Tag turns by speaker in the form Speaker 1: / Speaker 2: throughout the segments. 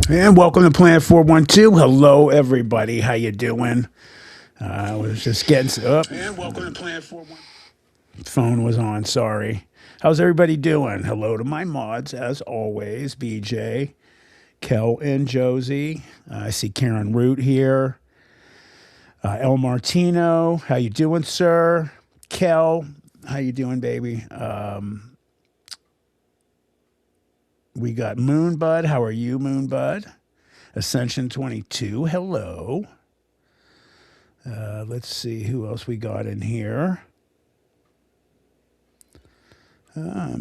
Speaker 1: And welcome to Planet 412. Hello, everybody. How you doing? I was just getting up. And welcome to Planet 412. Phone was on. Sorry. How's everybody doing? Hello to my mods, as always. BJ, Kel, and Josie. I see Karen Root here. El Martino. How you doing, sir? Kel, how you doing, baby? We got Moonbud. How are you, Moonbud? Ascension 22. Hello. Let's see who else we got in here. I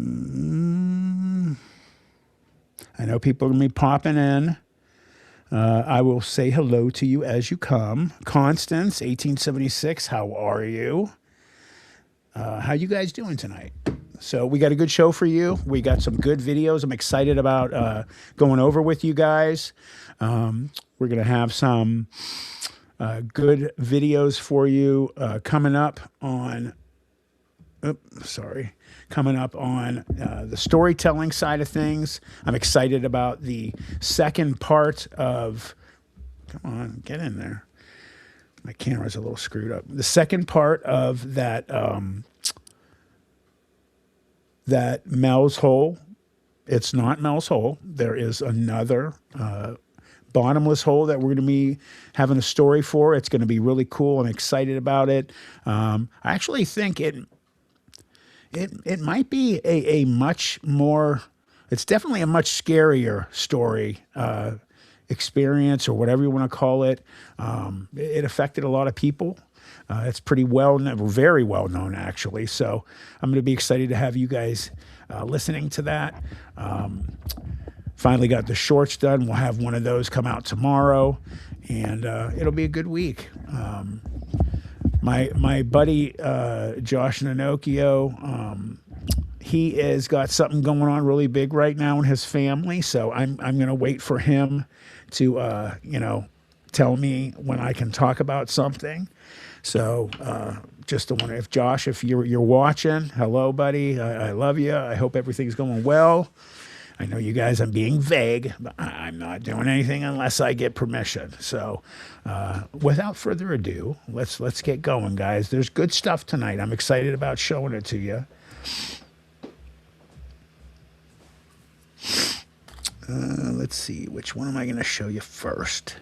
Speaker 1: know people are going to be popping in. I will say hello to you as you come. Constance, 1876, how are you? How you guys doing tonight? So we got a good show for you. We got some good videos. I'm excited about going over with you guys. We're going to have some good videos for you coming up on the storytelling side of things. I'm excited about the second part of, come on, get in there. My camera's a little screwed up. The second part of that Mel's Hole. It's not Mel's Hole. There is another bottomless hole that we're going to be having a story for. It's going to be really cool. I'm excited about it. I actually think it might be a much more, it's definitely a much scarier story, experience, or whatever you want to call it. It affected a lot of people. It's pretty very well known, actually. So I'm going to be excited to have you guys listening to that. Finally got the shorts done. We'll have one of those come out tomorrow, and it'll be a good week. My buddy Josh Nanokio, he has got something going on really big right now in his family. So I'm going to wait for him to tell me when I can talk about something. So just to wonder if Josh, if you're watching, hello, buddy. I love you. I hope everything's going well. I know you guys, I'm being vague, but I'm not doing anything unless I get permission. So without further ado, let's get going, guys. There's good stuff tonight. I'm excited about showing it to you. Let's see, which one am I going to show you first?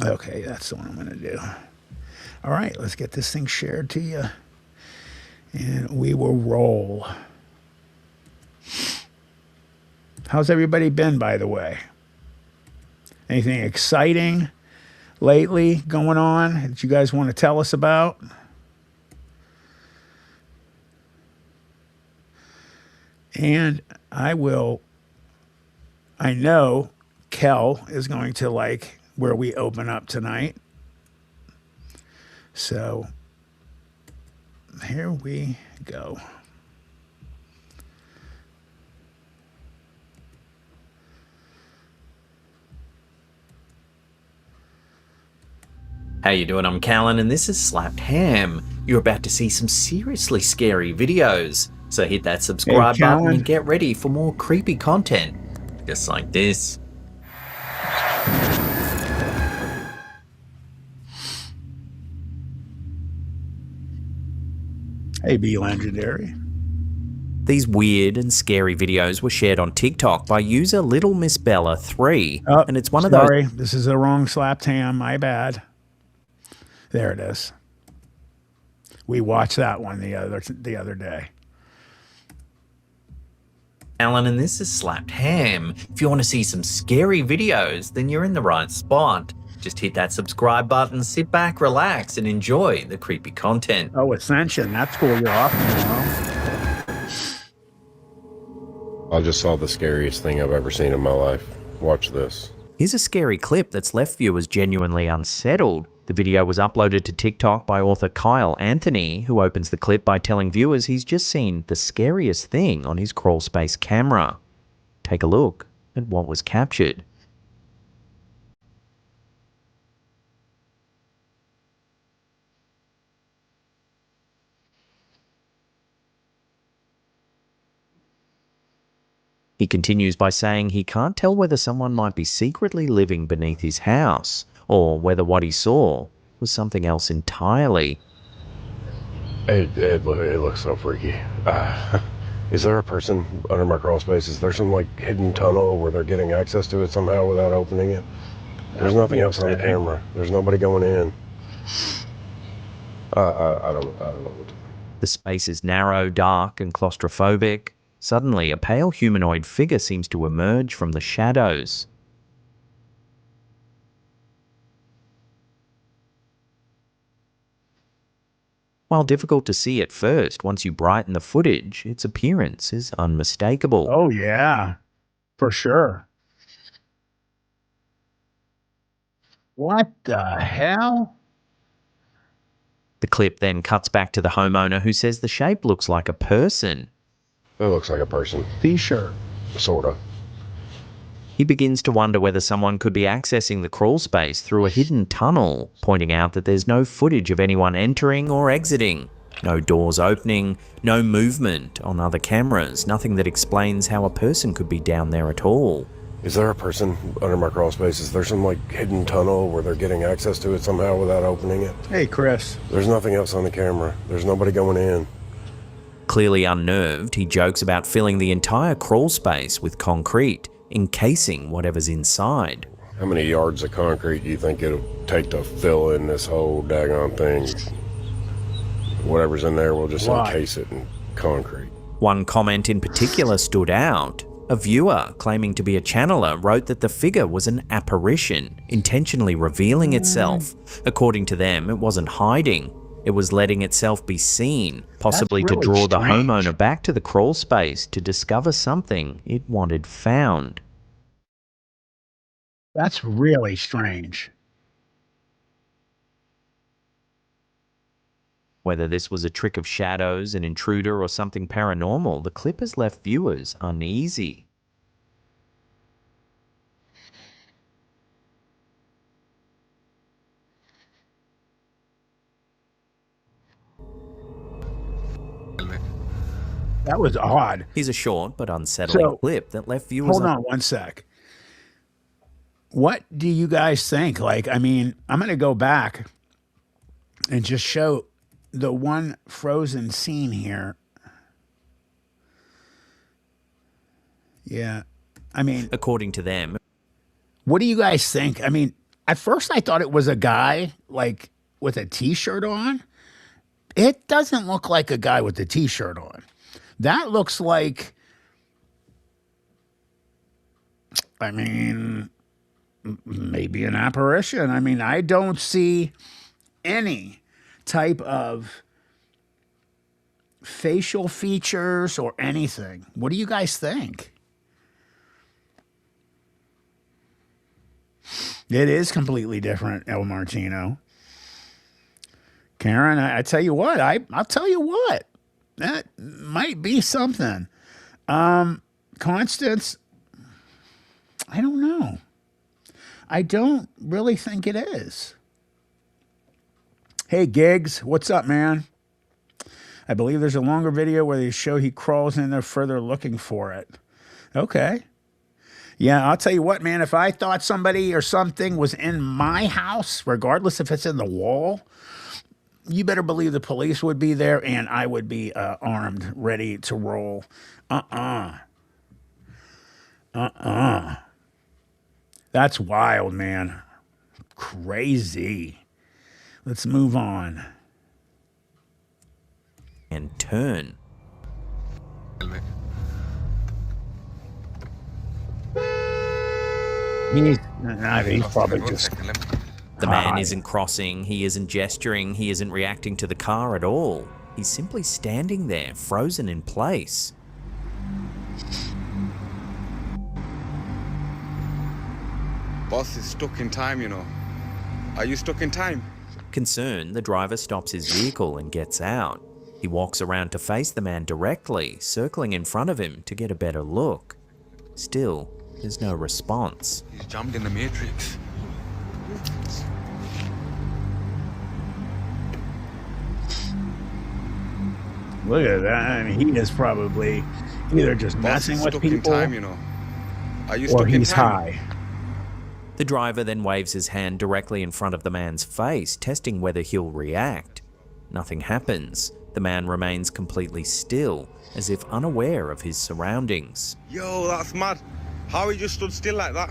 Speaker 1: Okay, that's the one I'm going to do. All right, let's get this thing shared to you, and we will roll. How's everybody been, by the way? Anything exciting lately going on that you guys want to tell us about? And I know Kel is going to like where we open up tonight. So here we go.
Speaker 2: How you doing? I'm Callan and this is Slapped Ham. You're about to see some seriously scary videos. So hit that subscribe button and get ready for more creepy content. Just like this.
Speaker 1: Hey, B Legendary.
Speaker 2: These weird and scary videos were shared on TikTok by user Little Miss Bella 3. And it's one of those.
Speaker 1: Sorry, this is the wrong Slapped Ham. My bad. There it is. We watched that one the other day.
Speaker 2: Alan, and this is Slapped Ham. If you want to see some scary videos, then you're in the right spot. Just hit that subscribe button, sit back, relax, and enjoy the creepy content.
Speaker 1: Oh, Ascension. That's cool. You're off tomorrow.
Speaker 3: I just saw the scariest thing I've ever seen in my life. Watch this.
Speaker 2: Here's a scary clip that's left viewers genuinely unsettled. The video was uploaded to TikTok by author Kyle Anthony, who opens the clip by telling viewers he's just seen the scariest thing on his crawl space camera. Take a look at what was captured. He continues by saying he can't tell whether someone might be secretly living beneath his house, or whether what he saw was something else entirely.
Speaker 3: It looks so freaky. Is there a person under my crawl space? Is there some like hidden tunnel where they're getting access to it somehow without opening it? There's nothing else on the camera. There's nobody going in. I don't know what to do.
Speaker 2: The space is narrow, dark, and claustrophobic. Suddenly, a pale humanoid figure seems to emerge from the shadows. While difficult to see at first, once you brighten the footage, its appearance is unmistakable.
Speaker 1: Oh, yeah, for sure. What the hell?
Speaker 2: The clip then cuts back to the homeowner who says the shape looks like a person.
Speaker 3: It looks like a person.
Speaker 1: T-shirt.
Speaker 3: Sorta.
Speaker 2: He begins to wonder whether someone could be accessing the crawl space through a hidden tunnel, pointing out that there's no footage of anyone entering or exiting. No doors opening, no movement on other cameras, nothing that explains how a person could be down there at all.
Speaker 3: Is there a person under my crawl space? Is there some like hidden tunnel where they're getting access to it somehow without opening it?
Speaker 1: Hey, Chris.
Speaker 3: There's nothing else on the camera. There's nobody going in.
Speaker 2: Clearly unnerved, he jokes about filling the entire crawl space with concrete, encasing whatever's inside.
Speaker 3: How many yards of concrete do you think it'll take to fill in this whole daggone thing? Whatever's in there, we'll just encase it in concrete.
Speaker 2: One comment in particular stood out. A viewer, claiming to be a channeler, wrote that the figure was an apparition, intentionally revealing itself. According to them, it wasn't hiding. It was letting itself be seen, possibly to draw the homeowner back to the crawl space to discover something it wanted found.
Speaker 1: That's really strange.
Speaker 2: Whether this was a trick of shadows, an intruder, or something paranormal, the clip has left viewers uneasy.
Speaker 1: That was odd.
Speaker 2: Here's a short but unsettling clip that left viewers...
Speaker 1: Hold on one sec. What do you guys think? Like, I mean, I'm going to go back and just show the one frozen scene here. Yeah. I mean,
Speaker 2: according to them.
Speaker 1: What do you guys think? I mean, at first I thought it was a guy like with a t-shirt on. It doesn't look like a guy with a t-shirt on. That looks like, I mean, maybe an apparition. I mean, I don't see any type of facial features or anything. What do you guys think? It is completely different, El Martino. Karen, I tell you what, I'll tell you what. That might be something. Constance, I don't know. I don't really think it is. Hey, Gigs, what's up, man? I believe there's a longer video where they show he crawls in there further looking for it. Okay. Yeah, I'll tell you what, man, if I thought somebody or something was in my house, regardless if it's in the wall, you better believe the police would be there and I would be armed, ready to roll. That's wild, man. Crazy. Let's move on.
Speaker 2: And turn.
Speaker 1: He's probably just...
Speaker 2: The man isn't crossing, he isn't gesturing, he isn't reacting to the car at all. He's simply standing there, frozen in place.
Speaker 4: Boss is stuck in time, you know. Are you stuck in time?
Speaker 2: Concerned, the driver stops his vehicle and gets out. He walks around to face the man directly, circling in front of him to get a better look. Still, there's no response.
Speaker 4: He's jumped in the Matrix.
Speaker 1: Look at that. I mean, he is probably either just
Speaker 4: Boss
Speaker 1: messing
Speaker 4: is
Speaker 1: with
Speaker 4: stuck in
Speaker 1: people
Speaker 4: time, you know. Are you
Speaker 1: or
Speaker 4: stuck in
Speaker 1: he's
Speaker 4: time?
Speaker 1: high.
Speaker 2: The driver then waves his hand directly in front of the man's face, testing whether he'll react. Nothing happens. The man remains completely still, as if unaware of his surroundings.
Speaker 4: Yo, that's mad. How he just stood still like that?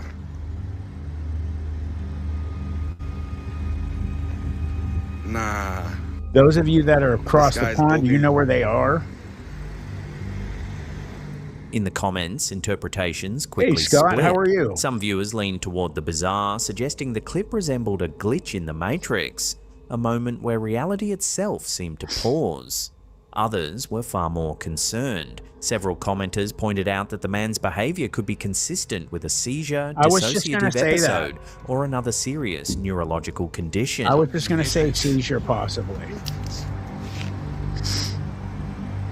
Speaker 4: Nah.
Speaker 1: Those of you that are across the
Speaker 4: guy's
Speaker 1: pond, do you
Speaker 4: bugging.
Speaker 1: know where they are?
Speaker 2: In the comments, interpretations quickly
Speaker 1: Hey, Scott,
Speaker 2: split.
Speaker 1: how are you?
Speaker 2: Some viewers leaned toward the bizarre, suggesting the clip resembled a glitch in the Matrix, a moment where reality itself seemed to pause. Others were far more concerned. Several commenters pointed out that the man's behavior could be consistent with a seizure,
Speaker 1: I was just gonna
Speaker 2: dissociative
Speaker 1: say
Speaker 2: episode,
Speaker 1: that.
Speaker 2: or another serious neurological condition.
Speaker 1: I was just going to say seizure, possibly.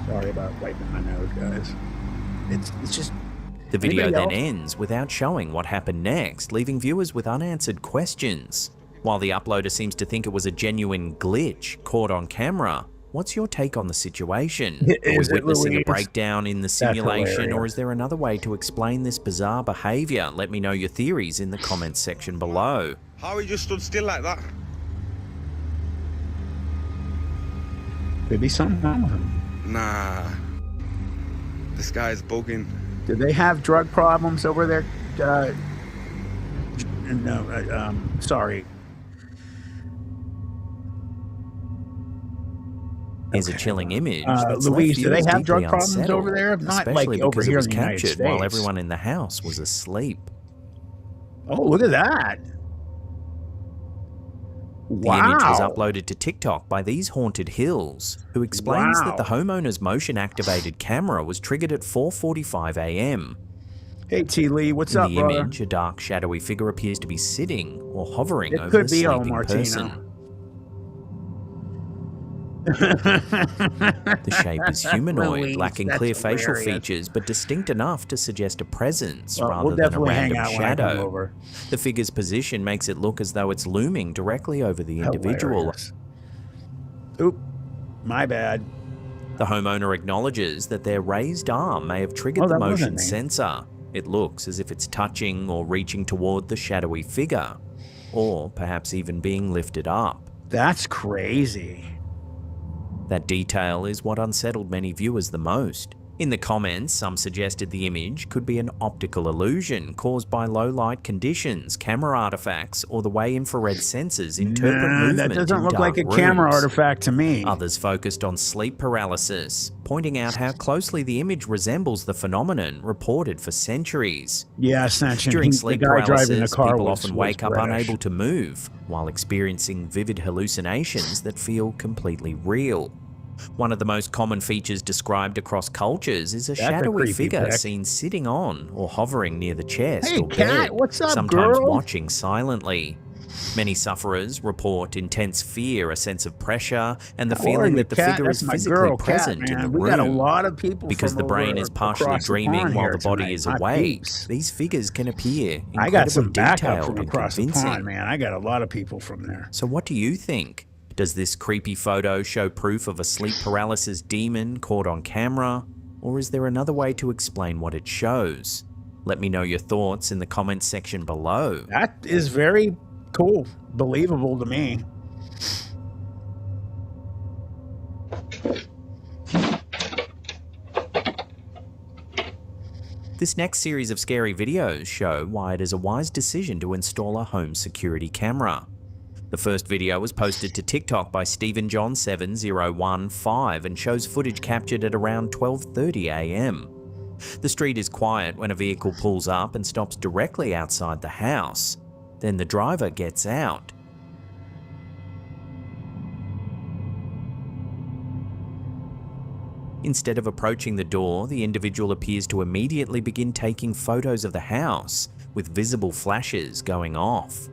Speaker 1: Sorry about wiping my nose, guys. It's just...
Speaker 2: The video
Speaker 1: Anybody
Speaker 2: then
Speaker 1: else?
Speaker 2: ends without showing what happened next, leaving viewers with unanswered questions. While the uploader seems to think it was a genuine glitch caught on camera, what's your take on the situation? Are we
Speaker 1: Is it
Speaker 2: witnessing a
Speaker 1: Louise?
Speaker 2: breakdown in the simulation, or
Speaker 1: hilarious.
Speaker 2: is there another way to explain this bizarre behavior? Let me know your theories in the comments section below.
Speaker 4: How he just stood still like that?
Speaker 1: Could be something wrong with him.
Speaker 4: Nah. This guy's bugging.
Speaker 1: Do they have drug problems over there? Sorry.
Speaker 2: Here's a
Speaker 1: Okay.
Speaker 2: chilling image that's
Speaker 1: Louise,
Speaker 2: left
Speaker 1: do they
Speaker 2: viewers
Speaker 1: have drug
Speaker 2: deeply
Speaker 1: problems
Speaker 2: unsettled,
Speaker 1: over there? Not like
Speaker 2: especially
Speaker 1: over
Speaker 2: because it
Speaker 1: here
Speaker 2: was
Speaker 1: in the United
Speaker 2: captured while
Speaker 1: States.
Speaker 2: everyone in the house was asleep.
Speaker 1: Oh, look at that.
Speaker 2: The image was
Speaker 1: Wow.
Speaker 2: uploaded to TikTok by These Haunted Hills, who explains that the
Speaker 1: Wow.
Speaker 2: homeowner's motion-activated camera was triggered at 4:45 a.m.
Speaker 1: Hey, T. Lee, what's
Speaker 2: In
Speaker 1: up,
Speaker 2: the
Speaker 1: brother?
Speaker 2: image, a dark, shadowy figure appears to be sitting or hovering
Speaker 1: It
Speaker 2: over
Speaker 1: could
Speaker 2: the
Speaker 1: be El
Speaker 2: sleeping
Speaker 1: Martino.
Speaker 2: person. The shape is humanoid,
Speaker 1: Louise,
Speaker 2: lacking
Speaker 1: that's
Speaker 2: clear facial
Speaker 1: hilarious.
Speaker 2: features, but distinct enough to suggest a presence
Speaker 1: Well,
Speaker 2: rather
Speaker 1: we'll
Speaker 2: than a
Speaker 1: definitely hang
Speaker 2: random
Speaker 1: out when I come
Speaker 2: shadow.
Speaker 1: over.
Speaker 2: The figure's position makes it look as though it's looming directly over the individual.
Speaker 1: Hilarious. Oop, my bad.
Speaker 2: The homeowner acknowledges that their raised arm may have triggered
Speaker 1: Oh,
Speaker 2: the
Speaker 1: that wasn't
Speaker 2: motion
Speaker 1: me.
Speaker 2: sensor. It looks as if it's touching or reaching toward the shadowy figure, or perhaps even being lifted up.
Speaker 1: That's crazy.
Speaker 2: That detail is what unsettled many viewers the most. In the comments, some suggested the image could be an optical illusion caused by low light conditions, camera artifacts, or the way infrared sensors interpret
Speaker 1: Nah,
Speaker 2: movement
Speaker 1: that doesn't
Speaker 2: in
Speaker 1: look like a
Speaker 2: dark
Speaker 1: camera
Speaker 2: rooms.
Speaker 1: artifact to me.
Speaker 2: Others focused on sleep paralysis, pointing out how closely the image resembles the phenomenon reported for centuries.
Speaker 1: Yeah, Ascension.
Speaker 2: During
Speaker 1: The
Speaker 2: sleep
Speaker 1: guy driving the
Speaker 2: paralysis,
Speaker 1: car
Speaker 2: people
Speaker 1: was,
Speaker 2: often
Speaker 1: was
Speaker 2: wake up
Speaker 1: British.
Speaker 2: unable to move, while experiencing vivid hallucinations that feel completely real. One of the most common features described across cultures is a
Speaker 1: That's a
Speaker 2: shadowy
Speaker 1: creepy
Speaker 2: figure
Speaker 1: pic.
Speaker 2: seen sitting on or hovering near the chest
Speaker 1: Hey,
Speaker 2: or
Speaker 1: cat,
Speaker 2: bed,
Speaker 1: what's up,
Speaker 2: sometimes
Speaker 1: girl?
Speaker 2: watching silently. Many sufferers report intense fear, a sense of pressure, and the
Speaker 1: How are
Speaker 2: feeling
Speaker 1: you,
Speaker 2: that the
Speaker 1: Cat?
Speaker 2: figure
Speaker 1: That's
Speaker 2: is
Speaker 1: my
Speaker 2: physically
Speaker 1: girl,
Speaker 2: present
Speaker 1: Cat,
Speaker 2: in the
Speaker 1: man. We got a
Speaker 2: room.
Speaker 1: lot of people
Speaker 2: Because
Speaker 1: from
Speaker 2: the brain
Speaker 1: over
Speaker 2: is partially
Speaker 1: across the
Speaker 2: dreaming
Speaker 1: pond
Speaker 2: while
Speaker 1: here
Speaker 2: the body
Speaker 1: tonight.
Speaker 2: is
Speaker 1: My
Speaker 2: awake,
Speaker 1: peeps.
Speaker 2: these figures can appear
Speaker 1: I got some
Speaker 2: incredibly
Speaker 1: backup
Speaker 2: detailed
Speaker 1: from
Speaker 2: and
Speaker 1: across the
Speaker 2: convincing.
Speaker 1: pond, man. I got a lot of people from there.
Speaker 2: So what do you think? Does this creepy photo show proof of a sleep paralysis demon caught on camera? Or is there another way to explain what it shows? Let me know your thoughts in the comments section below.
Speaker 1: That is very cool, believable to me.
Speaker 2: This next series of scary videos show why it is a wise decision to install a home security camera. The first video was posted to TikTok by StephenJohn7015 and shows footage captured at around 12:30 a.m. The street is quiet when a vehicle pulls up and stops directly outside the house. Then the driver gets out. Instead of approaching the door, the individual appears to immediately begin taking photos of the house, with visible flashes going off.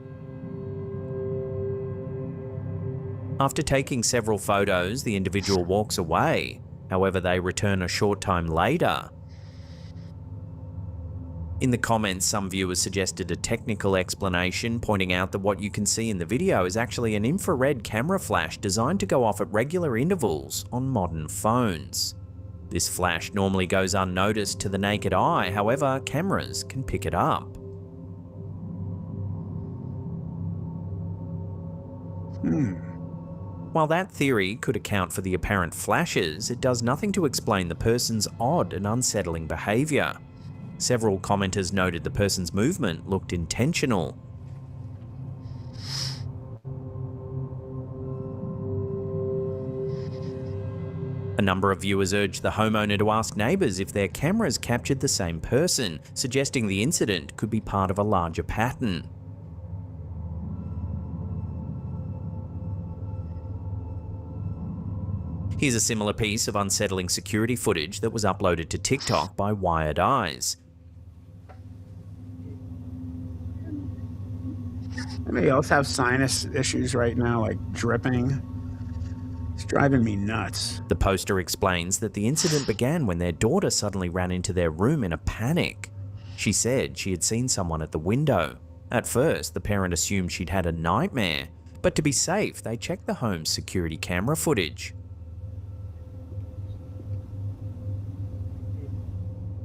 Speaker 2: After taking several photos, the individual walks away. However, they return a short time later. In the comments, some viewers suggested a technical explanation, pointing out that what you can see in the video is actually an infrared camera flash designed to go off at regular intervals on modern phones. This flash normally goes unnoticed to the naked eye, however, cameras can pick it up. While that theory could account for the apparent flashes, it does nothing to explain the person's odd and unsettling behaviour. Several commenters noted the person's movement looked intentional. A number of viewers urged the homeowner to ask neighbours if their cameras captured the same person, suggesting the incident could be part of a larger pattern. Here's a similar piece of unsettling security footage that was uploaded to TikTok by Wired Eyes.
Speaker 1: Anybody else have sinus issues right now, like dripping? It's driving me nuts.
Speaker 2: The poster explains that the incident began when their daughter suddenly ran into their room in a panic. She said she had seen someone at the window. At first, the parent assumed she'd had a nightmare, but to be safe, they checked the home's security camera footage.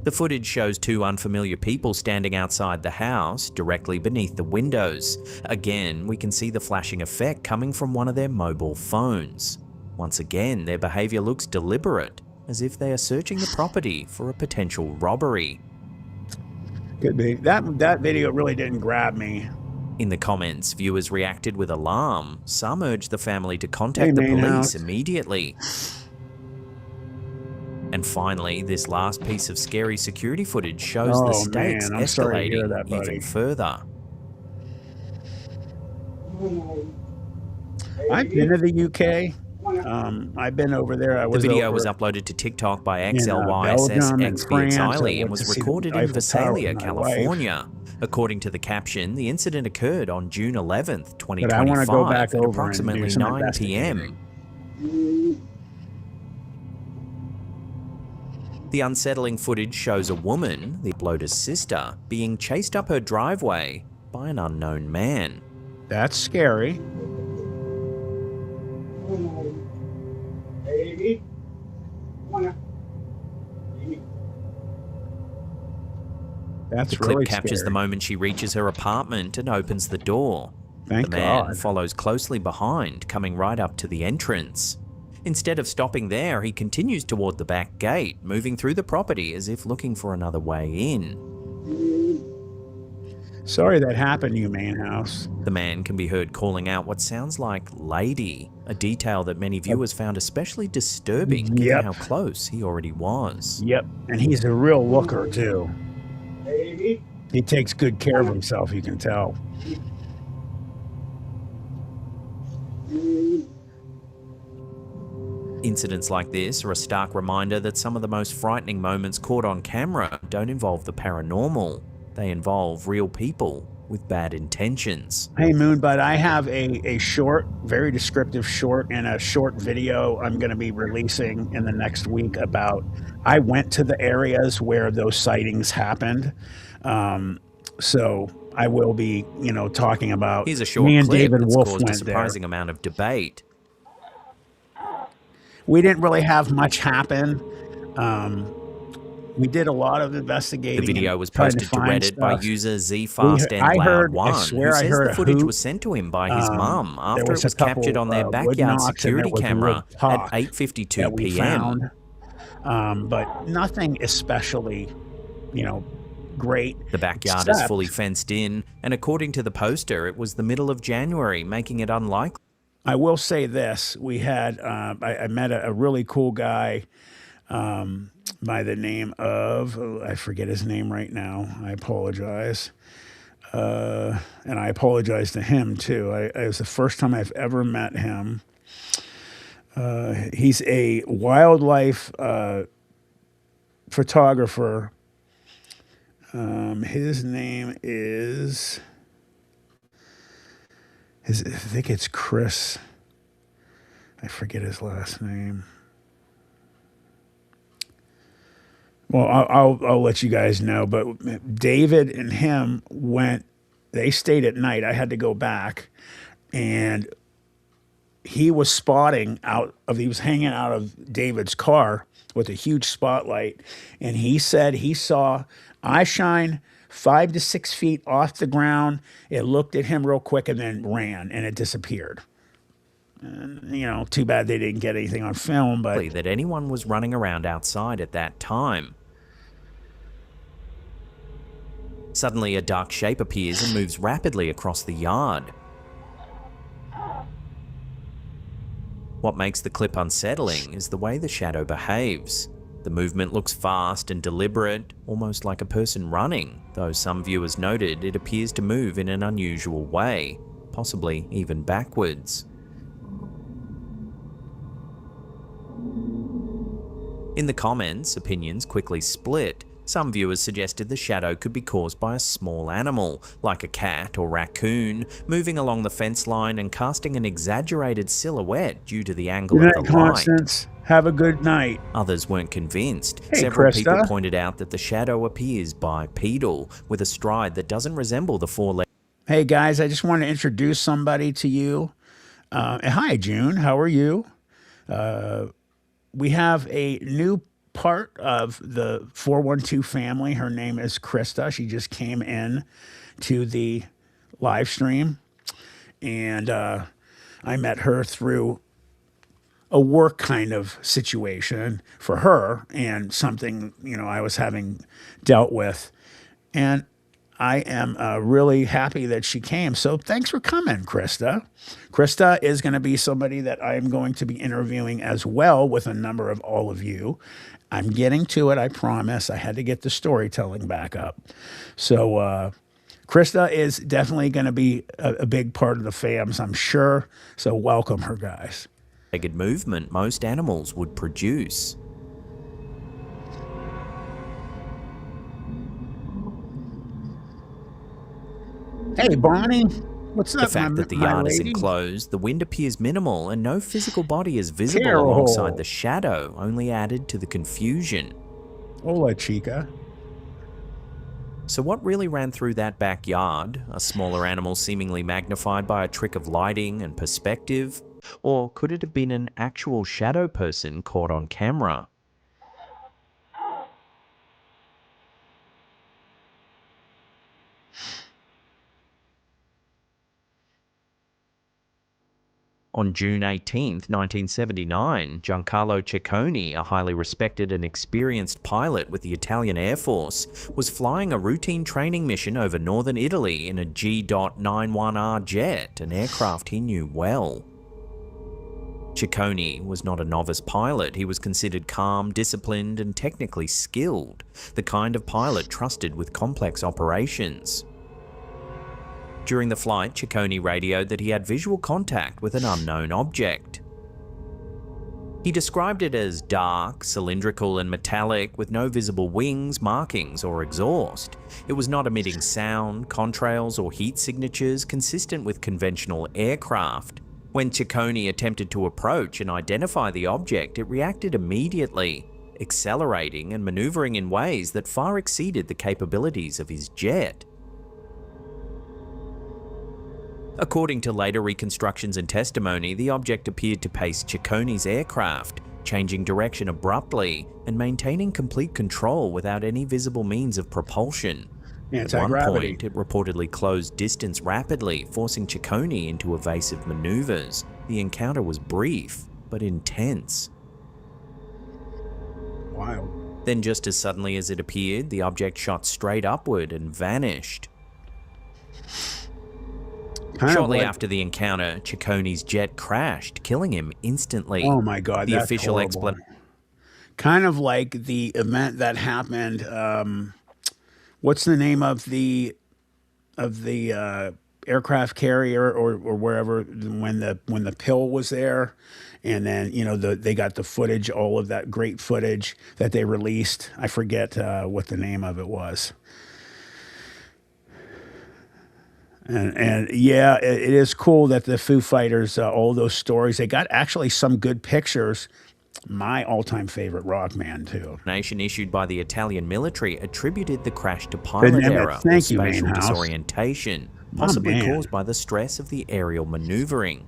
Speaker 2: The footage shows two unfamiliar people standing outside the house, directly beneath the windows. Again, we can see the flashing effect coming from one of their mobile phones. Once again, their behaviour looks deliberate, as if they are searching the property for a potential robbery.
Speaker 1: Could be. That video really didn't grab me.
Speaker 2: In the comments, viewers reacted with alarm. Some urged the family to contact the police immediately. And finally, this last piece of scary security footage shows the stakes escalating even further.
Speaker 1: I've been to the UK. I've been over there.
Speaker 2: The video was uploaded to TikTok by XLYSSXBXILY and was recorded in Visalia, California. According to the caption, the incident occurred on June 11th, 2025 at approximately 9 p.m. The unsettling footage shows a woman, the uploader's sister, being chased up her driveway by an unknown man.
Speaker 1: That's scary. That's
Speaker 2: the clip captures the moment she reaches her apartment and opens the door. The man follows closely behind, coming right up to the entrance. Instead of stopping there, he continues toward the back gate, moving through the property as if looking for another way in.
Speaker 1: Sorry that happened to you, main house.
Speaker 2: The man can be heard calling out what sounds like "lady," a detail that many viewers found especially disturbing given how close he already was.
Speaker 1: Yep, and he's a real looker too. He takes good care of himself, you can tell.
Speaker 2: Incidents like this are a stark reminder that some of the most frightening moments caught on camera don't involve the paranormal. They involve real people with bad intentions.
Speaker 1: Hey Moonbud, I have a short, very descriptive short and a short video I'm going to be releasing in the next week about, I went to the areas where those sightings happened. So I will be, talking about.
Speaker 2: Here's a short
Speaker 1: me and
Speaker 2: clip
Speaker 1: David
Speaker 2: that's
Speaker 1: Wolf
Speaker 2: caused a
Speaker 1: went
Speaker 2: surprising amount of debate.
Speaker 1: We didn't really have much happen. We did a lot of investigating.
Speaker 2: The video was posted to Reddit by user ZFastEndLoud1, who says the footage was sent to him by his mum after it was captured on their backyard security camera at 8:52 p.m.
Speaker 1: But nothing especially, great.
Speaker 2: The backyard is fully fenced in, and according to the poster, it was the middle of January, making it unlikely.
Speaker 1: I will say this. We had, I met a really cool guy by the name of, I forget his name right now. I apologize. And I apologize to him too. It was the first time I've ever met him. He's a wildlife photographer. His name is... I think it's Chris. I forget his last name. Well, I'll let you guys know. But David and him they stayed at night. I had to go back, and he was hanging out of David's car with a huge spotlight, and he said he saw eye shine 5 to 6 feet off the ground. It looked at him real quick and then ran, and it disappeared. And, you know, too bad they didn't get anything on film, but
Speaker 2: that anyone was running around outside at that time. Suddenly, a dark shape appears and moves rapidly across the yard. What makes the clip unsettling is the way the shadow behaves. The movement looks fast and deliberate, almost like a person running, though some viewers noted it appears to move in an unusual way, possibly even backwards. In the comments, opinions quickly split. Some viewers suggested the shadow could be caused by a small animal, like a cat or raccoon, moving along the fence line and casting an exaggerated silhouette due to the angle of the light.
Speaker 1: Constance, have a good night.
Speaker 2: Others weren't convinced.
Speaker 1: Hey,
Speaker 2: Several
Speaker 1: Krista.
Speaker 2: people pointed out that the shadow appears bipedal, with a stride that doesn't resemble the four-legged.
Speaker 1: Hey guys, I just want to introduce somebody to you. Hi, June. How are you? We have a new part of the 412 family. Her name is Krista. She just came in to the live stream, and I met her through a work kind of situation for her and something, you know, I was having dealt with. And I am really happy that she came. So thanks for coming, Krista. Krista is going to be somebody that I am going to be interviewing as well with a number of all of you. I'm getting to it, I promise. I had to get the storytelling back up. So Krista is definitely going to be a big part of the fams, I'm sure. So welcome her, guys.
Speaker 2: Movement most animals would produce.
Speaker 1: Hey, Bonnie. What's up,
Speaker 2: The fact that the yard is enclosed, the wind appears minimal, and no physical body is visible alongside the shadow only added to the confusion.
Speaker 1: Hola, chica.
Speaker 2: So what really ran through that backyard? A smaller animal seemingly magnified by a trick of lighting and perspective? Or could it have been an actual shadow person caught on camera? On June 18, 1979, Giancarlo Ciccone, a highly respected and experienced pilot with the Italian Air Force, was flying a routine training mission over northern Italy in a G.91R jet, an aircraft he knew well. Ciccone was not a novice pilot. He was considered calm, disciplined, and technically skilled, the kind of pilot trusted with complex operations. During the flight, Ciccone radioed that he had visual contact with an unknown object. He described it as dark, cylindrical, and metallic, with no visible wings, markings, or exhaust. It was not emitting sound, contrails, or heat signatures consistent with conventional aircraft. When Ciccone attempted to approach and identify the object, it reacted immediately, accelerating and maneuvering in ways that far exceeded the capabilities of his jet. According to later reconstructions and testimony, the object appeared to pace Ciccone's aircraft, changing direction abruptly and maintaining complete control without any visible means of propulsion. At one point, it reportedly closed distance rapidly, forcing Ciccone into evasive maneuvers. The encounter was brief, but intense.
Speaker 1: Wild.
Speaker 2: Then just as suddenly as it appeared, the object shot straight upward and vanished. Shortly after the encounter, Ciccone's jet crashed, killing him instantly.
Speaker 1: Oh my God,
Speaker 2: the
Speaker 1: that's
Speaker 2: official
Speaker 1: explanation. Kind of like the event that happened. What's the name of the aircraft carrier or wherever when the pill was there, and then they got the footage, all of that great footage that they released. I forget what the name of it was. And yeah, it is cool that the Foo Fighters, all those stories, they got actually some good pictures. My all-time favorite rock man too.
Speaker 2: Nation issued by the Italian military attributed the crash to pilot error or spatial disorientation, possibly caused by the stress of the aerial maneuvering.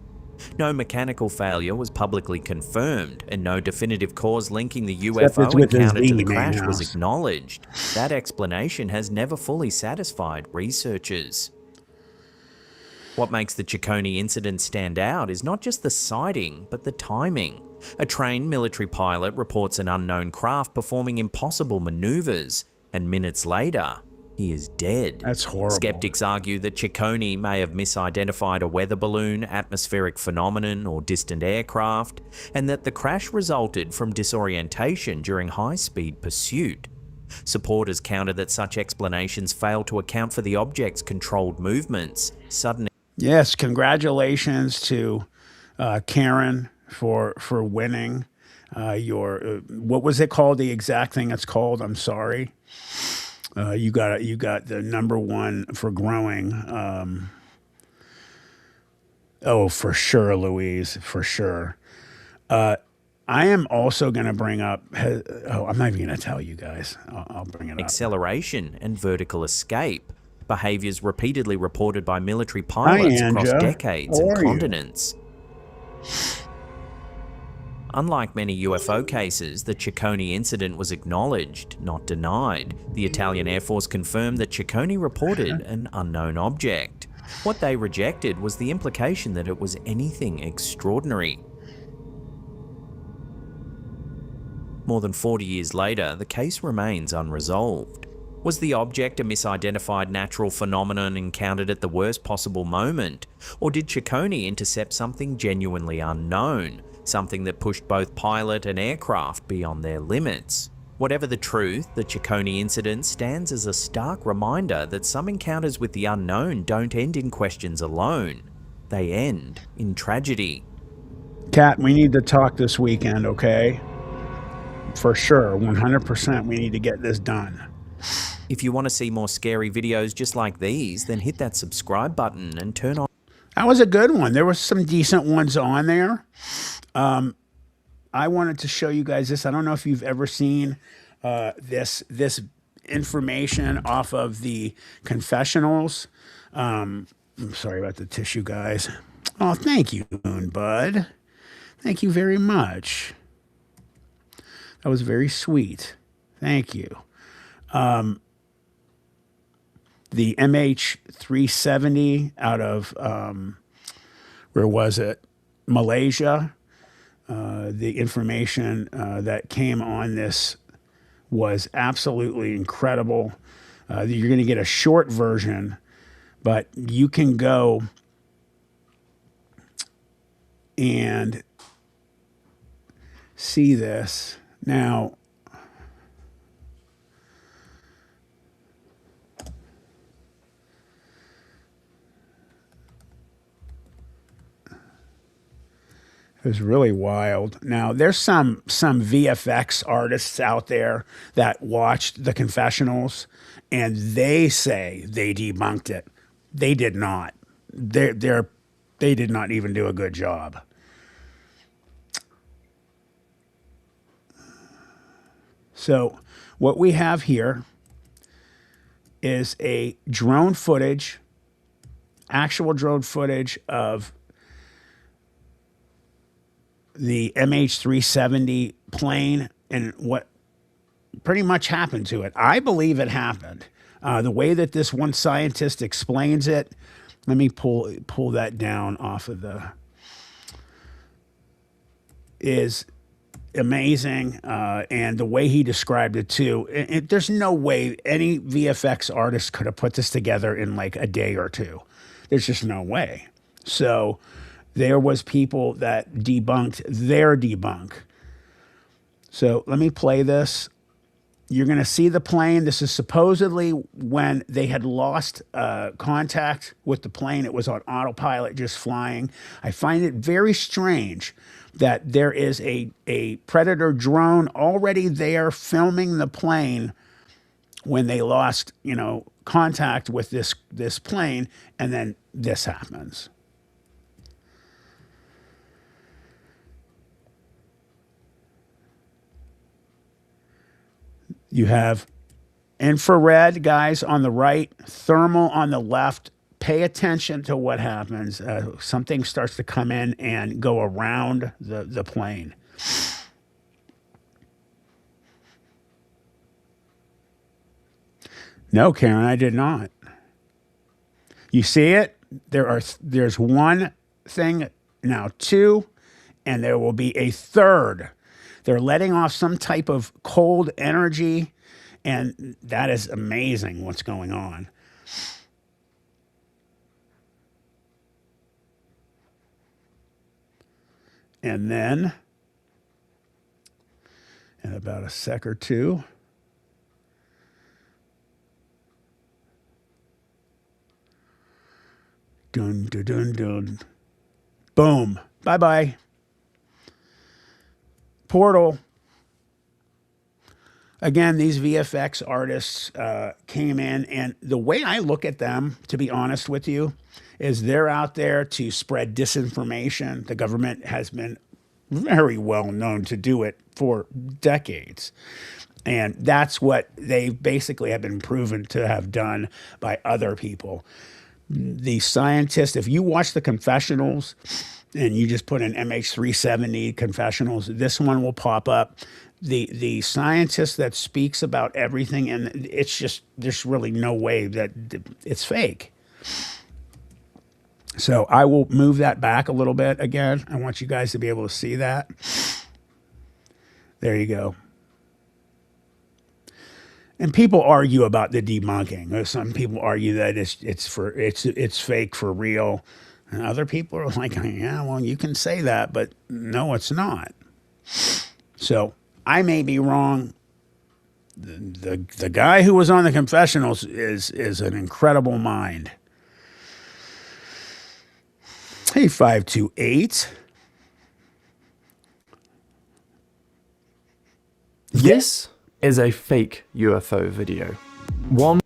Speaker 2: No mechanical failure was publicly confirmed, and no definitive cause linking the
Speaker 1: Except it's
Speaker 2: UFO
Speaker 1: with his
Speaker 2: encounter to the
Speaker 1: V, man
Speaker 2: crash was
Speaker 1: house.
Speaker 2: acknowledged. That explanation has never fully satisfied researchers. What makes the Ciccone incident stand out is not just the sighting, but the timing. A trained military pilot reports an unknown craft performing impossible maneuvers, and minutes later, he is dead.
Speaker 1: That's horrible.
Speaker 2: Skeptics argue that Ciccone may have misidentified a weather balloon, atmospheric phenomenon, or distant aircraft, and that the crash resulted from disorientation during high-speed pursuit. Supporters counter that such explanations fail to account for the object's controlled movements, sudden...
Speaker 1: Yes, congratulations to Karen for winning your what was it called? The exact thing it's called. I'm sorry. You got the #1 for growing. Oh, for sure, Louise, for sure. I am also going to bring up. Oh, I'm not even going to tell you guys. I'll bring it up.
Speaker 2: Acceleration and vertical escape. Behaviors repeatedly reported by military pilots across decades and continents. Unlike many UFO cases, the Ciccone incident was acknowledged, not denied. The Italian Air Force confirmed that Ciccone reported an unknown object. What they rejected was the implication that it was anything extraordinary. More than 40 years later, the case remains unresolved. Was the object a misidentified natural phenomenon encountered at the worst possible moment? Or did Ciccone intercept something genuinely unknown? Something that pushed both pilot and aircraft beyond their limits? Whatever the truth, the Ciccone incident stands as a stark reminder that some encounters with the unknown don't end in questions alone. They end in tragedy.
Speaker 1: Kat, we need to talk this weekend, okay? For sure, 100%, we need to get this done.
Speaker 2: If you want to see more scary videos just like these, then hit that subscribe button and turn on...
Speaker 1: That was a good one. There were some decent ones on there. I wanted to show you guys this. I don't know if you've ever seen this information off of the confessionals. I'm sorry about the tissue, guys. Oh, thank you, Bud. Thank you very much. That was very sweet. Thank you. The MH370 out of, where was it? Malaysia. The information that came on this was absolutely incredible. You're going to get a short version, but you can go and see this. Now, it was really wild. Now, there's some VFX artists out there that watched the confessionals, and they say they debunked it. They did not. They did not even do a good job. So, what we have here is a drone footage, actual drone footage of the MH370 plane and what pretty much happened to it. I believe it happened. The way that this one scientist explains it, let me pull that down off of the, is amazing. And the way he described it too, there's no way any VFX artist could have put this together in like a day or two. There's just no way. So there was people that debunked their debunk. So let me play this. You're going to see the plane. This is supposedly when they had lost contact with the plane. It was on autopilot, just flying. I find it very strange that there is a Predator drone already there filming the plane when they lost, contact with this plane, and then this happens. You have infrared, guys, on the right, thermal on the left, pay attention to what happens. Something starts to come in and go around the plane. No, Karen, I did not. You see it? There's one thing, now two, and there will be a third. They're letting off some type of cold energy, and that is amazing what's going on. And then, in about a sec or two, dun, dun, dun, dun. Boom. Bye-bye. Portal. Again, these VFX artists came in, and the way I look at them, to be honest with you, is they're out there to spread disinformation. The government has been very well known to do it for decades. And that's what they basically have been proven to have done by other people. The scientists, if you watch the confessionals and you just put in MH370 confessionals, this one will pop up. The scientist that speaks about everything, and it's just, there's really no way that it's fake. So I will move that back a little bit again. I want you guys to be able to see that. There you go. And people argue about the debunking. Some people argue that it's fake for real. And other people are like, yeah, well, you can say that, but no, it's not. So I may be wrong. The guy who was on the confessionals is an incredible mind. Hey, 528.
Speaker 5: This is a fake UFO video. One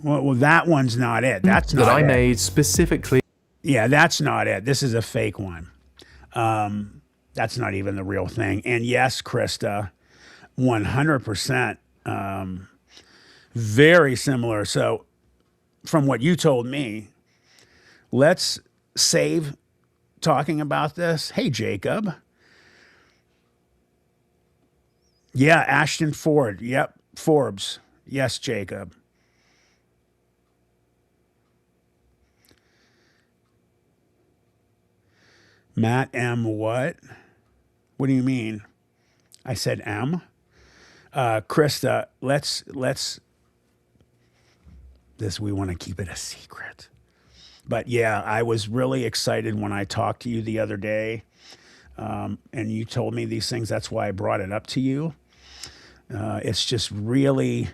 Speaker 1: Well, that one's not it. That's not
Speaker 5: that I
Speaker 1: it.
Speaker 5: made specifically.
Speaker 1: Yeah, that's not it. This is a fake one. That's not even the real thing. And yes, Krista, 100%, very similar. So from what you told me, let's save talking about this. Hey, Jacob. Yeah, Ashton Ford. Yep, Forbes. Yes, Jacob. Matt M. What? What do you mean? I said M. Krista, let's this, we want to keep it a secret. But yeah, I was really excited when I talked to you the other day, and you told me these things. That's why I brought it up to you. It's just really,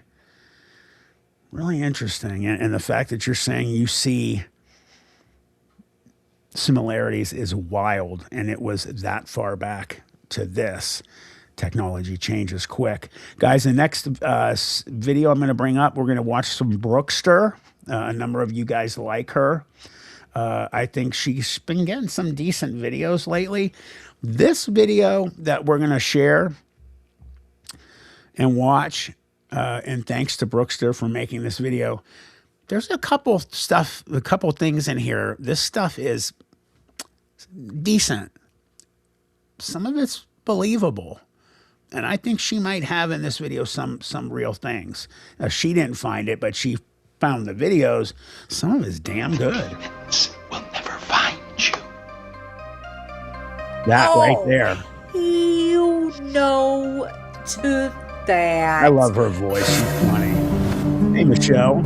Speaker 1: really interesting. And the fact that you're saying you see similarities is wild, and it was that far back to this. Technology changes quick. Guys, the next video I'm going to bring up, we're going to watch some Brookster. A number of you guys like her. I think she's been getting some decent videos lately. This video that we're going to share and watch, and thanks to Brookster for making this video, there's a couple things in here. This stuff is decent. Some of it's believable. And I think she might have in this video some real things. She didn't find it, but she found the videos. Some of it's damn good.
Speaker 6: Will never find you.
Speaker 1: That right there.
Speaker 7: You know to that.
Speaker 1: I love her voice. She's funny. Hey, Michelle.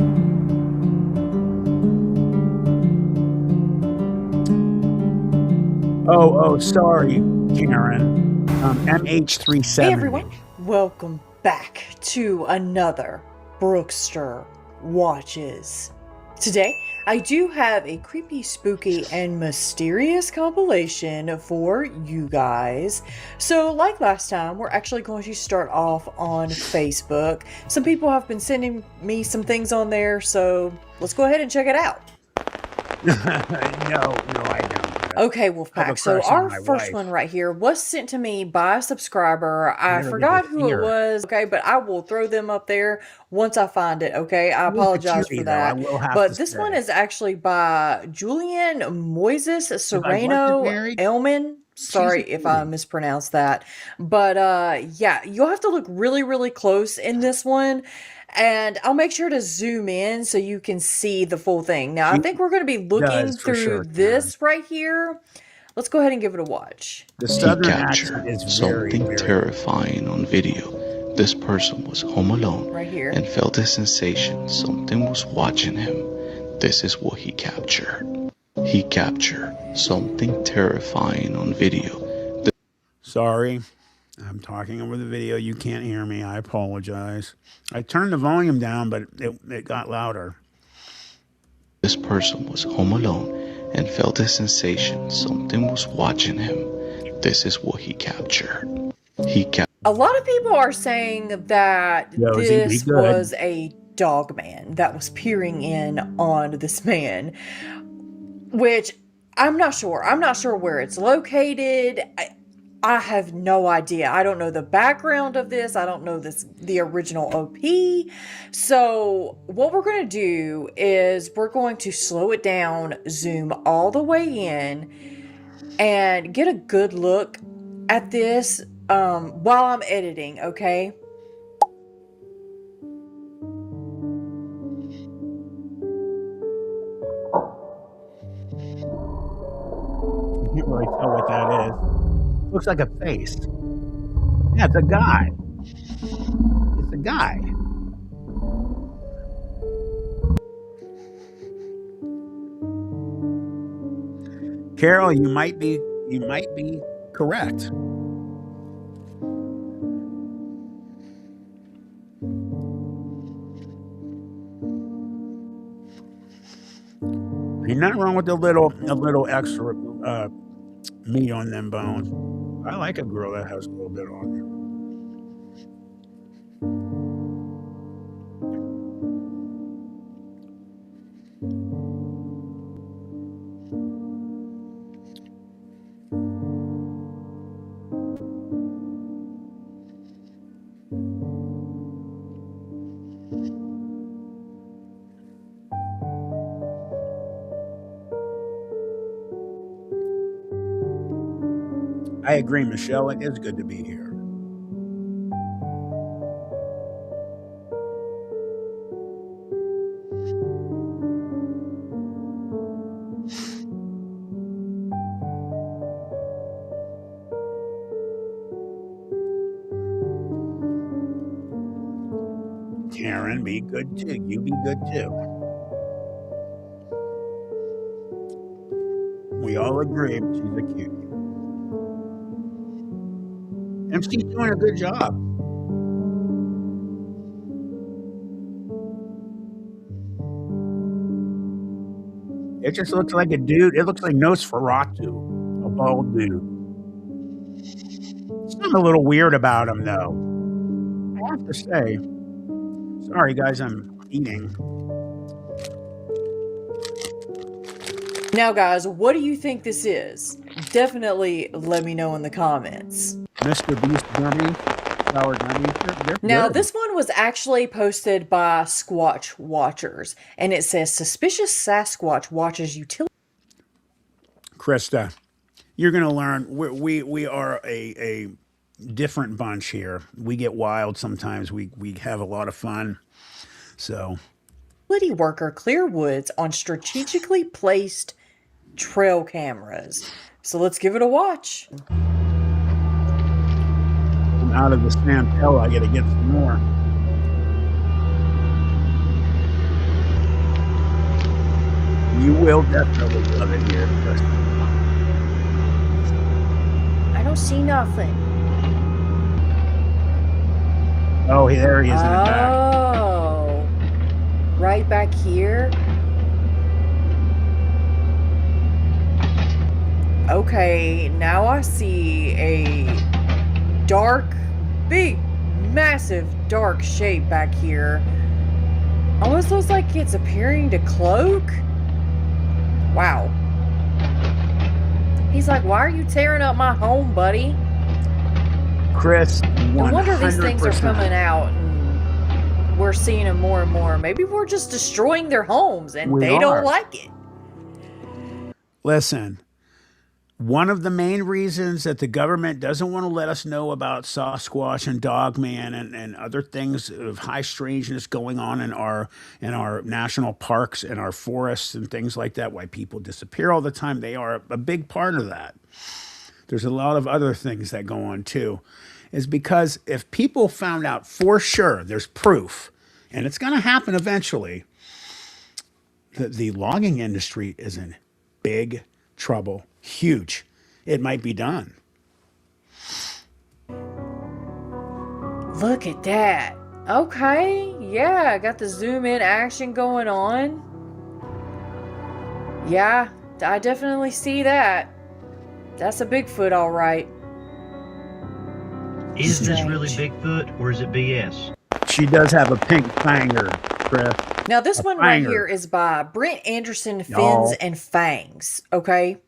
Speaker 1: Oh, sorry, Karen. MH370.
Speaker 7: Hey everyone, welcome back to another Brookster Watches. Today, I do have a creepy, spooky, and mysterious compilation for you guys. So like last time, we're actually going to start off on Facebook. Some people have been sending me some things on there, so let's go ahead and check it out.
Speaker 1: No, I don't.
Speaker 7: Okay,
Speaker 1: have a
Speaker 7: Wolfpack. So
Speaker 1: crush on
Speaker 7: our
Speaker 1: my
Speaker 7: first
Speaker 1: wife.
Speaker 7: one right here was sent to me by a subscriber. I
Speaker 1: Never get
Speaker 7: forgot
Speaker 1: to
Speaker 7: who
Speaker 1: see
Speaker 7: it
Speaker 1: her.
Speaker 7: was. Okay, but I will throw them up there once I find it. Okay, I
Speaker 1: She was a
Speaker 7: apologize
Speaker 1: cutie,
Speaker 7: for
Speaker 1: though. I
Speaker 7: that.
Speaker 1: will have to
Speaker 7: But this one
Speaker 1: say.
Speaker 7: is actually by Julian Moises
Speaker 1: If I wasn't
Speaker 7: Serrano
Speaker 1: married,
Speaker 7: Elman.
Speaker 1: she's a
Speaker 7: Sorry if I
Speaker 1: cutie.
Speaker 7: mispronounced that. But yeah, you'll have to look really, really close in this one. And I'll make sure to zoom in so you can see the full thing. Now, I
Speaker 1: She
Speaker 7: think we're going to be looking
Speaker 1: does for
Speaker 7: through
Speaker 1: sure, Karen.
Speaker 7: this right here. Let's go ahead and give it a watch.
Speaker 1: The
Speaker 6: He
Speaker 1: southern accent
Speaker 6: captured
Speaker 1: is very,
Speaker 6: something
Speaker 1: very.
Speaker 6: terrifying on video. This person was home alone
Speaker 7: Right here.
Speaker 6: and felt a sensation. Something was watching him. This is what he captured. He captured something terrifying on video.
Speaker 1: Sorry, I'm talking over the video. You can't hear me. I apologize. I turned the volume down, but it got louder.
Speaker 6: This person was home alone and felt a sensation. Something was watching him. This is what he captured.
Speaker 7: A lot of people are saying that
Speaker 1: Josie, be
Speaker 7: this
Speaker 1: good.
Speaker 7: was a dogman that was peering in on this man, which I'm not sure. I'm not sure where it's located. I have no idea. I don't know the background of this. I don't know the original OP. So what we're going to do is we're going to slow it down, zoom all the way in, and get a good look at this while I'm editing, okay?
Speaker 1: You can't really tell what that is. Looks like a face. Yeah, it's a guy. It's a guy. Carol, you might be correct. Ain't nothing wrong with a little extra meat on them bones. I like a girl that has a little bit on it. I agree, Michelle. It is good to be here. Karen, be good too. You be good too. We all agree she's a cutie. And she's doing a good job. It just looks like a dude. It looks like Nosferatu, a bald dude. Something a little weird about him, though. I have to say. Sorry, guys, I'm eating.
Speaker 7: Now, guys, what do you think this is? Definitely let me know in the comments.
Speaker 1: Mr. Beast Gummy, Sour Gummy. They're
Speaker 7: Now,
Speaker 1: good.
Speaker 7: this one was actually posted by Squatch Watchers, and it says, suspicious Sasquatch watches utility.
Speaker 1: Krista, you're going to learn. We are a different bunch here. We get wild sometimes. We have a lot of fun. So,
Speaker 7: utility worker clear woods on strategically placed trail cameras. So let's give it a watch.
Speaker 1: I'm out of the Snampella. I got to get some more. You will definitely love it here, Krista.
Speaker 7: I don't see nothing.
Speaker 1: Oh, there he is in the back.
Speaker 7: Oh, right back here. Okay, now I see a dark, big, massive dark shape back here. Almost looks like it's appearing to cloak. Wow. He's like, why are you tearing up my home, buddy?
Speaker 1: Chris, 100%.
Speaker 7: No wonder these things are coming out and we're seeing them more and more. Maybe we're just destroying their homes and they don't like it.
Speaker 1: Listen, one of the main reasons that the government doesn't want to let us know about Sasquatch and Dogman and other things of high strangeness going on in our national parks and our forests and things like that, why people disappear all the time, they are a big part of that. There's a lot of other things that go on too, is because if people found out for sure, there's proof, and it's going to happen eventually, that the logging industry is in big trouble. Huge. It might be done.
Speaker 7: Look at that. Okay, yeah, got the zoom in action going on. Yeah, I definitely see that. That's a Bigfoot, all right.
Speaker 8: Is this really Bigfoot or is it BS?
Speaker 1: She does have a pink fanger, Chris.
Speaker 7: Now, this one right here is by Brent Anderson, Fins and Fangs, okay?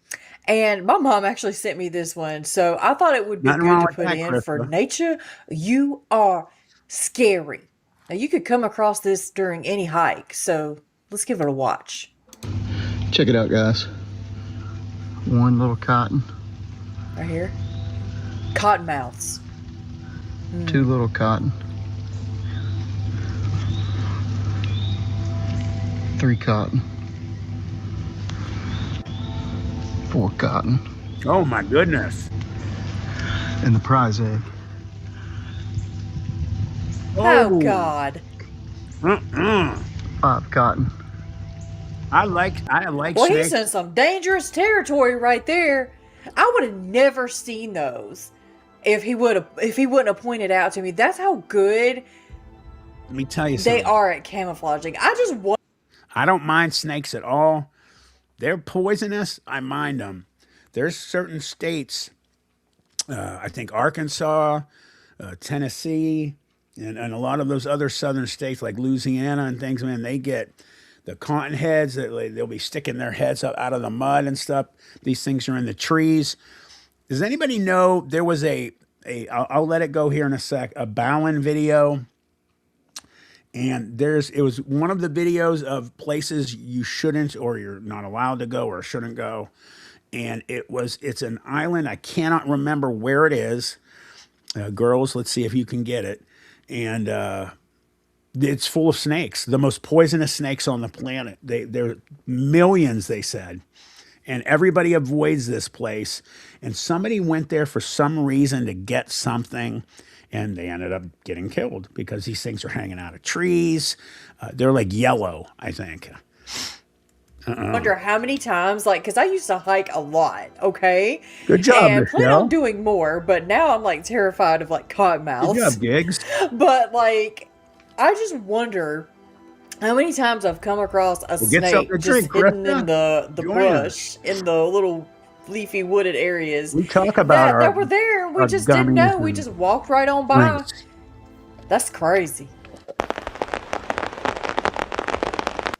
Speaker 7: And my mom actually sent me this one, so I thought it would be good to put in for nature. You are scary. Now, you could come across this during any hike, so let's give it a watch.
Speaker 9: Check it out, guys. One little cotton.
Speaker 7: Right here. Cottonmouths.
Speaker 9: Two little cotton. 3 cotton. 4 cotton.
Speaker 1: Oh my goodness.
Speaker 9: And the prize egg.
Speaker 7: Oh God.
Speaker 9: 5 cotton.
Speaker 1: I like
Speaker 7: Well,
Speaker 1: snakes.
Speaker 7: he's in some dangerous territory right there. I would have never seen those if he wouldn't have pointed out to me. That's how good
Speaker 1: Let me tell you something.
Speaker 7: they are at camouflaging.
Speaker 1: I don't mind snakes at all. They're poisonous. I mind them. There's certain states, I think Arkansas, Tennessee, and a lot of those other southern states like Louisiana and things, man, they get the cottonheads. They'll be sticking their heads up out of the mud and stuff. These things are in the trees. Does anybody know there was I'll let it go here in a sec, a Bowlen video. And it was one of the videos of places you shouldn't or you're not allowed to go or shouldn't go. And it's an island. I cannot remember where it is. Girls, let's see if you can get it. And it's full of snakes, the most poisonous snakes on the planet. There are millions, they said. And everybody avoids this place. And somebody went there for some reason to get something. And they ended up getting killed because these things are hanging out of trees. They're like yellow, I think.
Speaker 7: I wonder how many times, because I used to hike a lot, okay?
Speaker 1: Good job,
Speaker 7: and plan
Speaker 1: Michelle.
Speaker 7: on doing more, but now I'm terrified of cottonmouths.
Speaker 1: Good job, Gigs.
Speaker 7: But I just wonder how many times I've come across a snake just hidden in the brush, in the little leafy wooded areas.
Speaker 1: We talk about
Speaker 7: that were there and we just didn't know. We just walked right on by. That's crazy.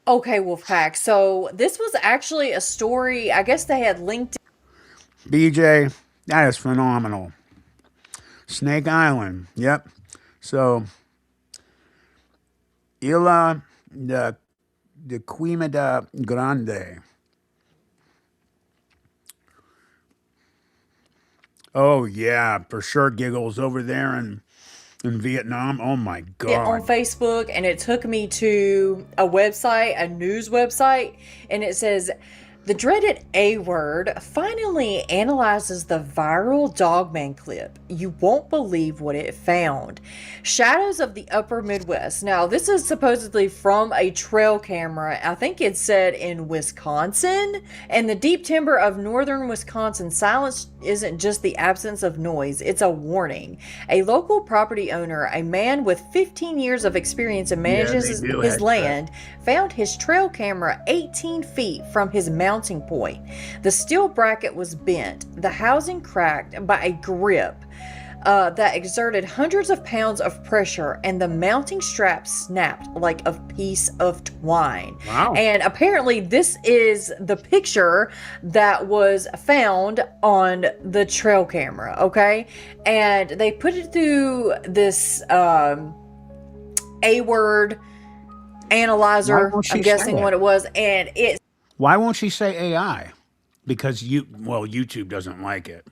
Speaker 7: Okay, Wolfpack. So this was actually a story. I guess they had linked.
Speaker 1: BJ, that is phenomenal. Snake Island. Yep. So, Isla de Quimada Grande. Oh, yeah, for sure. Giggles over there in Vietnam. Oh, my God.
Speaker 7: On Facebook, and it took me to a website, a news website, and it says, the dreaded A word finally analyzes the viral Dogman clip. You won't believe what it found. Shadows of the upper Midwest. Now, this is supposedly from a trail camera. I think it said in Wisconsin. And the deep timber of northern Wisconsin, silence isn't just the absence of noise. It's a warning. A local property owner, a man with 15 years of experience and manages his land, found his trail camera 18 feet from his mounting point. The steel bracket was bent, the housing cracked by a grip that exerted hundreds of pounds of pressure, and the mounting strap snapped like a piece of twine.
Speaker 1: Wow.
Speaker 7: And apparently this is the picture that was found on the trail camera, okay? And they put it through this A-word analyzer, I'm guessing what it was, and it...
Speaker 1: Why won't she say AI? Because YouTube doesn't like it.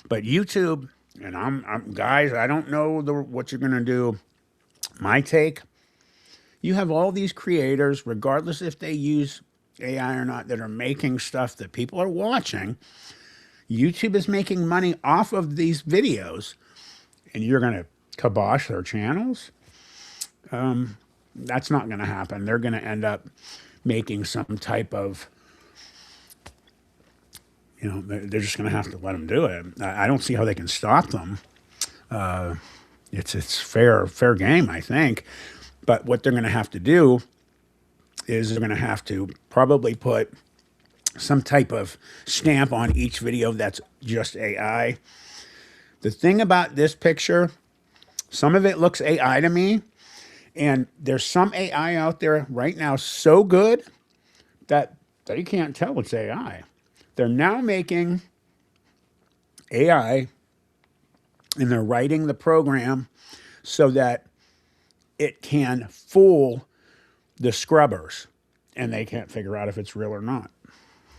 Speaker 1: But YouTube, and I'm guys, I don't know what you're gonna do. My take, you have all these creators, regardless if they use AI or not, that are making stuff that people are watching. YouTube is making money off of these videos, and you're gonna kibosh their channels? That's not gonna happen. They're gonna end up making some type of, they're just going to have to let them do it. I don't see how they can stop them. It's fair game, I think. But what they're going to have to do is they're going to have to probably put some type of stamp on each video that's just AI. The thing about this picture, some of it looks AI to me, and there's some AI out there right now so good that you can't tell it's AI. They're now making AI, and they're writing the program so that it can fool the scrubbers, and they can't figure out if it's real or not.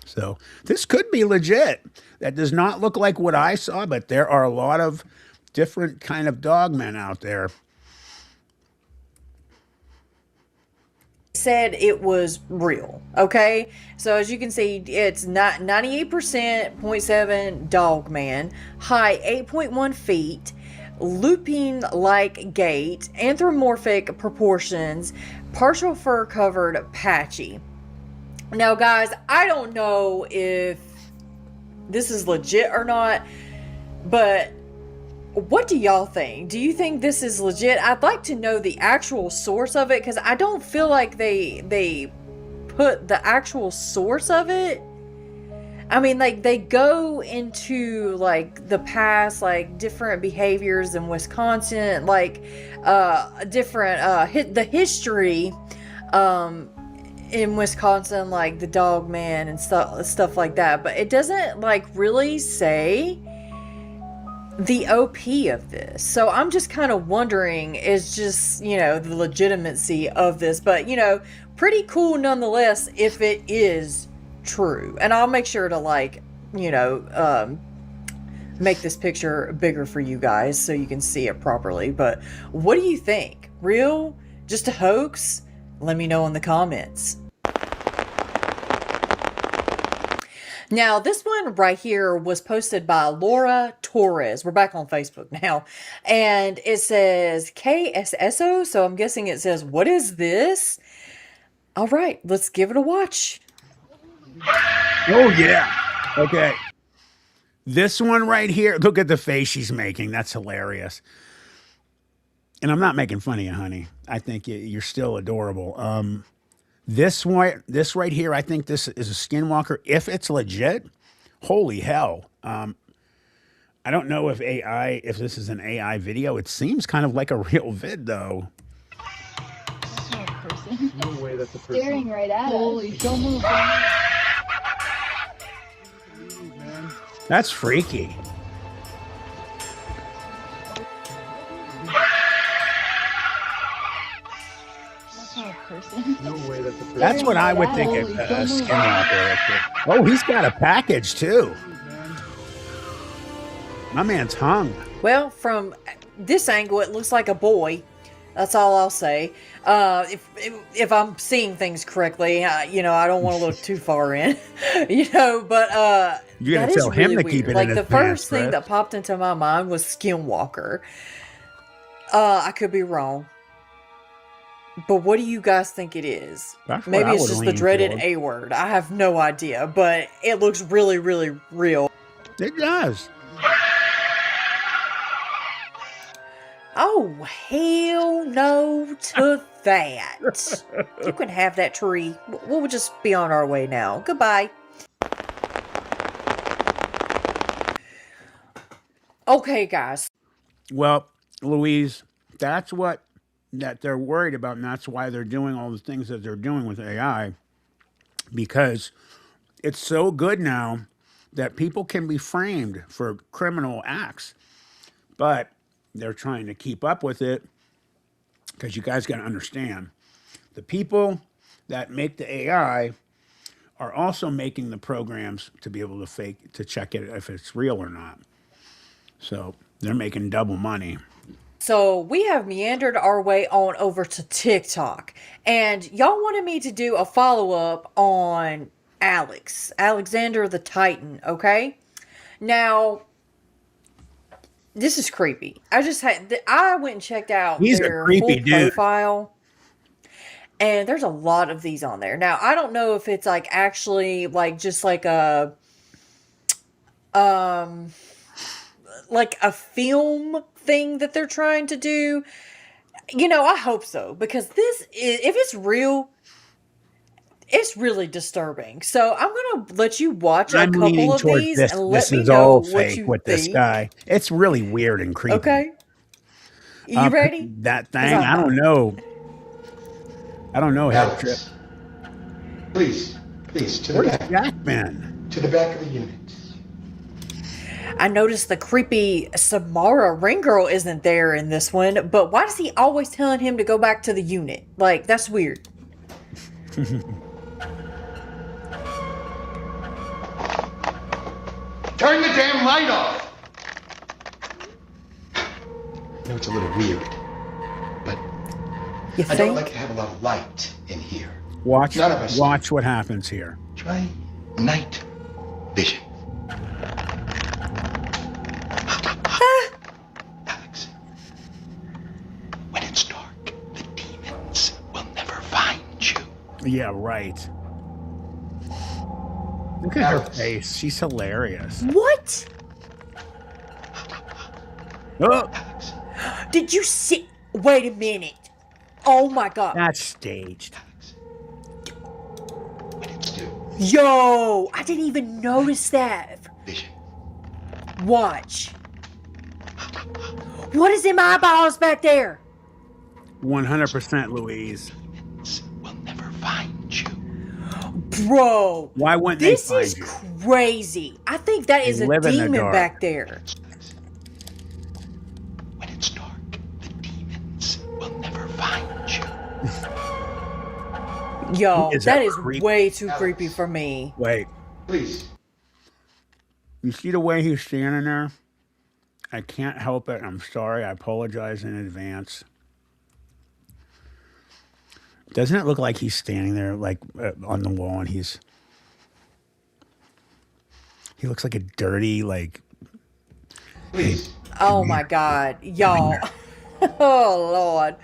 Speaker 1: So this could be legit. That does not look like what I saw, but there are a lot of different kind of dogmen out there.
Speaker 7: Said it was real, okay? So as you can see, it's not 98.7 Dogman, height 8.1 feet, looping like gait, anthropomorphic proportions, partial fur covered, patchy. Now guys, I don't know if this is legit or not, but what do y'all think? Do you think this is legit? I'd like to know the actual source of it, because I don't feel like they put the actual source of it. I mean, like, they go into like the past, like different behaviors in Wisconsin, like different the history in Wisconsin, like the Dogman and stuff like that, but it doesn't like really say the OP of this. So I'm just kind of wondering, is just, the legitimacy of this, but pretty cool nonetheless if it is true. And I'll make sure to make this picture bigger for you guys so you can see it properly. But what do you think? Real? Just a hoax? Let me know in the comments. Now, this one right here was posted by Laura Torres. We're back on Facebook now. And it says KSSO, so I'm guessing it says, what is this? All right, let's give it a watch.
Speaker 1: Oh, yeah. Okay. This one right here, look at the face she's making. That's hilarious. And I'm not making fun of you, honey. I think you're still adorable. This right here, I think this is a skinwalker. If it's legit, holy hell. I don't know if this is an AI video. It seems kind of like a real vid, though.
Speaker 10: That's not a person.
Speaker 3: No way that's a person.
Speaker 10: Staring right at us. Don't move.
Speaker 1: That's freaky.
Speaker 3: No way that's a person.
Speaker 1: That's what I would think a skinwalker. Oh, he's got a package too. My man's hung.
Speaker 7: Well, from this angle, it looks like a boy. That's all I'll say. If I'm seeing things correctly, I don't want to look too far in, but
Speaker 1: you're gonna tell him to keep it in his
Speaker 7: the first
Speaker 1: pants,
Speaker 7: thing that popped into my mind was skinwalker. I could be wrong. But what do you guys think it is? Maybe it's just the dreaded A word. I have no idea, but it looks really, really real.
Speaker 1: It does.
Speaker 7: Oh, hell no to that. You can have that tree. We'll just be on our way now. Goodbye. Okay, guys.
Speaker 1: Well, Louise, that's what that they're worried about, and that's why they're doing all the things that they're doing with AI, because it's so good now that people can be framed for criminal acts, but they're trying to keep up with it because you guys got to understand the people that make the AI are also making the programs to be able to fake to check it if it's real or not. So they're making double money.
Speaker 7: So we have meandered our way on over to TikTok, and y'all wanted me to do a follow up on Alexander the Titan. Okay, now this is creepy. I went and checked out
Speaker 1: He's a
Speaker 7: their full
Speaker 1: creepy dude.
Speaker 7: profile, and there's a lot of these on there. Now I don't know if it's like actually like just um like a film thing that they're trying to do. I hope so, because if it's real, it's really disturbing. So I'm gonna let you watch a
Speaker 1: I'm
Speaker 7: couple
Speaker 1: leaning
Speaker 7: of
Speaker 1: towards
Speaker 7: these
Speaker 1: this.
Speaker 7: and let
Speaker 1: This
Speaker 7: me
Speaker 1: is
Speaker 7: know
Speaker 1: all
Speaker 7: what
Speaker 1: fake
Speaker 7: you
Speaker 1: with this
Speaker 7: think.
Speaker 1: guy. It's really weird and creepy.
Speaker 7: Okay, you ready?
Speaker 1: That
Speaker 7: 'Cause
Speaker 1: thing,
Speaker 7: I'm
Speaker 1: I don't
Speaker 7: not.
Speaker 1: know. I don't know. Head trip.
Speaker 11: Alex, please, to the
Speaker 1: Where's
Speaker 11: back.
Speaker 1: Jack been?
Speaker 11: To the back of the unit.
Speaker 7: I noticed the creepy Samara ring girl isn't there in this one, but why is he always telling him to go back to the unit? Like, that's weird.
Speaker 11: Turn the damn light off! I know it's a little weird, but
Speaker 7: You
Speaker 11: I don't
Speaker 7: think?
Speaker 11: like to have a lot of light in here.
Speaker 1: Watch.
Speaker 11: None of us.
Speaker 1: Watch what happens here.
Speaker 11: Try night vision. Alex, when it's dark, the demons will never find you.
Speaker 1: Yeah, right. Look at her
Speaker 11: Alex.
Speaker 1: face. She's hilarious.
Speaker 7: What?
Speaker 1: Oh,
Speaker 7: Did you see? Wait a minute. Oh my god.
Speaker 1: that's staged.
Speaker 11: Alex, when it's due,
Speaker 7: Yo, I didn't even notice that.
Speaker 11: vision.
Speaker 7: Watch. What is in my eyeballs back there?
Speaker 1: 100% Louise.
Speaker 11: Demons will never find you.
Speaker 7: Bro.
Speaker 1: Why wouldn't
Speaker 7: This
Speaker 1: they
Speaker 7: is
Speaker 1: find you?
Speaker 7: crazy. I think that
Speaker 1: They
Speaker 7: is a
Speaker 1: live in the
Speaker 7: demon
Speaker 1: dark.
Speaker 7: back there.
Speaker 11: When it's dark, the demons will never find you.
Speaker 7: Yo,
Speaker 1: Is
Speaker 7: that
Speaker 1: that
Speaker 7: is
Speaker 1: creepy?
Speaker 7: way too
Speaker 11: Alex.
Speaker 7: creepy for me.
Speaker 1: Wait.
Speaker 11: Please.
Speaker 1: You see the way he's standing there? I can't help it. I'm sorry. I apologize in advance. Doesn't it look like he's standing there, like on the wall, and he looks like a dirty, like.
Speaker 11: Please.
Speaker 7: Oh my god. Y'all. Oh lord.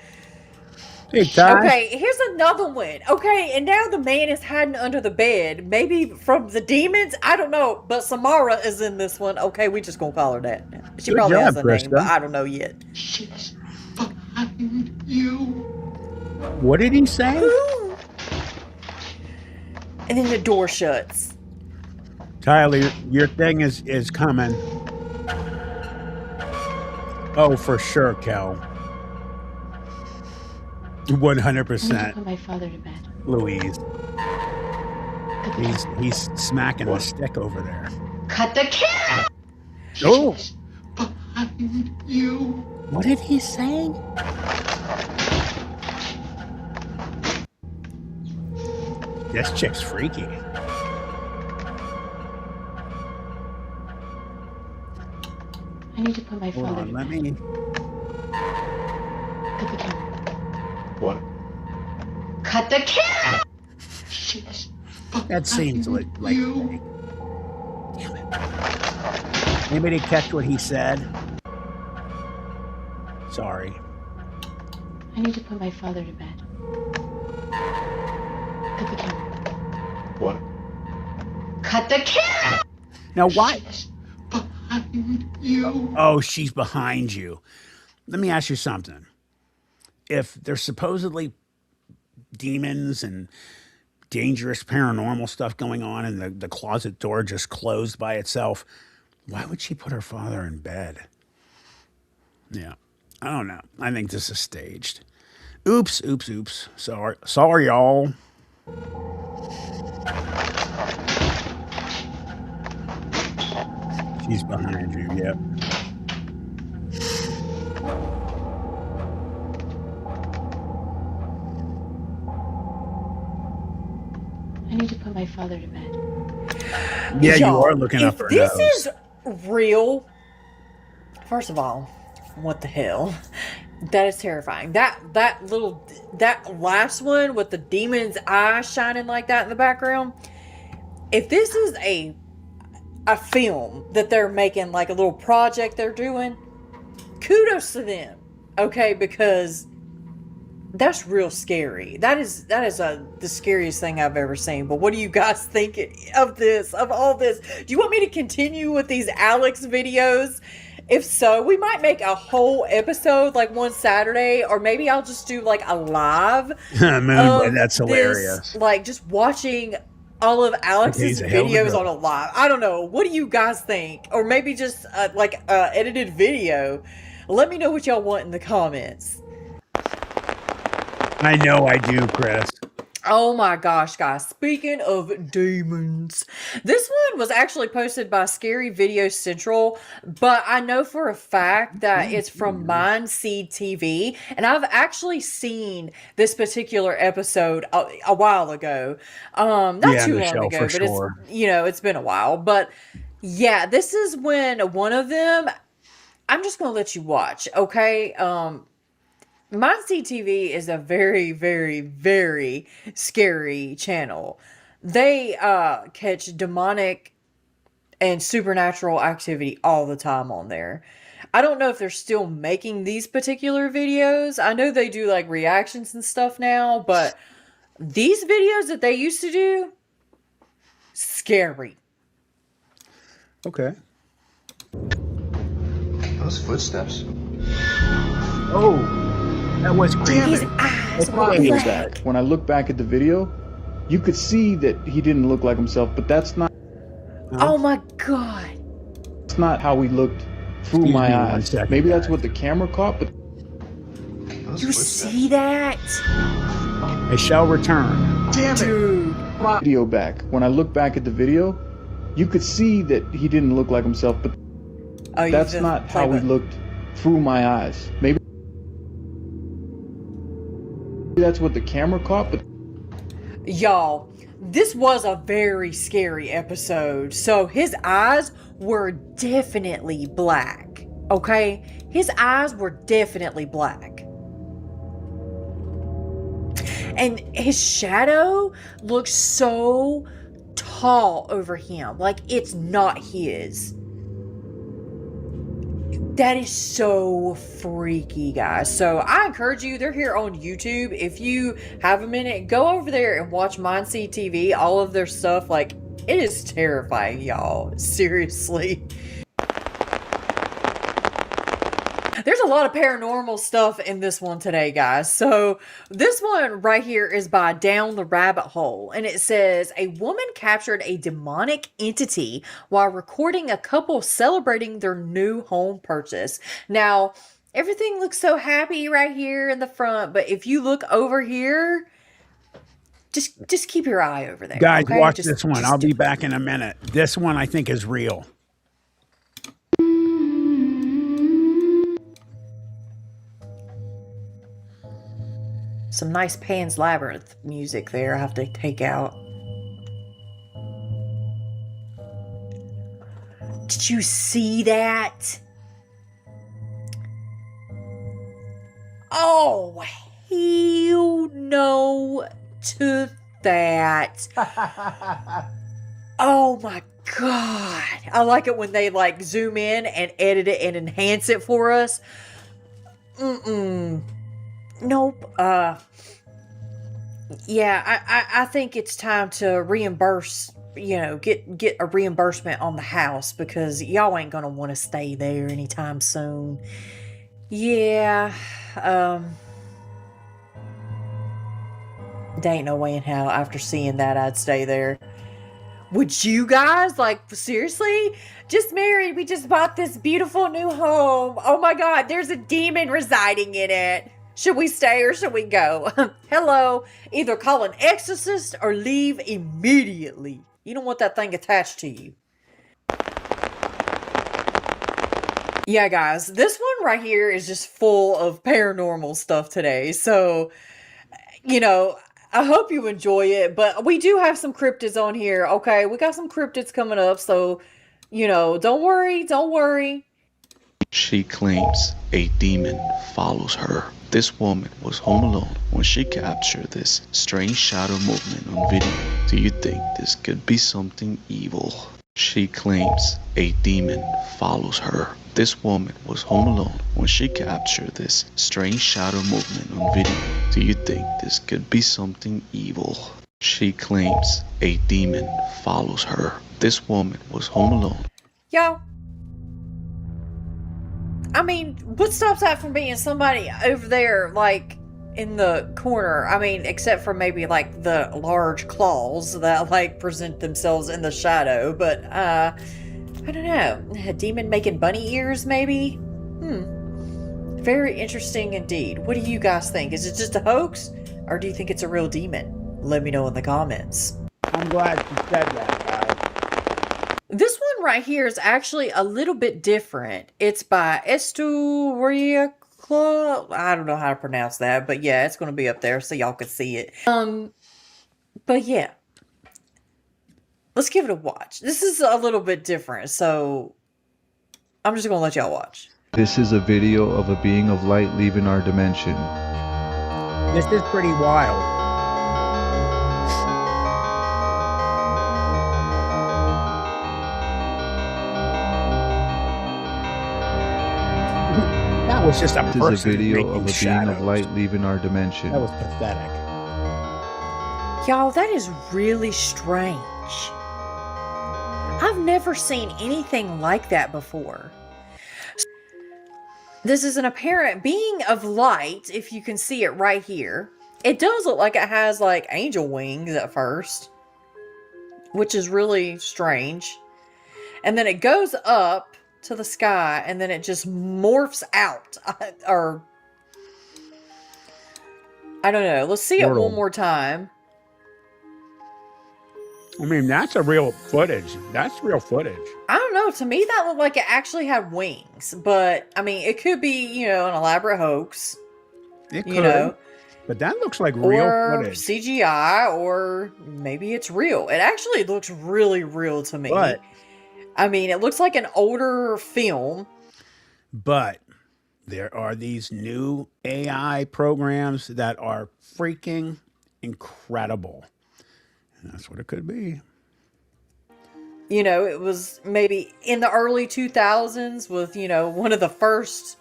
Speaker 1: Hey, Ty.
Speaker 7: Okay, here's another one. Okay, and now the man is hiding under the bed. Maybe from the demons? I don't know. But Samara is in this one. Okay, we just gonna call her that. She
Speaker 1: Good
Speaker 7: probably has
Speaker 1: job,
Speaker 7: a name, but
Speaker 1: Krista.
Speaker 7: I don't know yet.
Speaker 11: She's behind you.
Speaker 1: What did he say?
Speaker 7: And then the door shuts.
Speaker 1: Tyler, your thing is coming. Oh, for sure, Kel. 100%,
Speaker 10: Put my father to bed.
Speaker 1: Louise. He's smacking the stick over there.
Speaker 10: Cut the camera!
Speaker 1: Oh,
Speaker 11: She's behind you.
Speaker 1: what did he say? This chick's freaky.
Speaker 10: I need to put my
Speaker 1: Hold
Speaker 10: father
Speaker 1: on,
Speaker 10: to
Speaker 1: let
Speaker 10: bed.
Speaker 1: me.
Speaker 10: Cut the camera.
Speaker 11: What?
Speaker 10: Cut the camera!
Speaker 11: She's
Speaker 1: That seems like.
Speaker 11: you.
Speaker 1: Damn it. Anybody catch what he said? Sorry.
Speaker 10: I need to put my father to bed. Cut the camera.
Speaker 11: What?
Speaker 10: Cut the camera!
Speaker 1: Now, why?
Speaker 11: She's behind you.
Speaker 1: Oh, she's behind you. Let me ask you something. If there's supposedly demons and dangerous paranormal stuff going on and the closet door just closed by itself, why would she put her father in bed? Yeah. I don't know. I think this is staged. Oops. Sorry, y'all. She's behind you. Yep.
Speaker 10: I need to put my father to bed.
Speaker 1: Yeah, you
Speaker 7: Y'all,
Speaker 1: are looking up
Speaker 7: if
Speaker 1: her
Speaker 7: this
Speaker 1: nose.
Speaker 7: is real, first of all, what the hell? That is terrifying. That last one with the demon's eye shining like that in the background. If this is a film that they're making, like a little project they're doing, kudos to them. Okay, because that's real scary. That is the scariest thing I've ever seen. But what do you guys think of this? Of all this? Do you want me to continue with these Alex videos? If so, we might make a whole episode like one Saturday, or maybe I'll just do like a live
Speaker 1: Moonboy,
Speaker 7: of
Speaker 1: that's
Speaker 7: this,
Speaker 1: hilarious.
Speaker 7: like just watching all of Alex's
Speaker 1: He's a hell of a
Speaker 7: videos
Speaker 1: drug.
Speaker 7: on a live. I don't know. What do you guys think? Or maybe just like edited video. Let me know what y'all want in the comments.
Speaker 1: I know I do, Chris.
Speaker 7: Oh my gosh, guys. Speaking of demons, this one was actually posted by Scary Video Central, but I know for a fact that it's from Mindseed TV, and I've actually seen this particular episode a while ago. Not
Speaker 1: Yeah,
Speaker 7: too
Speaker 1: the
Speaker 7: long
Speaker 1: show
Speaker 7: ago,
Speaker 1: for
Speaker 7: but
Speaker 1: sure.
Speaker 7: it's been a while. But yeah, this is when one of them, I'm just gonna let you watch, okay? Mindseed TV is a very, very, very scary channel. They catch demonic and supernatural activity all the time on there. I don't know if they're still making these particular videos. I know they do like reactions and stuff now, but these videos that they used to do, scary.
Speaker 1: Okay.
Speaker 11: Those footsteps?
Speaker 1: Oh, that was
Speaker 7: His
Speaker 1: creepy.
Speaker 7: eyes were
Speaker 9: Video
Speaker 7: black.
Speaker 9: back. When I look back at the video, you could see that he didn't look like himself, but that's not
Speaker 7: Oh my god.
Speaker 9: how he looked through
Speaker 1: Excuse
Speaker 9: my
Speaker 1: me 1
Speaker 9: eyes.
Speaker 1: second,
Speaker 9: Maybe that's
Speaker 1: guys.
Speaker 9: what the camera caught, but
Speaker 7: You see that?
Speaker 1: I shall return.
Speaker 9: damn it!
Speaker 7: Dude.
Speaker 9: Video back. When I look back at the video, you could see that he didn't look like himself, but
Speaker 7: Oh,
Speaker 9: that's not how he looked through my eyes. Maybe that's what the camera caught, but
Speaker 7: Y'all, this was a very scary episode. So his eyes were definitely black. Okay? His eyes were definitely black. And his shadow looks so tall over him. Like it's not his. That is so freaky, guys. So I encourage you, they're here on YouTube. If you have a minute, go over there and watch Mindseed TV. All of their stuff, like, it is terrifying, y'all. Seriously. There's a lot of paranormal stuff in this one today, guys. So this one right here is by Down the Rabbit Hole. And it says, a woman captured a demonic entity while recording a couple celebrating their new home purchase. Now, everything looks so happy right here in the front. But if you look over here, just keep your eye over there.
Speaker 1: Guys,
Speaker 7: okay?
Speaker 1: watch this one. I'll be back in a minute. This one I think is real.
Speaker 7: Some nice Pan's Labyrinth music there I have to take out. Did you see that? Oh, hell no to that. Oh my god. I like it when they like zoom in and edit it and enhance it for us. Nope. Yeah, I think it's time to reimburse, get a reimbursement on the house because y'all ain't gonna want to stay there anytime soon. Yeah, there ain't no way in hell after seeing that I'd stay there. Would you guys, like, seriously? Just married, we just bought this beautiful new home. Oh my God, there's a demon residing in it. Should we stay or should we go? Hello, either call an exorcist or leave immediately. You don't want that thing attached to you. Yeah, guys, this one right here is just full of paranormal stuff today. So, you know, I hope you enjoy it, but we do have some cryptids on here, okay? We got some cryptids coming up, so, you know, don't worry.
Speaker 6: She claims a demon follows her. This woman was home alone when she captured this strange shadow movement on video. Do you think this could be something evil? She claims a demon follows her. This woman was home alone when she captured this strange shadow movement on video. Do you think this could be something evil? She claims a demon follows her. This woman was home alone.
Speaker 7: Y'all, I mean, what stops that from being somebody over there, like, in the corner? I mean, except for maybe, like, the large claws that, like, present themselves in the shadow. But, I don't know. A demon making bunny ears, maybe? Very interesting indeed. What do you guys think? Is it just a hoax? Or do you think it's a real demon? Let me know in the comments.
Speaker 1: I'm glad you said that, guys.
Speaker 7: This one right here is actually a little bit different. It's by Esturia Club. I don't know how to pronounce that, but yeah, it's going to be up there so y'all can see it. But yeah, let's give it a watch. This is a little bit different, so I'm just going to let y'all watch.
Speaker 12: This is a video of a being of light leaving our dimension.
Speaker 1: This is pretty wild. That was just a person.
Speaker 12: This is a video
Speaker 1: making
Speaker 12: of a being
Speaker 1: shadows.
Speaker 12: of light leaving our dimension.
Speaker 1: That was pathetic.
Speaker 7: Y'all, that is really strange. I've never seen anything like that before. This is an apparent being of light, if you can see it right here. It does look like it has, like, angel wings at first, which is really strange. And then it goes up to the sky, and then it just morphs out. Or, I don't know. Let's see it one more time.
Speaker 1: I mean, that's a real footage. That's real footage.
Speaker 7: I don't know. To me, that looked like it actually had wings. But, I mean, it could be, you know, an elaborate hoax.
Speaker 1: It could.
Speaker 7: You know.
Speaker 1: But that looks like real footage.
Speaker 7: CGI, or maybe it's real. It actually looks really real to me.
Speaker 1: But,
Speaker 7: I mean, it looks like an older film.
Speaker 1: But there are these new AI programs that are freaking incredible. And that's what it could be.
Speaker 7: You know, it was maybe in the early 2000s with, you know, one of the first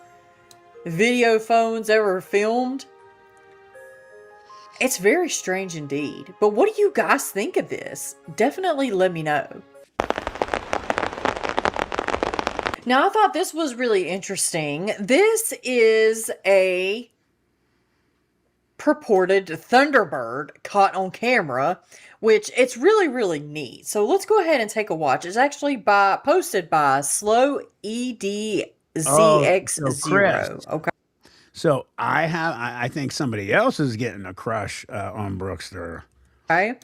Speaker 7: video phones ever filmed. It's very strange indeed. But what do you guys think of this? Definitely let me know. Now, I thought this was really interesting. This is a purported Thunderbird caught on camera, which it's really, really neat. So let's go ahead and take a watch. It's actually posted by Slow EDZX0. Okay.
Speaker 1: So I think somebody else is getting a crush on Brookster.
Speaker 7: Okay.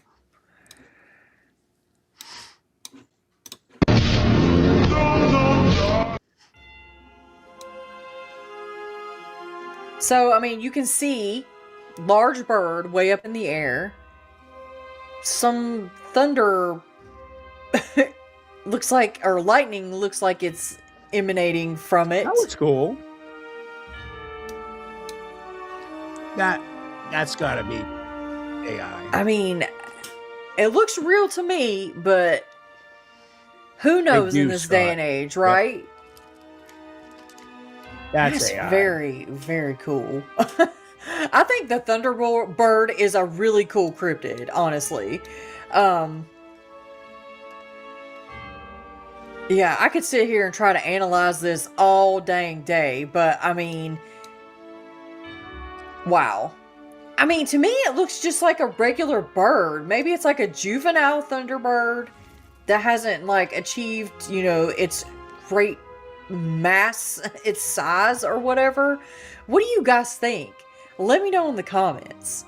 Speaker 7: So, I mean, you can see large bird way up in the air. Some thunder looks like, or lightning looks like it's emanating from it.
Speaker 1: That was cool. That's gotta be AI.
Speaker 7: I mean, it looks real to me, but who knows in this day and age, right?
Speaker 1: That's AI.
Speaker 7: very, very cool. I think the Thunderbird is a really cool cryptid, honestly. Yeah, I could sit here and try to analyze this all dang day, but I mean, wow. I mean, to me, it looks just like a regular bird. Maybe it's like a juvenile Thunderbird. that hasn't like achieved, you know, its great mass, its size or whatever. What do you guys think? Let me know in the comments.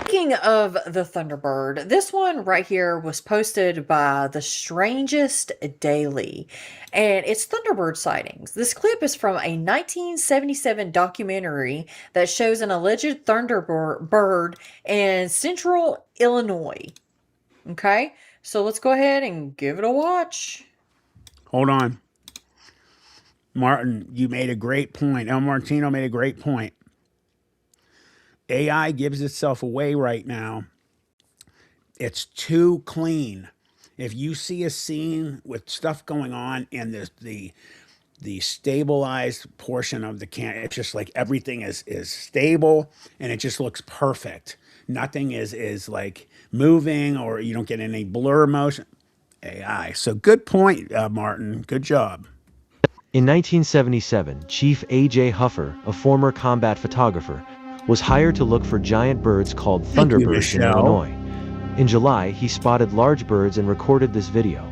Speaker 7: Speaking of the Thunderbird, this one right here was posted by The Strangest Daily, and it's Thunderbird sightings. This clip is from a 1977 documentary that shows an alleged Thunderbird in central Illinois. Okay, so let's go ahead and give it a watch.
Speaker 1: Hold on. Martin, you made a great point. El Martino made a great point. AI gives itself away right now. It's too clean. If you see a scene with stuff going on in the stabilized portion of the can, it's just like everything is stable and it just looks perfect. Nothing is like moving, or you don't get any blur motion. AI. So good point, Martin. Good job.
Speaker 2: In 1977, Chief A.J. Huffer, a former combat photographer, was hired to look for giant birds called thunderbirds in Illinois. In July, he spotted large birds and recorded this video.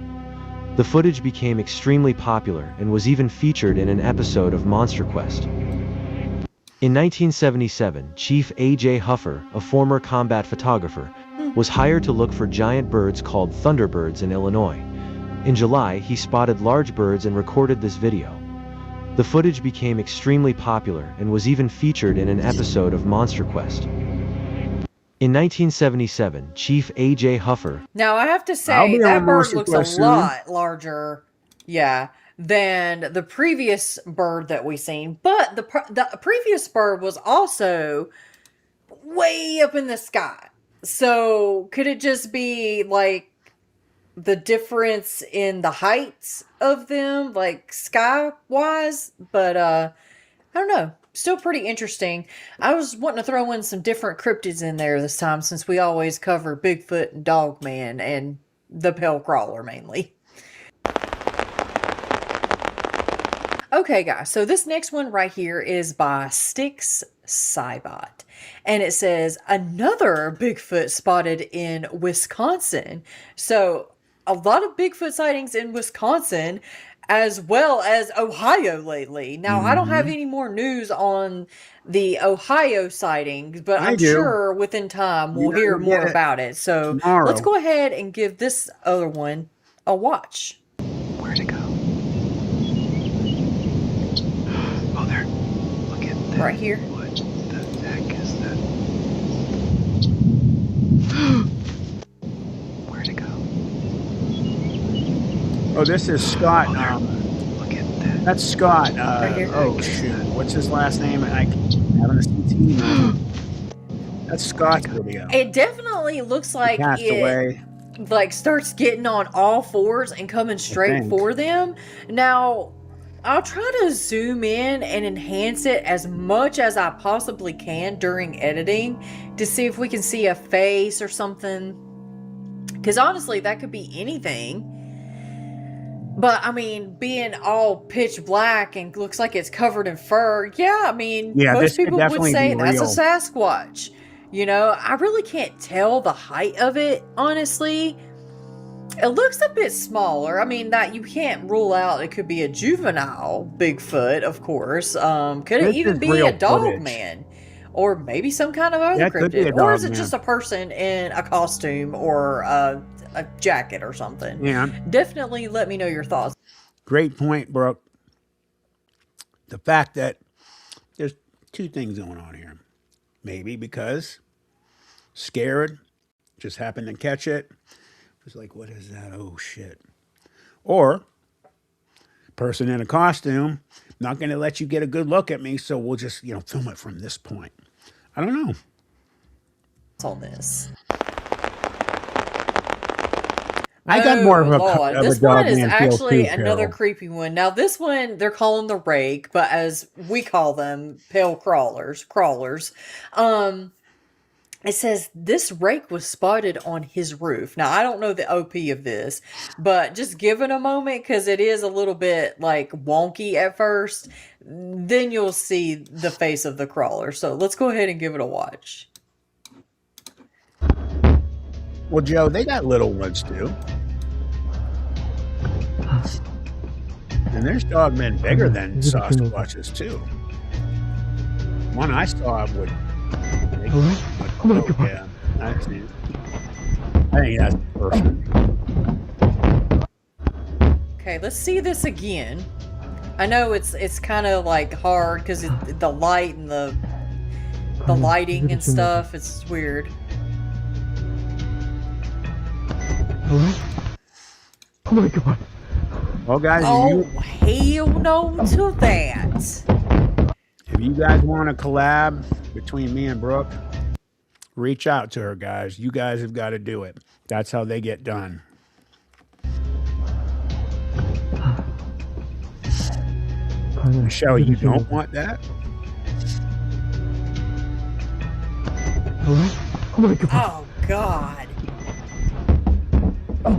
Speaker 2: The footage became extremely popular and was even featured in an episode of Monster Quest. In 1977, Chief A.J. Huffer, a former combat photographer, was hired to look for giant birds called thunderbirds in Illinois. In July, he spotted large birds and recorded this video. The footage became extremely popular and was even featured in an episode of Monster Quest. In 1977, Chief A.J. Huffer...
Speaker 7: Now, I have to say, that bird looks a lot larger, yeah, than the previous bird that we seen. But the previous bird was also way up in the sky. So, could it just be, like, the difference in the heights of them, like sky-wise? But, I don't know. Still pretty interesting. I was wanting to throw in some different cryptids in there this time, since we always cover Bigfoot and Dogman and the Pale Crawler mainly. Okay, guys, so this next one right here is by Styx Cybot. And it says, another Bigfoot spotted in Wisconsin. So, a lot of Bigfoot sightings in Wisconsin, as well as Ohio lately. Now, I don't have any more news on the Ohio sightings, but I'm sure within time we'll hear more about it. So let's go ahead and give this other one a watch.
Speaker 11: Where'd it go? Oh, there. Look at that.
Speaker 7: Right here.
Speaker 11: What the heck is that? Where'd it go?
Speaker 1: Oh, this is Scott.
Speaker 11: Look at that.
Speaker 1: That's Scott.
Speaker 7: Right here.
Speaker 1: Oh, shoot. What's his last name? I having a CT now. That's Scott's video.
Speaker 7: It definitely looks like
Speaker 1: away.
Speaker 7: Like starts getting on all fours and coming straight for them. Now, I'll try to zoom in and enhance it as much as I possibly can during editing to see if we can see a face or something. Because honestly, that could be anything. But, I mean, being all pitch black and looks like it's covered in fur, yeah, I mean, most people would say that's a Sasquatch. You know, I really can't tell the height of it, honestly. It looks a bit smaller. I mean, that you can't rule out it could be a juvenile Bigfoot, of course. Could it even be a Dogman? Or maybe some kind of other cryptid? Or is it just a person in a costume or a jacket or something?
Speaker 1: Yeah.
Speaker 7: Definitely let me know your thoughts.
Speaker 1: Great point, Brooke. The fact that there's two things going on here. Maybe because scared, just happened to catch it. It's like, what is that? Oh, shit. Or person in a costume, not going to let you get a good look at me, so we'll just, film it from this point. I don't know.
Speaker 7: On this.
Speaker 1: I got more of a
Speaker 7: This one is actually another creepy one. Now, this one, they're calling the rake, but as we call them, pale crawlers. It says this rake was spotted on his roof. Now, I don't know the OP of this, but just give it a moment because it is a little bit like wonky at first. Then you'll see the face of the crawler. So let's go ahead and give it a watch.
Speaker 1: Well, Joe, they got little ones too. And there's dogmen bigger than Sasquatches too. One I saw would. Oh my God. Yeah, I see. I think that's perfect.
Speaker 7: Okay, let's see this again. I know it's kind of like hard because the light and the lighting and stuff. It's weird.
Speaker 12: Oh my God.
Speaker 1: Well, guys,
Speaker 7: Oh, hell no to that.
Speaker 1: if you guys want a collab between me and Brooke, reach out to her, guys. You guys have got to do it. That's how they get done. Michelle, you don't want that?
Speaker 12: Oh my God.
Speaker 7: Oh, God.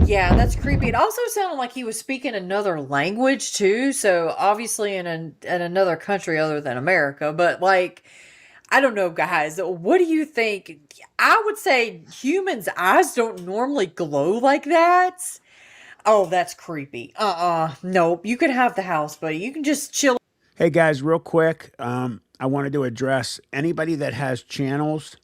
Speaker 7: Yeah, that's creepy. It also sounded like he was speaking another language too, so obviously in another country other than America. But like, I don't know, guys. What do you think? I would say humans' eyes don't normally glow like that. Oh, that's creepy. Nope. You can have the house, buddy. You can just chill.
Speaker 1: Hey, guys, real quick, I wanted to address anybody that has channels.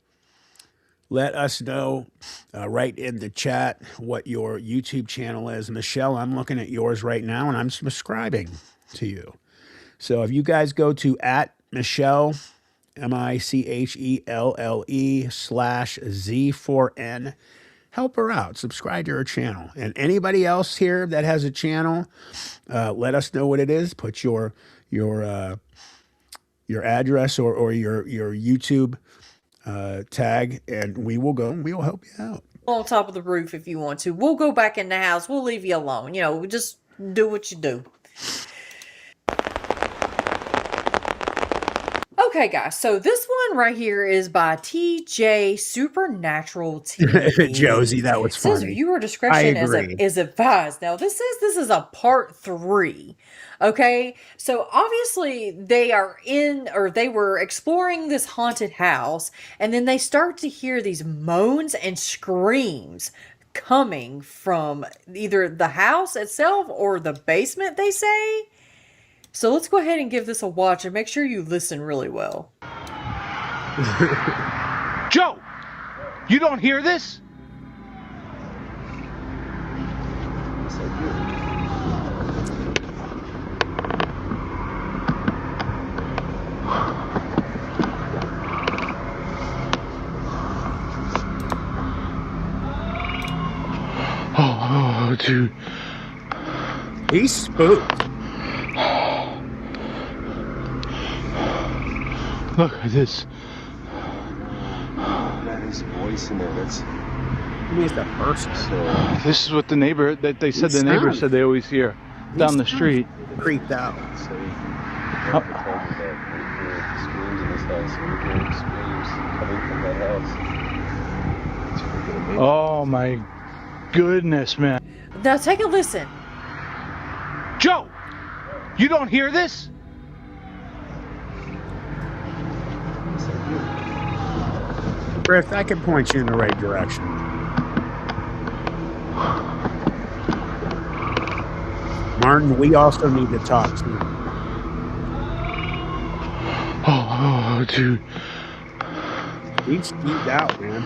Speaker 1: Let us know right in the chat what your YouTube channel is. Michelle, I'm looking at yours right now, and I'm subscribing to you. So if you guys go to @Michelle, MICHELLE/Z4N, help her out. Subscribe to her channel. And anybody else here that has a channel, let us know what it is. Put your address or your YouTube tag, and we will go and we will help you out.
Speaker 7: On top of the roof if you want to. We'll go back in the house. We'll leave you alone. Just do what you do. Okay, guys, so this one right here is by TJ Supernatural TV.
Speaker 1: Josie, that was funny.
Speaker 7: It says viewer discretion is advised. Now, this is a part 3. Okay, so obviously they were exploring this haunted house, and then they start to hear these moans and screams coming from either the house itself or the basement, they say. So let's go ahead and give this a watch and make sure you listen really well.
Speaker 13: Joe, you don't hear this?
Speaker 12: Oh, dude.
Speaker 1: He's spooked.
Speaker 12: Look at this.
Speaker 3: That is voice in there. That's.
Speaker 1: He's the first.
Speaker 12: This is what the neighbor that they said the neighbor said they always hear down the street.
Speaker 1: Creeped out.
Speaker 3: Screams in this house. Screams coming from that house.
Speaker 12: Oh my goodness, man.
Speaker 7: Now take a listen.
Speaker 13: Joe, you don't hear this?
Speaker 1: Griff, I can point you in the right direction. Martin, we also need to talk to you.
Speaker 12: Oh, dude.
Speaker 1: He's skeeved out, man.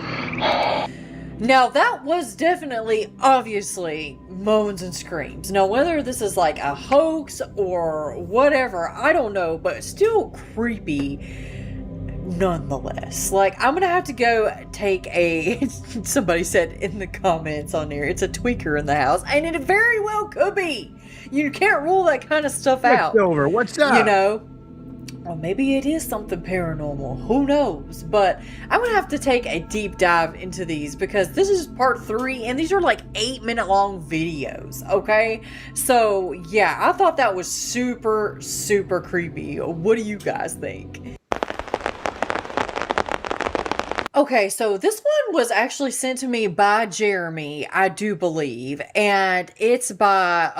Speaker 7: Now that was definitely, obviously, moans and screams. Now whether this is like a hoax or whatever, I don't know, but still creepy nonetheless. Like, I'm gonna have to go take a, somebody said in the comments on there, it's a tweaker in the house, and it very well could be. You can't rule that kind of stuff out.
Speaker 1: Silver, what's up?
Speaker 7: Well, maybe it is something paranormal. Who knows? But I'm going to have to take a deep dive into these because this is part 3 and these are like 8-minute long videos. Okay. So yeah, I thought that was super, super creepy. What do you guys think? Okay, so this one was actually sent to me by Jeremy, I do believe, and it's by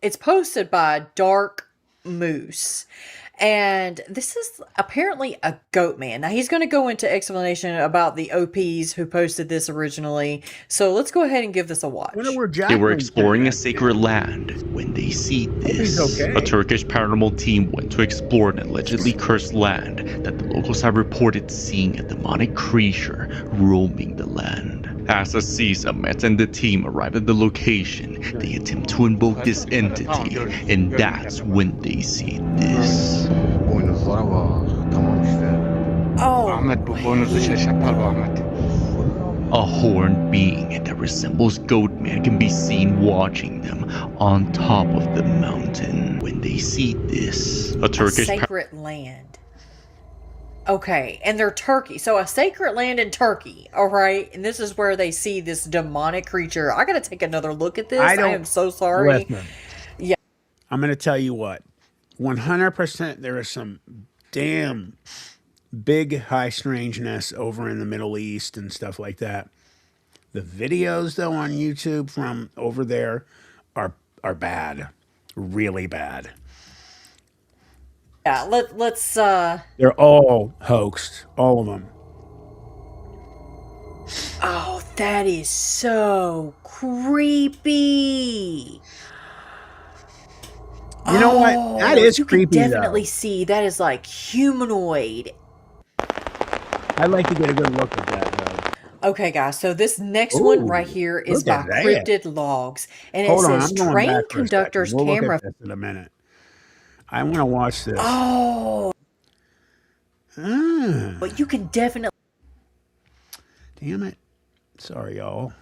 Speaker 7: it's posted by Dark Moose. And this is apparently a goat man. Now he's going to go into explanation about the OPs who posted this originally. So let's go ahead and give this a watch.
Speaker 6: They were exploring a sacred land when they see this. A Turkish paranormal team went to explore an allegedly cursed land that the locals have reported seeing a demonic creature roaming the land. As Aziza, Met, and the team arrive at the location, they attempt to invoke this entity, and that's when they see this. A horned being that resembles Goatman can be seen watching them on top of the mountain. When they see this, a Turkish
Speaker 7: sacred land. Okay, and they're Turkey. So a sacred land in Turkey, all right? And this is where they see this demonic creature. I got to take another look at this. I am so sorry.
Speaker 1: Listen, yeah. I'm going to tell you what. 100% there is some damn big high strangeness over in the Middle East and stuff like that. The videos, though, on YouTube from over there are bad. Really bad.
Speaker 7: Yeah, let's
Speaker 1: they're all hoaxed, all of them.
Speaker 7: Oh, that is so creepy.
Speaker 1: You know what? That is creepy.
Speaker 7: You can definitely see that is like humanoid.
Speaker 1: I'd like to get a good look at that, though.
Speaker 7: Okay, guys, so this next one right here is by Cryptid Logs, and it says train conductor's camera.
Speaker 1: Look at this in a minute. I want to watch this.
Speaker 7: Oh. But you can definitely.
Speaker 1: Damn it. Sorry, y'all.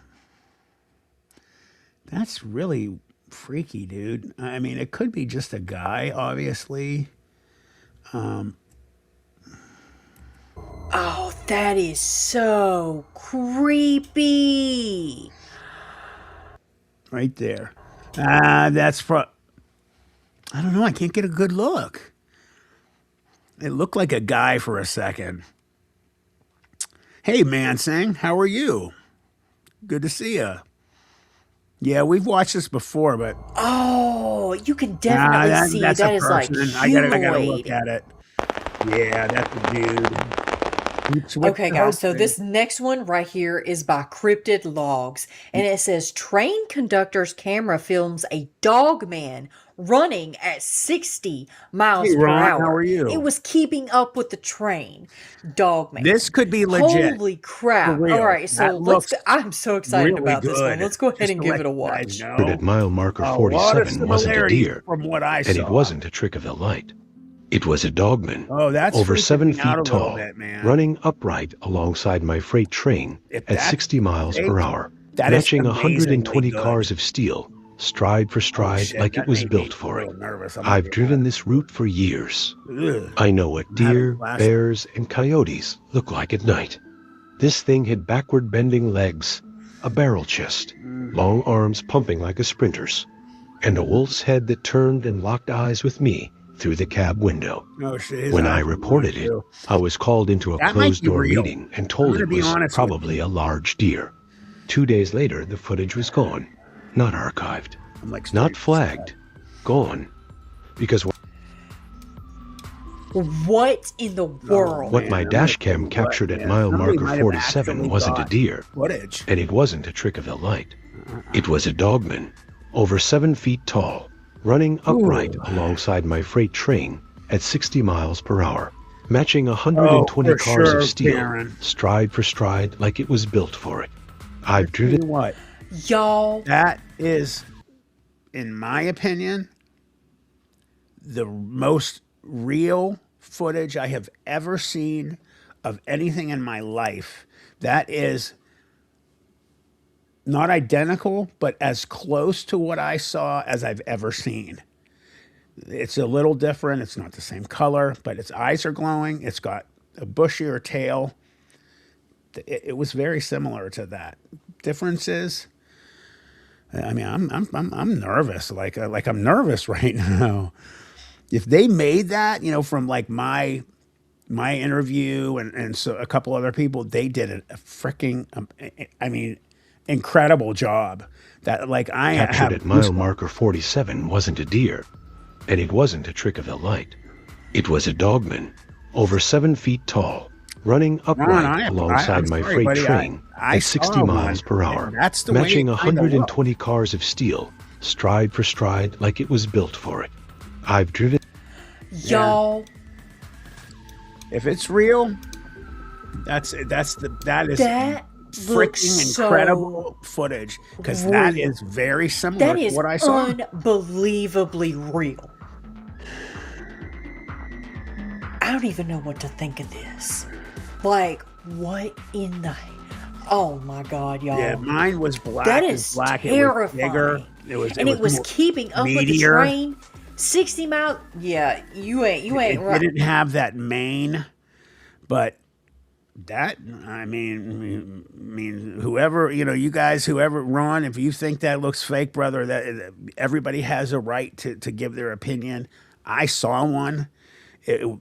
Speaker 1: That's really freaky, dude. I mean, it could be just a guy, obviously.
Speaker 7: Oh, that is so creepy.
Speaker 1: Right there. That's from. I don't know. I can't get a good look. It looked like a guy for a second. Hey, Mansing, how are you? Good to see you. Yeah, we've watched this before, but...
Speaker 7: Oh, you can definitely see that is like humanoid.
Speaker 1: I gotta look at it. Yeah, that's a dude.
Speaker 7: Okay, guys, so this next one right here is by Cryptid Logs, and it says train conductor's camera films a dog man running at 60 miles per hour.
Speaker 1: How are you?
Speaker 7: It was keeping up with the train. Dogman.
Speaker 1: This could be legit.
Speaker 7: Holy crap. All right, so I'm so excited about this one. Let's go ahead and give it a watch.
Speaker 3: But at mile marker 47 wasn't a deer,
Speaker 1: from what I saw.
Speaker 3: and it wasn't a trick of the light. It was a dogman,
Speaker 1: that's
Speaker 3: over 7 feet tall,
Speaker 1: bit,
Speaker 3: running upright alongside my freight train at 60 miles per hour, matching 120 cars of steel, stride for stride, like it was built for it. I've driven this route for years. I know what deer, bears, and coyotes look like at night. This thing had backward bending legs, a barrel chest, long arms pumping like a sprinter's, and a wolf's head that turned and locked eyes with me through the cab window. When I reported it, I was called into a closed-door meeting and told it was probably a large deer. 2 days later, the footage was gone, not archived, not flagged, gone. Because
Speaker 7: what in the world?
Speaker 3: What my dash cam captured at mile marker 47 wasn't a deer, and it wasn't a trick of the light. It was a dogman, over 7 feet tall, running upright alongside my freight train at 60 miles per hour, matching 120 cars of steel, stride for stride, like it was built for it. I've driven...
Speaker 1: What?
Speaker 7: Y'all...
Speaker 1: That is, in my opinion, the most real footage I have ever seen of anything in my life. That is... not identical, but as close to what I saw as I've ever seen. It's a little different. It's not the same color, but its eyes are glowing. It's got a bushier tail. It was very similar to that. Difference is, I mean, I'm nervous. Like I'm nervous right now. If they made that, you know, from like my interview and so a couple other people, they did a freaking, I mean, incredible job. That like I
Speaker 3: captured at mile marker 47 wasn't a deer, and it wasn't a trick of the light. It was a Dogman, over 7 feet tall, running upright alongside my
Speaker 1: sorry,
Speaker 3: freight
Speaker 1: buddy,
Speaker 3: train
Speaker 1: I
Speaker 3: at 60
Speaker 1: saw
Speaker 3: miles
Speaker 1: one,
Speaker 3: per hour,
Speaker 1: and that's the way
Speaker 3: matching
Speaker 1: it kinda
Speaker 3: 120 cars of steel, stride for stride, like it was built for it. I've driven...
Speaker 7: Y'all.
Speaker 1: If it's real, that is freaking incredible footage, because that is very similar to what I saw.
Speaker 7: That is unbelievably real. I don't even know what to think of this. Like, what in the... Oh my God, y'all.
Speaker 1: Yeah, mine was black.
Speaker 7: That is
Speaker 1: terrifying.
Speaker 7: It
Speaker 1: was bigger.
Speaker 7: It was keeping up with the train. 60 miles. Yeah, you ain't right.
Speaker 1: It didn't have that mane, but that, I mean, whoever, you guys, whoever, Ron, if you think that looks fake, brother, that everybody has a right to give their opinion. I saw one.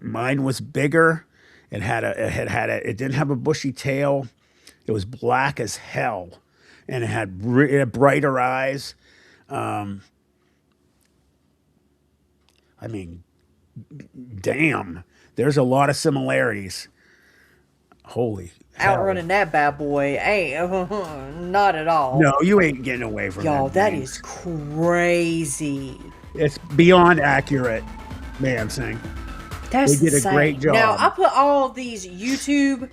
Speaker 1: Mine was bigger. It didn't have a bushy tail. It was black as hell, and it had brighter eyes. I mean, damn, there's a lot of similarities. Holy hell.
Speaker 7: Outrunning that bad boy ain't not at all.
Speaker 1: No, you ain't getting away from
Speaker 7: y'all. That is crazy.
Speaker 1: It's beyond accurate, man. Saying
Speaker 7: they did
Speaker 1: insane. A great job.
Speaker 7: Now I put all of these YouTube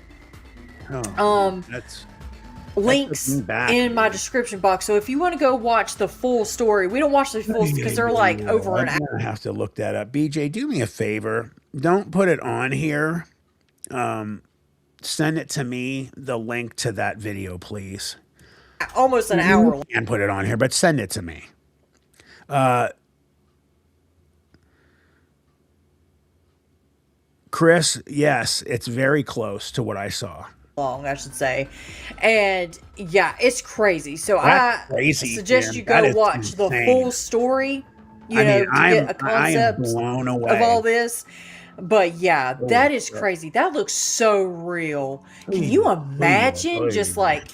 Speaker 7: links in my description box. So if you want to go watch the full story, we don't watch the full because they're like over an hour.
Speaker 1: I have to look that up. BJ, do me a favor. Don't put it on here. Send it to me, the link to that video, please.
Speaker 7: Almost an hour.
Speaker 1: And put it on here, but send it to me. Chris, yes, it's very close to what I saw.
Speaker 7: Long, I should say. And yeah, it's crazy. So
Speaker 1: That's
Speaker 7: I
Speaker 1: crazy,
Speaker 7: suggest you go watch the full story, to get a concept of all this. But yeah, that is crazy. That looks so real. Can you imagine just like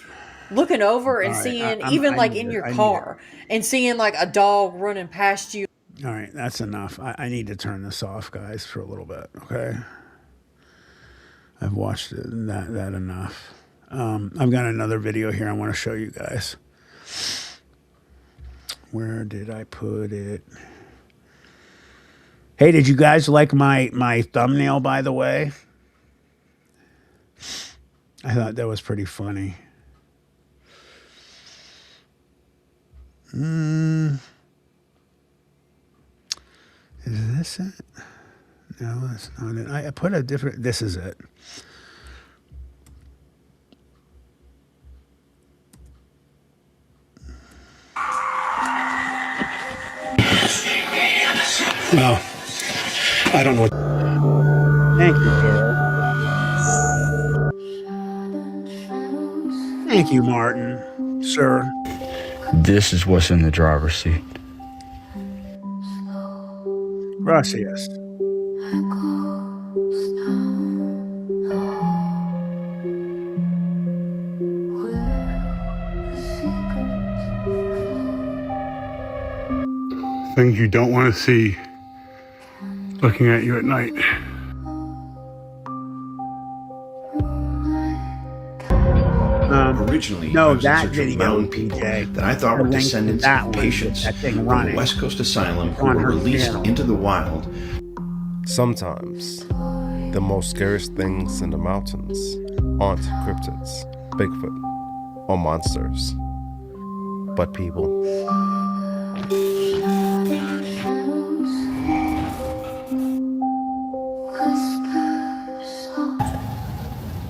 Speaker 7: looking over and seeing, even like in your car, and seeing like a dog running past you?
Speaker 1: All right, that's enough. I need to turn this off, guys, for a little bit, okay? I've watched that enough. I've got another video here I want to show you guys. Where did I put it? Hey, did you guys like my thumbnail, by the way? I thought that was pretty funny. Is this it? No, that's not it. I put a different... This is it. Well, I don't know what... Thank you, Carol. Thank you, Martin, sir.
Speaker 14: This is what's in the driver's seat.
Speaker 1: Gracias.
Speaker 15: Things you don't want to see looking at you at night.
Speaker 16: Originally, I was in search of mountain people that I thought were descendants of patients from a West Coast asylum who were released into the wild.
Speaker 17: Sometimes, the most scariest things in the mountains aren't cryptids, Bigfoot, or monsters, but people.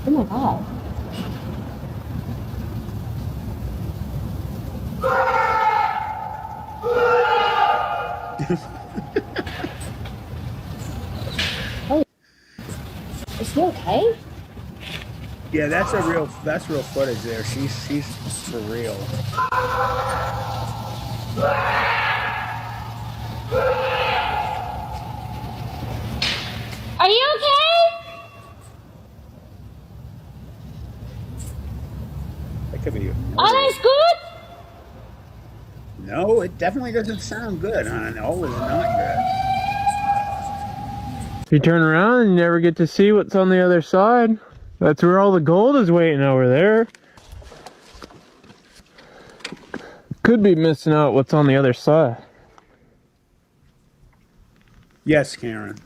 Speaker 10: Oh my God. Oh, is he okay?
Speaker 1: Yeah, that's real footage there. She's for real.
Speaker 10: Are you okay?
Speaker 1: That could be.
Speaker 10: All is good?
Speaker 1: No, it definitely doesn't sound good, hon. All is not good.
Speaker 18: If you turn around, you never get to see what's on the other side. That's where all the gold is waiting over there. Could be missing out what's on the other side.
Speaker 1: Yes, Karen.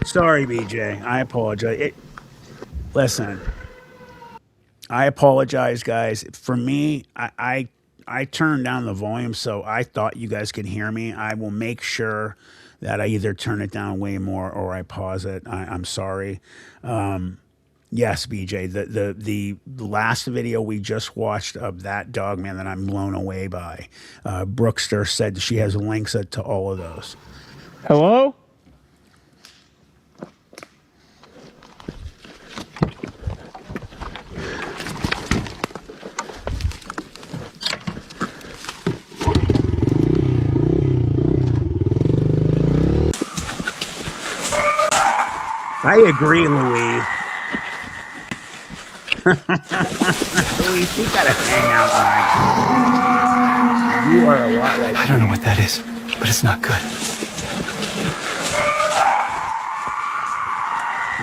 Speaker 1: Sorry, BJ. I apologize. Listen, I apologize, guys. For me, I turned down the volume so I thought you guys could hear me. I will make sure that I either turn it down way more or I pause it. I'm sorry. Yes, BJ, the last video we just watched of that Dogman that I'm blown away by, Brookster said she has links to all of those.
Speaker 18: Hello?
Speaker 1: I agree, Louis. Louis, we gotta hang out, man. You are a lot like
Speaker 19: I don't know what that is, but it's not good.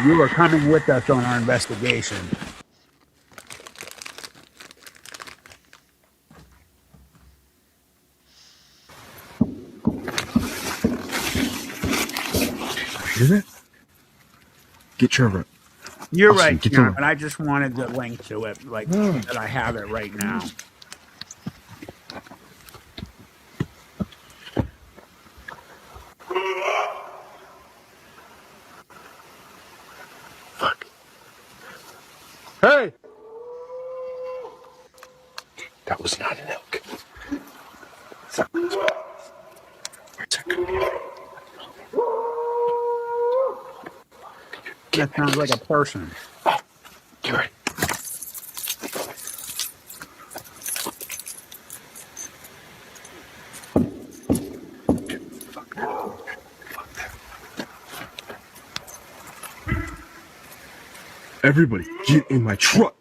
Speaker 1: You are coming with us on our investigation.
Speaker 19: Is it? Get Trevor.
Speaker 1: You're
Speaker 19: Awesome.
Speaker 1: right,
Speaker 19: Get
Speaker 1: Karen,
Speaker 19: Trevor.
Speaker 1: but I just wanted the link to it, like that I have it right now.
Speaker 19: Fuck. Hey! That was not an elk.
Speaker 1: That sounds like a person.
Speaker 19: Get ready. Everybody, get in my truck.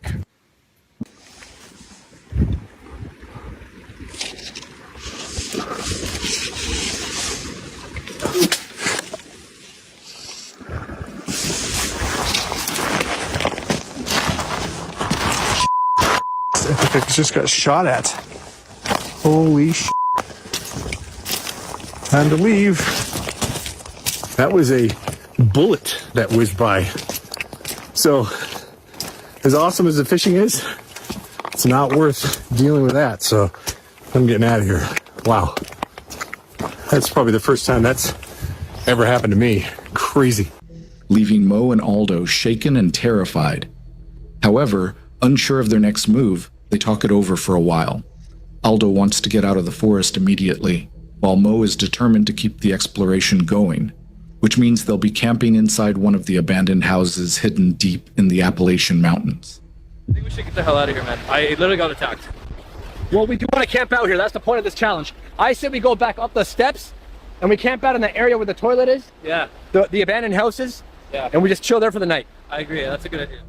Speaker 20: I just got shot at. Holy shit. Time to leave. That was a bullet that whizzed by. So, as awesome as the fishing is, it's not worth dealing with that. So, I'm getting out of here. Wow. That's probably the first time that's ever happened to me. Crazy.
Speaker 21: Leaving Mo and Aldo shaken and terrified. However, unsure of their next move, they talk it over for a while. Aldo wants to get out of the forest immediately, while Mo is determined to keep the exploration going, which means they'll be camping inside one of the abandoned houses hidden deep in the Appalachian Mountains.
Speaker 22: I think we should get the hell out of here, man. I literally got attacked.
Speaker 23: Well, we do want to camp out here. That's the point of this challenge. I said we go back up the steps and we camp out in the area where the toilet is.
Speaker 22: Yeah.
Speaker 23: The abandoned houses.
Speaker 22: Yeah.
Speaker 23: And we just chill there for the night.
Speaker 22: I agree. That's a good idea.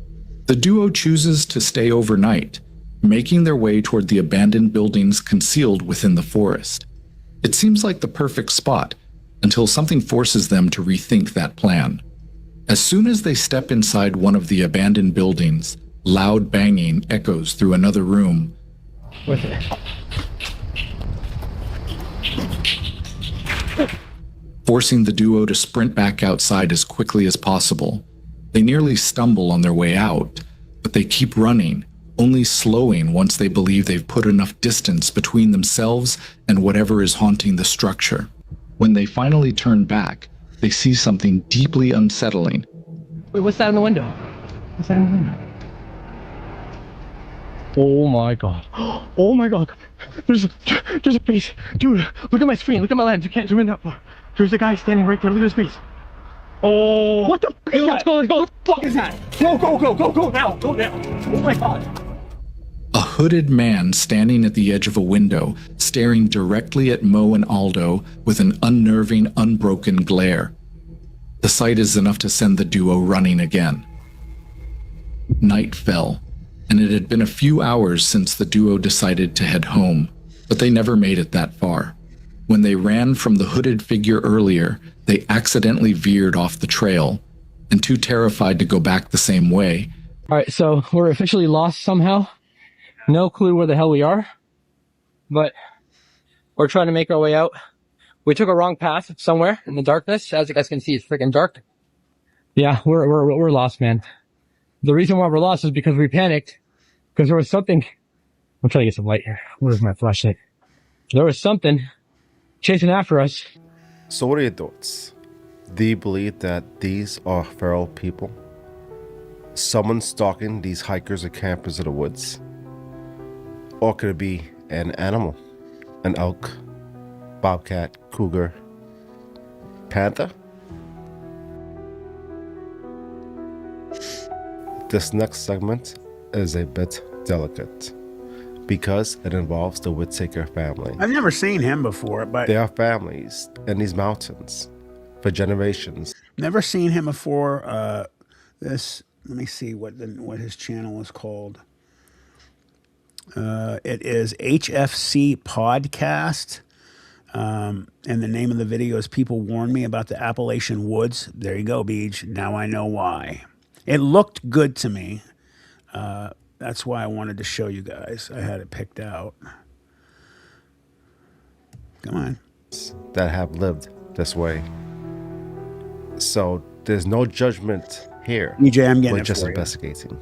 Speaker 21: The duo chooses to stay overnight, making their way toward the abandoned buildings concealed within the forest. It seems like the perfect spot, until something forces them to rethink that plan. As soon as they step inside one of the abandoned buildings, loud banging echoes through another room.
Speaker 23: What's it?
Speaker 21: Forcing the duo to sprint back outside as quickly as possible. They nearly stumble on their way out, but they keep running, only slowing once they believe they've put enough distance between themselves and whatever is haunting the structure. When they finally turn back, they see something deeply unsettling.
Speaker 23: Wait, what's that in the window? What's that in the window? Oh my god. Oh my god. There's a face. Dude, look at my screen. Look at my lens. You can't zoom in that far. There's a guy standing right there. Look at his face. Oh. What the fuck is that? Let's go, let's go. What the fuck is that? Go now. Go now. Oh my god.
Speaker 21: A hooded man standing at the edge of a window, staring directly at Mo and Aldo with an unnerving, unbroken glare. The sight is enough to send the duo running again. Night fell, and it had been a few hours since the duo decided to head home, but they never made it that far. When they ran from the hooded figure earlier, they accidentally veered off the trail, and too terrified to go back the same way.
Speaker 23: All right, so we're officially lost somehow. No clue where the hell we are, but we're trying to make our way out. We took a wrong path somewhere in the darkness. As you guys can see, it's freaking dark. Yeah, we're lost, man. The reason why we're lost is because we panicked, because there was something. I'm trying to get some light here. Where's my flashlight? There was something chasing after us.
Speaker 17: So what are your thoughts? Do you believe that these are feral people? Someone stalking these hikers or campers in the woods? Or could it be an animal? An elk, bobcat, cougar, panther? This next segment is a bit delicate because it involves the Whittaker family.
Speaker 1: I've never seen him before, but
Speaker 17: There are families in these mountains for generations.
Speaker 1: never seen him before. Let me see what his channel is called. It is HFC Podcast. And the name of the video is People Warned Me About the Appalachian Woods. There you go, Beej. Now I know why. It looked good to me. That's why I wanted to show you guys. I had it picked out. Come on.
Speaker 17: That have lived this way. So there's no judgment here.
Speaker 1: EJ, I'm getting
Speaker 17: We're
Speaker 1: it
Speaker 17: just
Speaker 1: for you.
Speaker 17: investigating.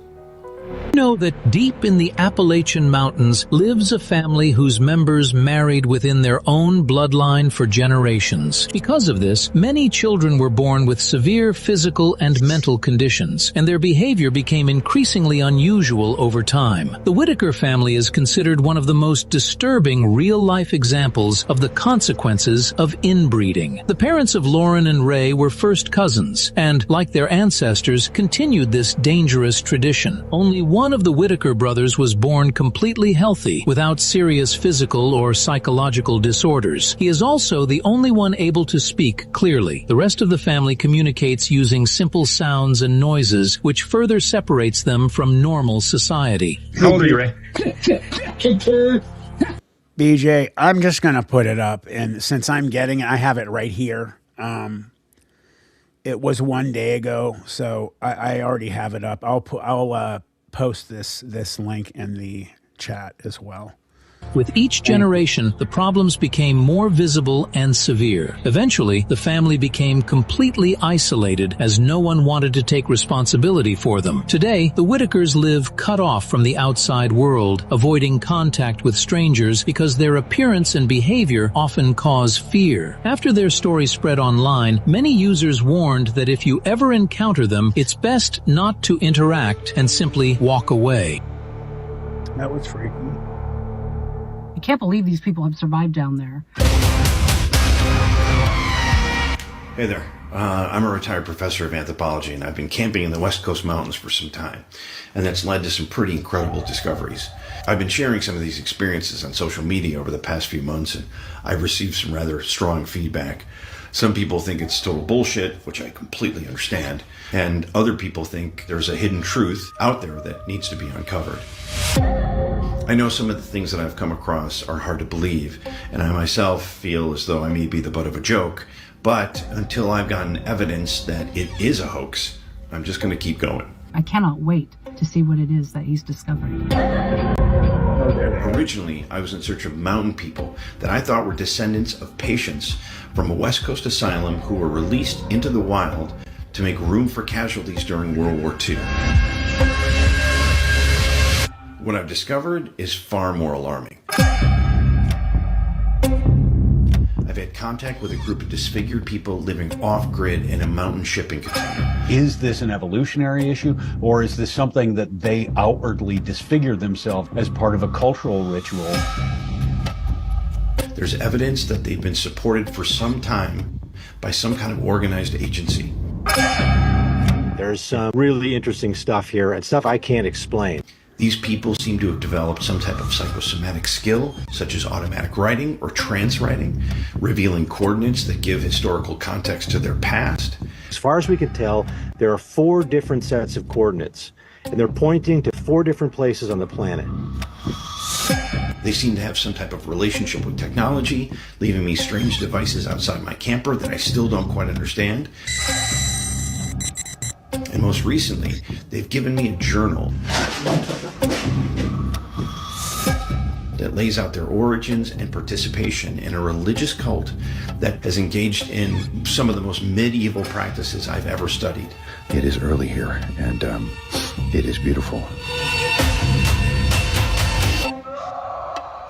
Speaker 4: Know that deep in the Appalachian Mountains lives a family whose members married within their own bloodline for generations. Because of this, many children were born with severe physical and mental conditions, and their behavior became increasingly unusual over time. The Whittaker family is considered one of the most disturbing real-life examples of the consequences of inbreeding. The parents of Lauren and Ray were first cousins, and, like their ancestors, continued this dangerous tradition. Only one of the Whittaker brothers was born completely healthy, without serious physical or psychological disorders. He is also the only one able to speak clearly. The rest of the family communicates using simple sounds and noises, which further separates them from normal society.
Speaker 19: How old are you, Ray?
Speaker 1: BJ, I'm just going to put it up. And since I'm getting it, I have it right here. It was 1 day ago, so I already have it up. I'll post this link in the chat as well.
Speaker 4: With each generation, the problems became more visible and severe. Eventually, the family became completely isolated as no one wanted to take responsibility for them. Today, the Whittakers live cut off from the outside world, avoiding contact with strangers because their appearance and behavior often cause fear. After their story spread online, many users warned that if you ever encounter them, it's best not to interact and simply walk away.
Speaker 1: That was freaky.
Speaker 5: I can't believe these people have survived down there.
Speaker 16: Hey there. I'm a retired professor of anthropology, and I've been camping in the West Coast mountains for some time, and that's led to some pretty incredible discoveries. I've been sharing some of these experiences on social media over the past few months, and I've received some rather strong feedback. Some people think it's total bullshit, which I completely understand, and other people think there's a hidden truth out there that needs to be uncovered. I know some of the things that I've come across are hard to believe, and I myself feel as though I may be the butt of a joke, but until I've gotten evidence that it is a hoax, I'm just going to keep going.
Speaker 5: I cannot wait to see what it is that he's discovering.
Speaker 16: Originally, I was in search of mountain people that I thought were descendants of patients from a West Coast asylum who were released into the wild to make room for casualties during World War II. What I've discovered is far more alarming. I've had contact with a group of disfigured people living off-grid in a mountain shipping container.
Speaker 8: Is this an evolutionary issue, or is this something that they outwardly disfigure themselves as part of a cultural ritual?
Speaker 16: There's evidence that they've been supported for some time by some kind of organized agency.
Speaker 24: There's some really interesting stuff here, and stuff I can't explain.
Speaker 16: These people seem to have developed some type of psychosomatic skill, such as automatic writing or trance writing, revealing coordinates that give historical context to their past.
Speaker 24: As far as we can tell, there are 4 different sets of coordinates, and they're pointing to 4 different places on the planet.
Speaker 16: They seem to have some type of relationship with technology, leaving me strange devices outside my camper that I still don't quite understand. And most recently, they've given me a journal that lays out their origins and participation in a religious cult that has engaged in some of the most medieval practices I've ever studied.
Speaker 2: It is early here, and it is beautiful.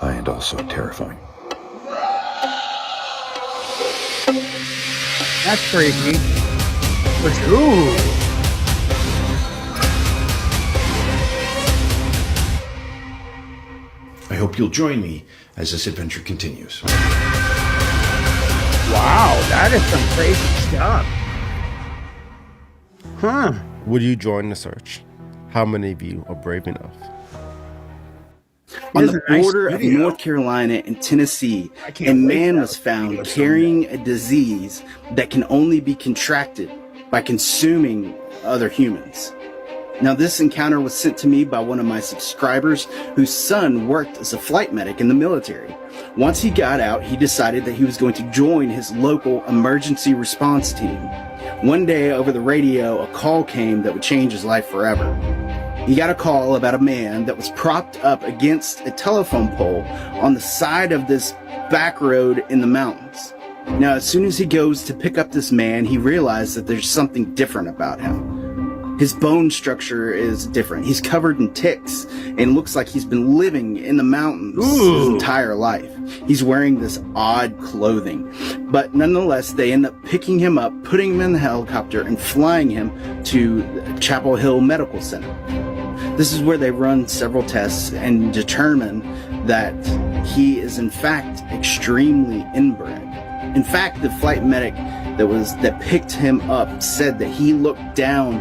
Speaker 2: And also terrifying.
Speaker 1: That's freaky. Ooh.
Speaker 16: I hope you'll join me as this adventure continues.
Speaker 1: Wow, that is some crazy stuff. Huh.
Speaker 17: Would you join the search? How many of you are brave enough?
Speaker 9: On the border of North Carolina and Tennessee, a man was found carrying a disease that can only be contracted by consuming other humans. Now, this encounter was sent to me by one of my subscribers whose son worked as a flight medic in the military. Once he got out, he decided that he was going to join his local emergency response team. One day over the radio, a call came that would change his life forever. He got a call about a man that was propped up against a telephone pole on the side of this back road in the mountains. Now, as soon as he goes to pick up this man, he realized that there's something different about him. His bone structure is different. He's covered in ticks and looks like he's been living in the mountains his entire life. He's wearing this odd clothing. But nonetheless, they end up picking him up, putting him in the helicopter, and flying him to Chapel Hill Medical Center. This is where they run several tests and determine that he is in fact extremely inbred. In fact, the flight medic that picked him up said that he looked down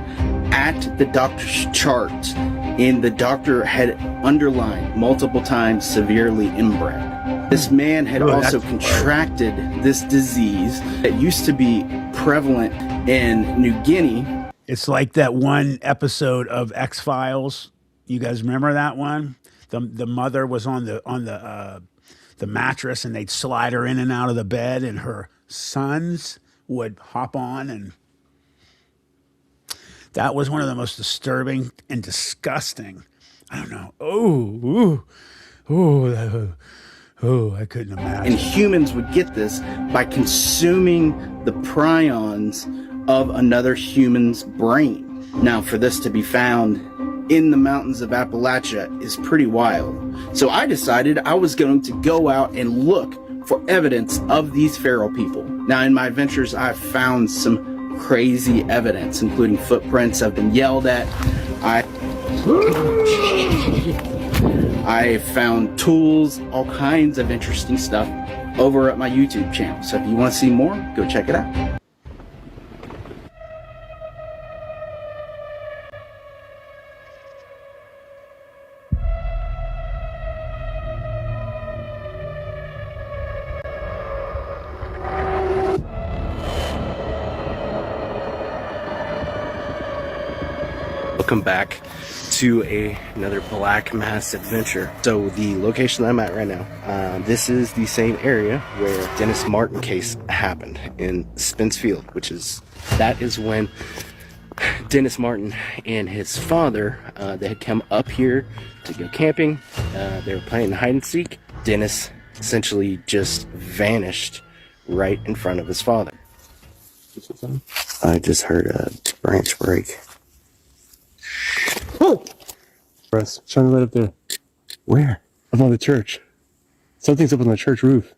Speaker 9: at the doctor's chart and the doctor had underlined multiple times severely inbred. This man had also contracted this disease that used to be prevalent in New Guinea.
Speaker 1: It's like that one episode of X-Files. You guys remember that one? The mother was on the mattress and they'd slide her in and out of the bed and her sons would hop on, and that was one of the most disturbing and disgusting. I don't know. I couldn't imagine.
Speaker 9: And humans would get this by consuming the prions of another human's brain. Now, for this to be found in the mountains of Appalachia is pretty wild. So I decided I was going to go out and look for evidence of these feral people. Now, in my ventures, I've found some crazy evidence, including footprints. I've been yelled at. I found tools, all kinds of interesting stuff over at my YouTube channel. So if you want to see more, go check it out. Welcome back to another Black Mass adventure. So the location I'm at right now, this is the same area where Dennis Martin case happened in Spence Field, that is when Dennis Martin and his father, they had come up here to go camping. They were playing hide and seek. Dennis essentially just vanished right in front of his father. I just heard a branch break.
Speaker 15: Oh! Russ, shine the light up there.
Speaker 9: Where?
Speaker 15: Up on the church. Something's up on the church roof.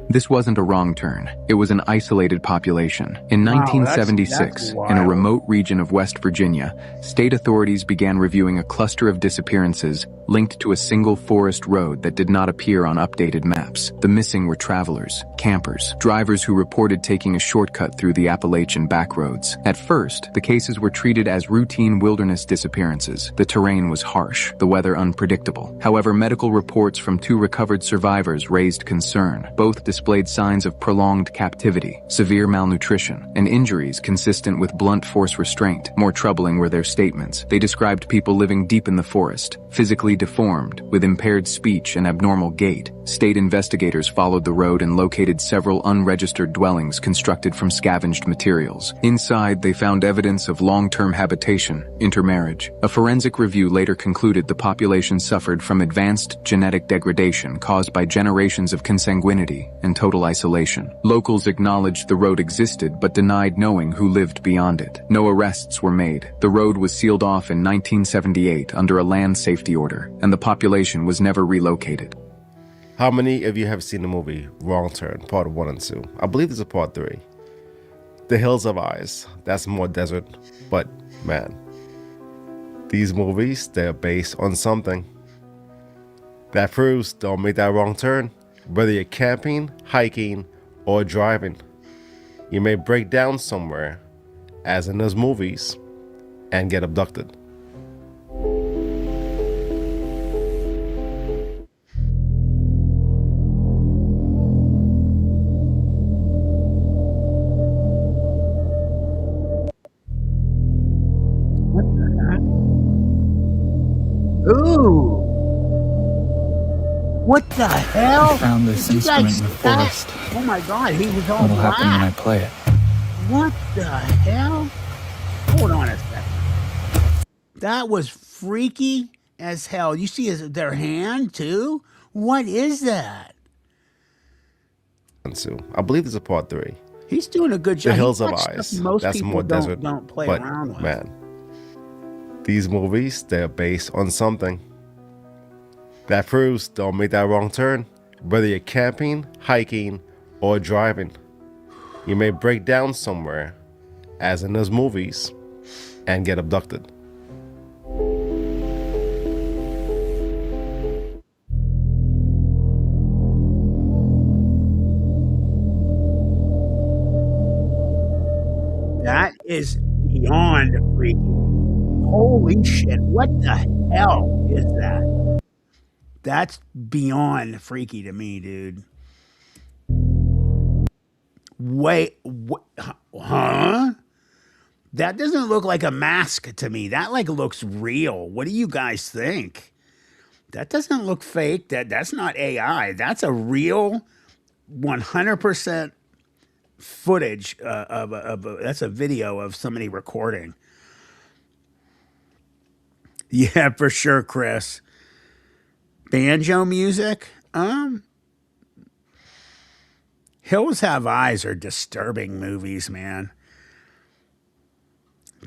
Speaker 6: This wasn't a wrong turn. It was an isolated population. In
Speaker 1: Wow,
Speaker 6: 1976,
Speaker 1: that's
Speaker 6: in a
Speaker 1: wild.
Speaker 6: remote region of West Virginia, state authorities began reviewing a cluster of disappearances linked to a single forest road that did not appear on updated maps. The missing were travelers, campers, drivers who reported taking a shortcut through the Appalachian backroads. At first, the cases were treated as routine wilderness disappearances. The terrain was harsh, the weather unpredictable. However, medical reports from 2 recovered survivors raised concern. Both displayed signs of prolonged captivity, severe malnutrition, and injuries consistent with blunt force restraint. More troubling were their statements. They described people living deep in the forest, physically deformed, with impaired speech and abnormal gait. State investigators followed the road and located several unregistered dwellings constructed from scavenged materials. Inside, they found evidence of long-term habitation, intermarriage. A forensic review later concluded the population suffered from advanced genetic degradation caused by generations of consanguinity and total isolation. Locals acknowledged the road existed but denied knowing who lived beyond it. No arrests were made. The road was sealed off in 1978 under a land safety order, and the population was never relocated.
Speaker 17: How many of you have seen the movie Wrong Turn, Part 1 and 2? I believe there's a Part 3. The Hills of Eyes. That's more desert, but man, these movies, they're based on something. That proves don't make that wrong turn. Whether you're camping, hiking, or driving, you may break down somewhere, as in those movies, and get abducted.
Speaker 11: Ooh! What the hell?
Speaker 21: I found this
Speaker 11: Did you
Speaker 21: instrument
Speaker 11: guys
Speaker 21: in the
Speaker 11: see that?
Speaker 21: forest.
Speaker 11: Oh my god, he was all
Speaker 21: What'll happen when I
Speaker 11: black.
Speaker 21: play it?
Speaker 11: What the hell? Hold on a second. That was freaky as hell. You see their hand too? What is that?
Speaker 17: I believe there's a Part 3.
Speaker 11: He's doing a good job.
Speaker 17: The Hills
Speaker 11: He
Speaker 17: of
Speaker 11: watched stuff
Speaker 17: Eyes.
Speaker 11: Most
Speaker 17: That's
Speaker 11: people
Speaker 17: more desert,
Speaker 11: don't play
Speaker 17: but
Speaker 11: around with.
Speaker 17: man, these movies, they're based on something. That proves don't make that wrong turn. Whether you're camping, hiking, or driving, you may break down somewhere, as in those movies, and get abducted.
Speaker 11: That is beyond freaky. Holy shit, what the hell is that? That's beyond freaky to me, dude. Wait, huh? That doesn't look like a mask to me. That like looks real. What do you guys think? That doesn't look fake. That's not AI. That's a real 100% footage that's a video of somebody recording. Yeah, for sure, Chris. Banjo music. Hills Have Eyes are disturbing movies, man.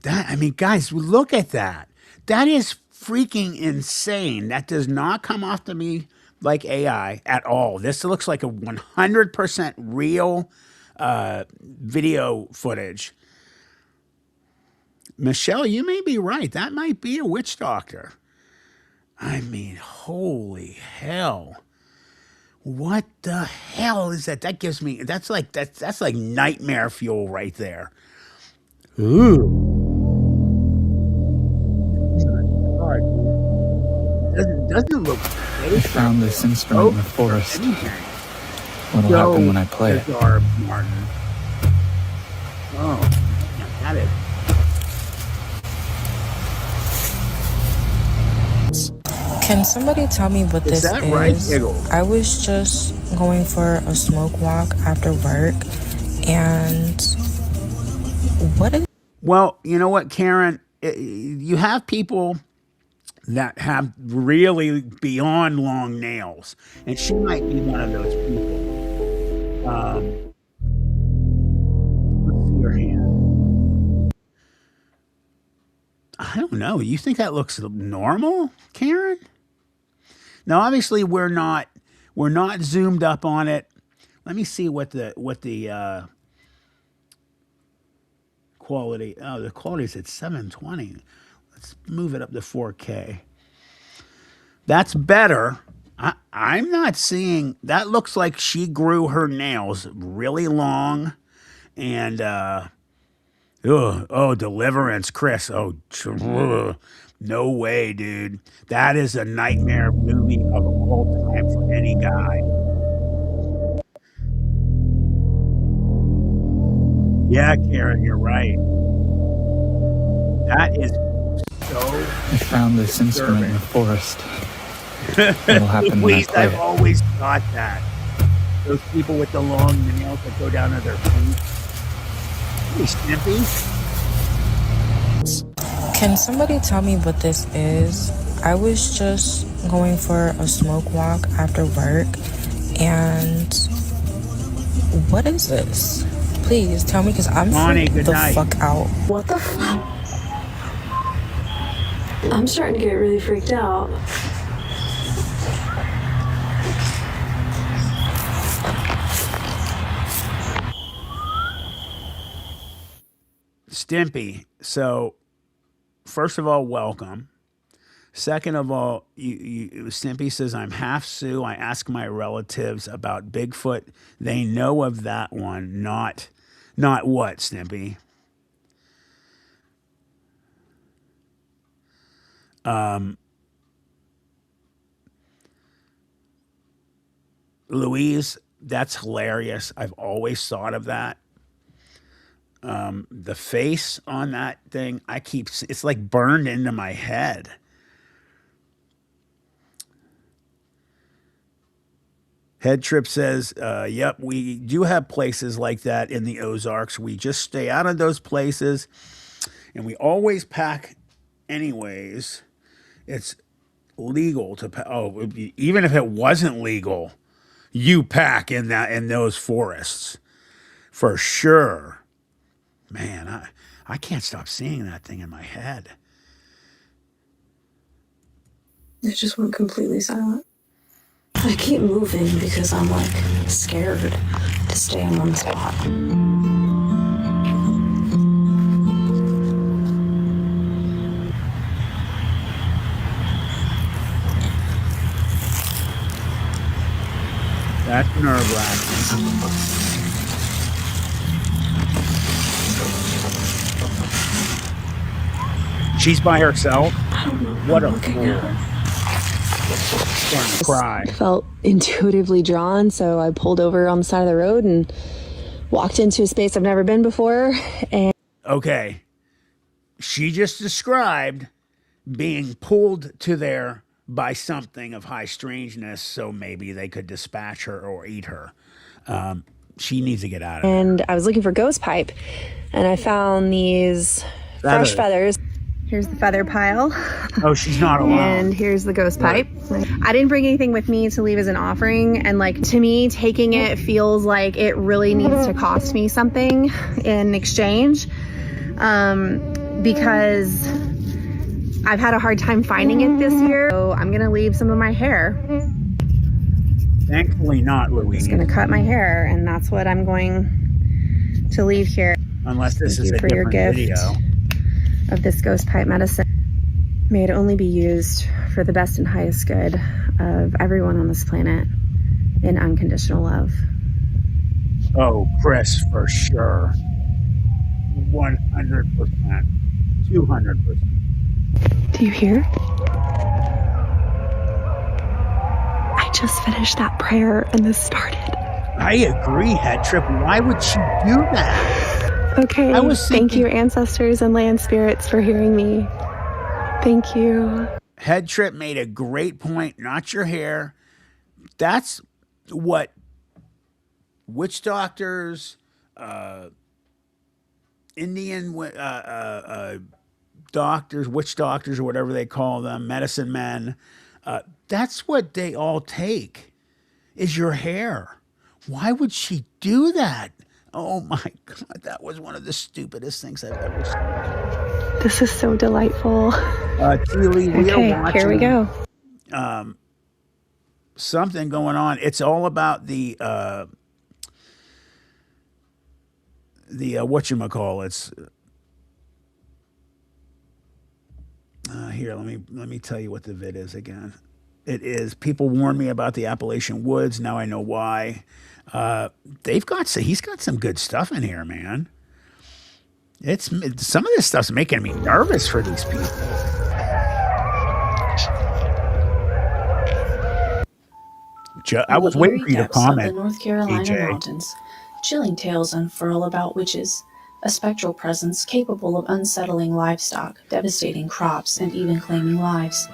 Speaker 11: Guys, look at that. That is freaking insane. That does not come off to me like AI at all. This looks like a 100% real video footage. Michelle, you may be right. That might be a witch doctor. I mean, holy hell. What the hell is that? That gives me that's like nightmare fuel right there. Ooh. Doesn't look fake.
Speaker 21: I found this instrument in the forest. What'll happen when I play it?
Speaker 11: Martin. Oh, that is.
Speaker 12: Can somebody tell me what this
Speaker 11: that right,
Speaker 12: is?
Speaker 11: Giggle?
Speaker 12: I was just going for a smoke walk after work, and what is...
Speaker 11: Well, you know what, Karen? You have people that have really beyond long nails, and she might be one of those people. Let's see your hand. I don't know. You think that looks normal, Karen? Now, obviously, we're not zoomed up on it. Let me see what the quality. Oh, the quality's at 720. Let's move it up to 4K. That's better. I'm not seeing. That looks like she grew her nails really long, and Deliverance, Chris. No way, dude. That is a nightmare movie of all time for any guy. Yeah, Karen, you're right. That is so.
Speaker 21: I found this instrument in the forest. What'll happen when I play
Speaker 11: I've
Speaker 21: it?
Speaker 11: always thought that. Those people with the long nails that go down to their feet. Hey, Snippy.
Speaker 12: Can somebody tell me what this is? I was just going for a smoke walk after work, and what is this? Please tell me, because I'm freaked the fuck out.
Speaker 10: What the fuck? I'm starting to get really freaked out.
Speaker 11: Stimpy. So, first of all, welcome. Second of all, Stimpy says, I'm half Sioux. I ask my relatives about Bigfoot. They know of that one, not what, Stimpy? Louise, that's hilarious. I've always thought of that. The face on that thing, it's like burned into my head. Head Trip says, yep, we do have places like that in the Ozarks. We just stay out of those places and we always pack anyways. It's legal to pack. Oh, even if it wasn't legal, you pack in those forests for sure. Man, I can't stop seeing that thing in my head.
Speaker 10: It just went completely silent. I keep moving because I'm like scared to stay in one spot.
Speaker 11: That's nerve-wracking. She's by herself? What a fool. Starting to cry.
Speaker 3: Felt intuitively drawn, so I pulled over on the side of the road and walked into a space I've never been before. And
Speaker 11: okay, she just described being pulled to there by something of high strangeness, so maybe they could dispatch her or eat her. She needs to get out of there.
Speaker 3: And I was looking for ghost pipe, and I found these fresh feathers. Here's the feather pile.
Speaker 11: Oh, she's not alone.
Speaker 3: And here's the ghost pipe. I didn't bring anything with me to leave as an offering. And like, to me, taking it feels like it really needs to cost me something in exchange. Because I've had a hard time finding it this year. So I'm going to leave some of my hair.
Speaker 11: Thankfully not, Louise.
Speaker 3: I'm going to cut my hair, and that's what I'm going to leave here.
Speaker 11: Unless this is
Speaker 3: Thank you
Speaker 11: a
Speaker 3: for your
Speaker 11: different
Speaker 3: gift
Speaker 11: video.
Speaker 3: Of this ghost pipe medicine. May it only be used for the best and highest good of everyone on this planet in unconditional love.
Speaker 11: Oh, Chris, for sure. 100%. 200%.
Speaker 3: Do you hear? I just finished that prayer and this started.
Speaker 11: I agree, Head Trip. Why would she do that?
Speaker 3: Okay, thank you, ancestors and land spirits, for hearing me. Thank you.
Speaker 11: Head Trip made a great point. Not your hair. That's what witch doctors, Indian doctors, witch doctors, or whatever they call them, medicine men. That's what they all take, is your hair. Why would she do that? Oh my God, that was one of the stupidest things I've ever seen.
Speaker 3: This is so delightful.
Speaker 11: Keely, we are watching,
Speaker 3: here we go.
Speaker 11: Something going on. It's all about the
Speaker 1: whatchamacallits. Here, let me tell you what the vid is again. It is people warned me about the Appalachian Woods. Now I know why. He's got some good stuff in here, man. Some of this stuff's making me nervous for these people. I was waiting for you to comment.
Speaker 10: Of the North Carolina
Speaker 1: AJ.
Speaker 10: mountains, chilling tales unfurl about witches, a spectral presence capable of unsettling livestock, devastating crops, and even claiming lives.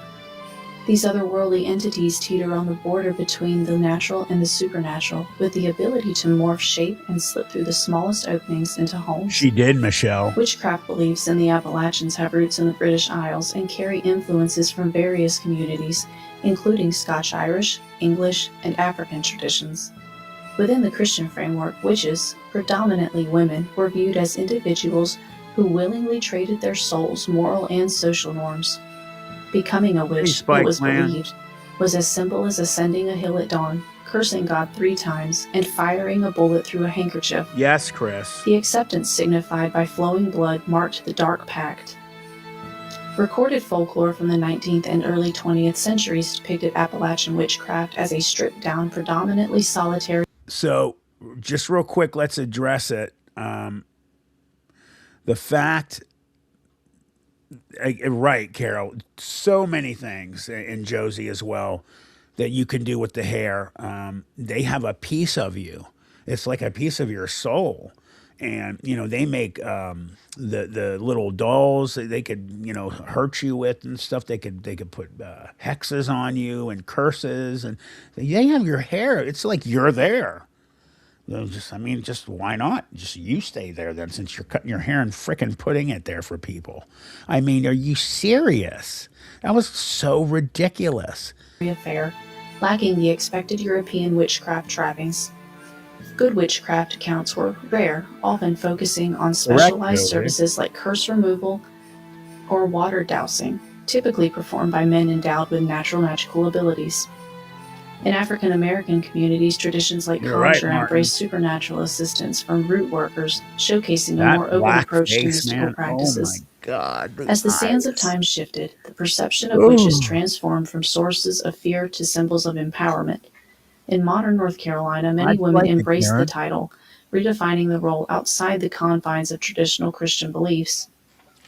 Speaker 10: These otherworldly entities teeter on the border between the natural and the supernatural, with the ability to morph shape and slip through the smallest openings into homes.
Speaker 1: She did, Michelle.
Speaker 10: Witchcraft beliefs in the Appalachians have roots in the British Isles and carry influences from various communities, including Scotch-Irish, English, and African traditions. Within the Christian framework, witches, predominantly women, were viewed as individuals who willingly traded their souls' moral and social norms. Becoming a witch, it was believed, was as simple as ascending a hill at dawn, cursing God 3 times, and firing a bullet through a handkerchief.
Speaker 1: Yes, Chris.
Speaker 10: The acceptance signified by flowing blood marked the Dark Pact. Recorded folklore from the 19th and early 20th centuries depicted Appalachian witchcraft as a stripped-down, predominantly solitary...
Speaker 1: So, just real quick, let's address it. The fact... Right, Carol. So many things, and Josie as well, that you can do with the hair. They have a piece of you. It's like a piece of your soul. And, they make the little dolls that they could, hurt you with and stuff. They could put hexes on you and curses. And they have your hair. It's like you're there. Just why not? Just you stay there then, since you're cutting your hair and frickin' putting it there for people. Are you serious? That was so ridiculous.
Speaker 10: ...affair, lacking the expected European witchcraft trappings. Good witchcraft accounts were rare, often focusing on specialized services like curse removal or water dousing, typically performed by men endowed with natural magical abilities. In African American communities, traditions like conjure embrace supernatural assistance from root workers, showcasing a more open approach to mystical practices.
Speaker 1: Oh my God!
Speaker 10: As the sands of time shifted, the perception of witches transformed from sources of fear to symbols of empowerment. In modern North Carolina, many women embrace the title, redefining the role outside the confines of traditional Christian beliefs.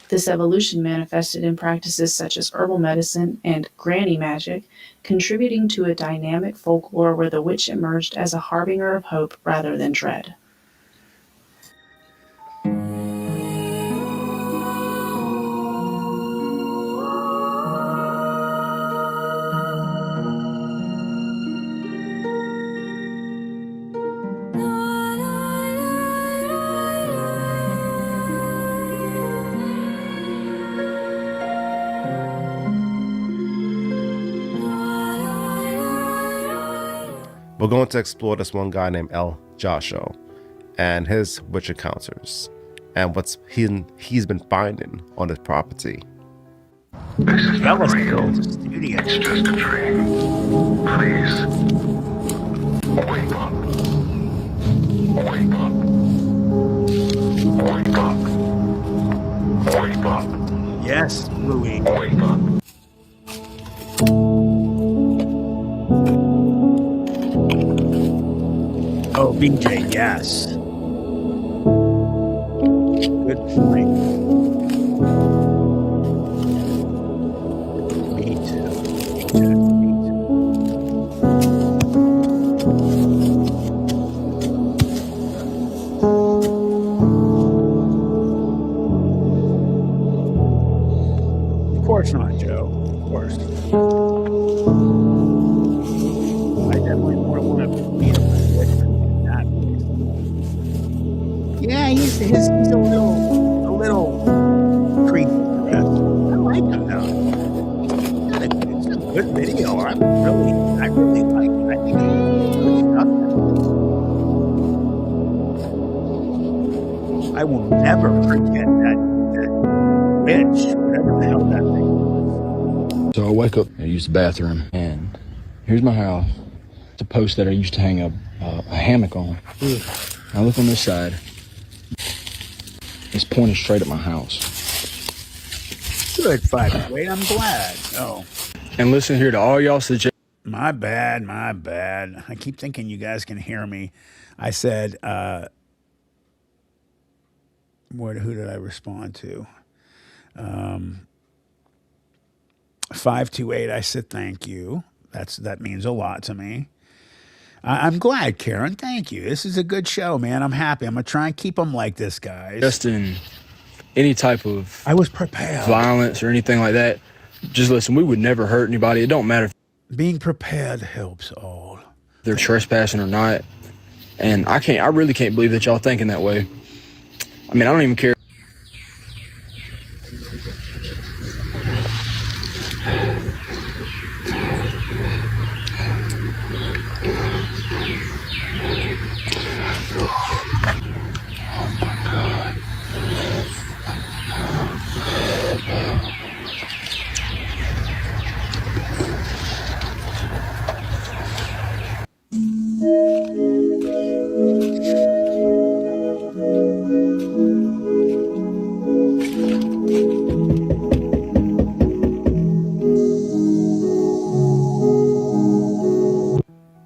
Speaker 10: This evolution manifested in practices such as herbal medicine and granny magic, contributing to a dynamic folklore where the witch emerged as a harbinger of hope rather than dread.
Speaker 17: We're going to explore this one guy named El Joshua and his witch encounters and what's he's been finding on his property.
Speaker 2: This is not real. It's just a dream. Please. Wake up. Wake up. Wake up. Wake up.
Speaker 1: Yes, Louis.
Speaker 2: Wake up.
Speaker 1: Oh, BJ, yes. Good point. Me too. Of course not, Joe. Of course. I definitely want to meet him. Yeah, he's a little creepy. I like him though. It's a good video. I really like it. I think it's good stuff. I will never forget that witch, whatever the hell that thing was.
Speaker 7: So I wake up, I use the bathroom, and here's my house. It's a post that I used to hang a hammock on. I look on this side. It's pointing straight at my house.
Speaker 11: Good, 528. I'm glad. Oh.
Speaker 7: And listen here to all y'all suggestions.
Speaker 11: My bad. I keep thinking you guys can hear me. I said, who did I respond to? 528. I said, thank you. That means a lot to me. I'm glad, Karen. Thank you. This is a good show, man. I'm happy. I'm going to try and keep them like this, guys.
Speaker 7: Just in any type of
Speaker 11: I was prepared.
Speaker 7: Violence or anything like that. Just listen, we would never hurt anybody. It don't matter if
Speaker 11: being prepared helps all.
Speaker 7: They're trespassing or not. And I really can't believe that y'all thinking that way. I mean, I don't even care.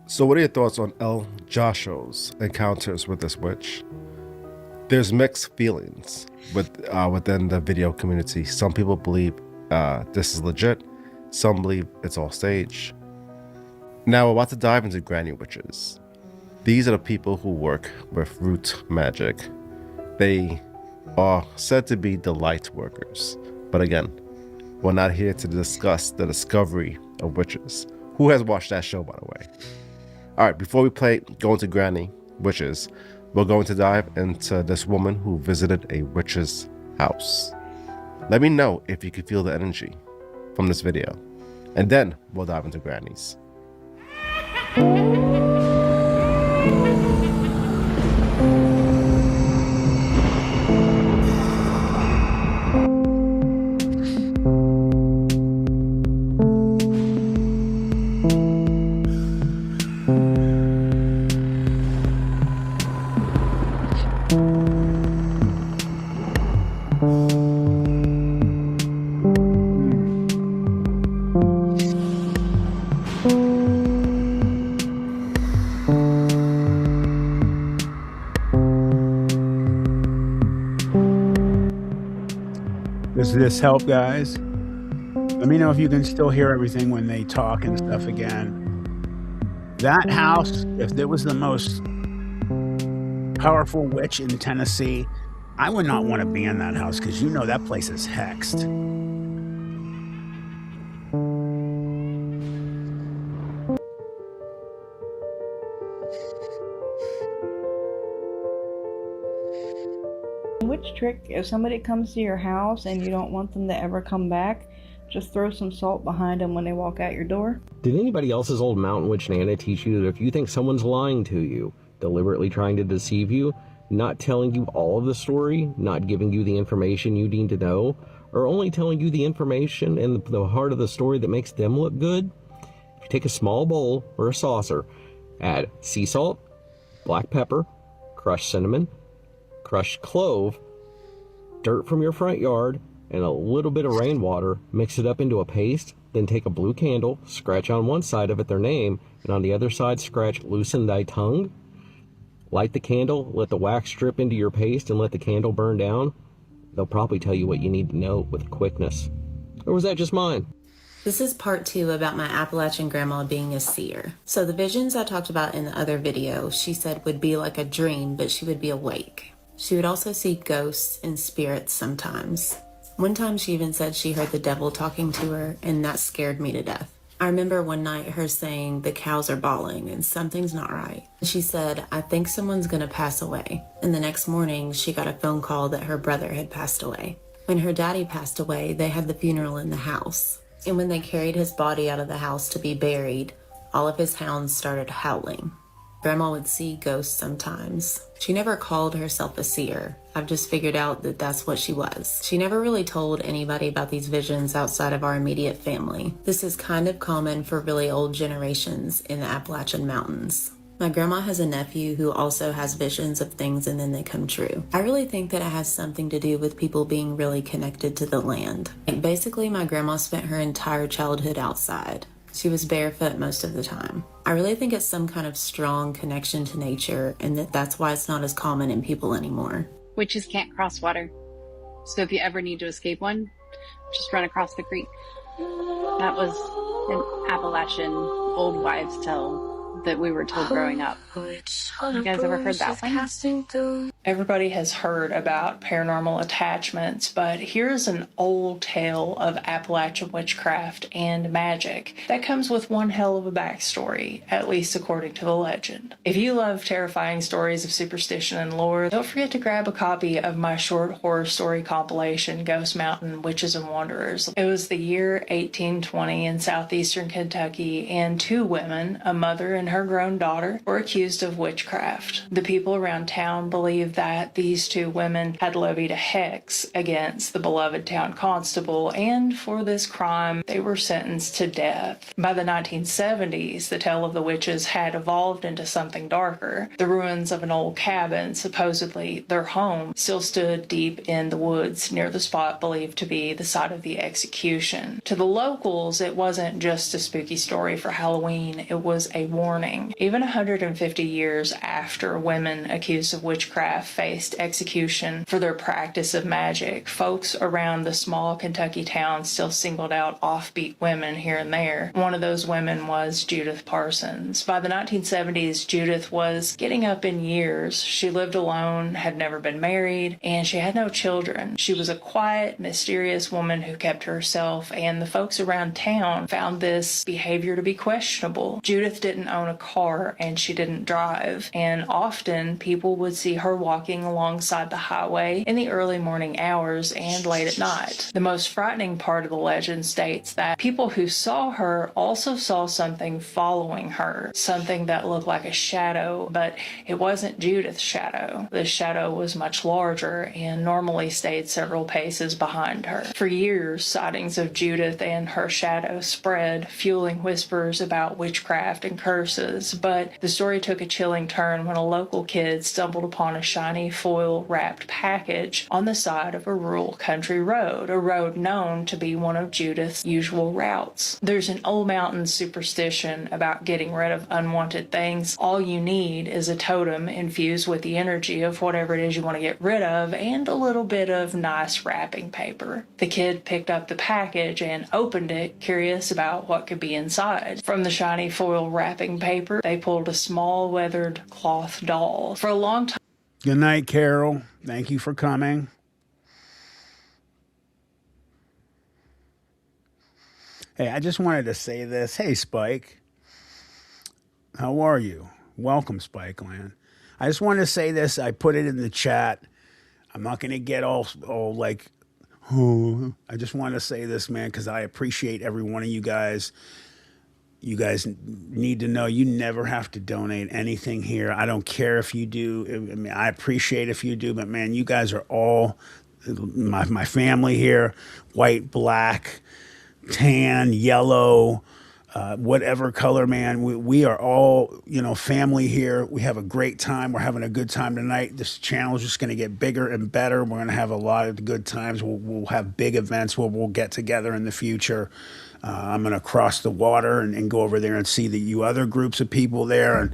Speaker 17: So what are your thoughts on El Josho's encounters with this witch? There's mixed feelings within the video community. Some people believe this is legit. Some believe it's all staged. Now we're about to dive into granny witches. These are the people who work with root magic. They are said to be the light workers. But again, we're not here to discuss the discovery of witches. Who has watched that show, by the way? All right, before we go into granny witches, we're going to dive into this woman who visited a witch's house. Let me know if you can feel the energy from this video, and then we'll dive into grannies.
Speaker 11: Does this help, guys? Let me know if you can still hear everything when they talk and stuff again. That house, if there was the most powerful witch in Tennessee, I would not want to be in that house because you know that place is hexed.
Speaker 13: Witch trick, if somebody comes to your house and you don't want them to ever come back, just throw some salt behind them when they walk out your door.
Speaker 14: Did anybody else's old mountain witch Nana teach you that if you think someone's lying to you, deliberately trying to deceive you, not telling you all of the story, not giving you the information you need to know, or only telling you the information and the heart of the story that makes them look good? If you take a small bowl or a saucer, add sea salt, black pepper, crushed cinnamon, crushed clove, dirt from your front yard, and a little bit of rainwater, mix it up into a paste, then take a blue candle, scratch on one side of it their name, and on the other side scratch loosen thy tongue. Light the candle, let the wax drip into your paste, and let the candle burn down. They'll probably tell you what you need to know with quickness. Or was that just mine?
Speaker 18: This is part 2 about my Appalachian grandma being a seer. So the visions I talked about in the other video, she said would be like a dream, but she would be awake. She would also see ghosts and spirits sometimes. One time she even said she heard the devil talking to her, and that scared me to death. I remember one night her saying the cows are bawling and something's not right. She said, I think someone's gonna pass away. And the next morning she got a phone call that her brother had passed away. When her daddy passed away, they had the funeral in the house. And when they carried his body out of the house to be buried, all of his hounds started howling. Grandma would see ghosts sometimes. She never called herself a seer. I've just figured out that that's what she was. She never really told anybody about these visions outside of our immediate family. This is kind of common for really old generations in the Appalachian Mountains. My grandma has a nephew who also has visions of things and then they come true. I really think that it has something to do with people being really connected to the land. Like basically, my grandma spent her entire childhood outside. She was barefoot most of the time. I really think it's some kind of strong connection to nature and that's why it's not as common in people anymore.
Speaker 19: Witches can't cross water. So if you ever need to escape one, just run across the creek. That was an Appalachian old wives' tale that we were told growing up. You guys ever heard that one?
Speaker 20: Everybody has heard about paranormal attachments, but here's an old tale of Appalachian witchcraft and magic that comes with one hell of a backstory, at least according to the legend. If you love terrifying stories of superstition and lore, don't forget to grab a copy of my short horror story compilation, Ghost Mountain Witches and Wanderers. It was the year 1820 in southeastern Kentucky, and two women, a mother and her grown daughter, were accused of witchcraft. The people around town believed that these two women had levied a hex against the beloved town constable, and for this crime they were sentenced to death. By the 1970s, the tale of the witches had evolved into something darker. The ruins of an old cabin, supposedly their home, still stood deep in the woods near the spot believed to be the site of the execution. To the locals, it wasn't just a spooky story for Halloween, it was a warning. Even 150 years after women accused of witchcraft faced execution for their practice of magic, folks around the small Kentucky town still singled out offbeat women here and there. One of those women was Judith Parsons. By the 1970s, Judith was getting up in years. She lived alone, had never been married, and she had no children. She was a quiet, mysterious woman who kept to herself, and the folks around town found this behavior to be questionable. Judith didn't own a car, and she didn't drive, and often people would see her walking alongside the highway in the early morning hours and late at night. The most frightening part of the legend states that people who saw her also saw something following her, something that looked like a shadow, but it wasn't Judith's shadow. The shadow was much larger and normally stayed several paces behind her. For years, sightings of Judith and her shadow spread, fueling whispers about witchcraft and curses, but the story took a chilling turn when a local kid stumbled upon a shiny foil-wrapped package on the side of a rural country road, a road known to be one of Judith's usual routes. There's an old mountain superstition about getting rid of unwanted things. All you need is a totem infused with the energy of whatever it is you want to get rid of and a little bit of nice wrapping paper. The kid picked up the package and opened it, curious about what could be inside. From the shiny foil wrapping paper, they pulled a small weathered cloth doll. For a long time.
Speaker 1: Good night, Carol. Thank you for coming. Hey, I just wanted to say this. Hey, Spike. How are you? Welcome, Spike Land. I just wanted to say this. I put it in the chat. I'm not going to get all like, oh. I just want to say this, man, because I appreciate every one of you guys. You guys need to know you never have to donate anything here. I don't care if you do. I mean, I appreciate if you do, but man, you guys are all my family here, white, black, tan, yellow, whatever color, man. We are all, family here. We have a great time. We're having a good time tonight. This channel is just going to get bigger and better. We're going to have a lot of good times. We'll have big events where we'll get together in the future. I'm going to cross the water and go over there and see you other groups of people there. And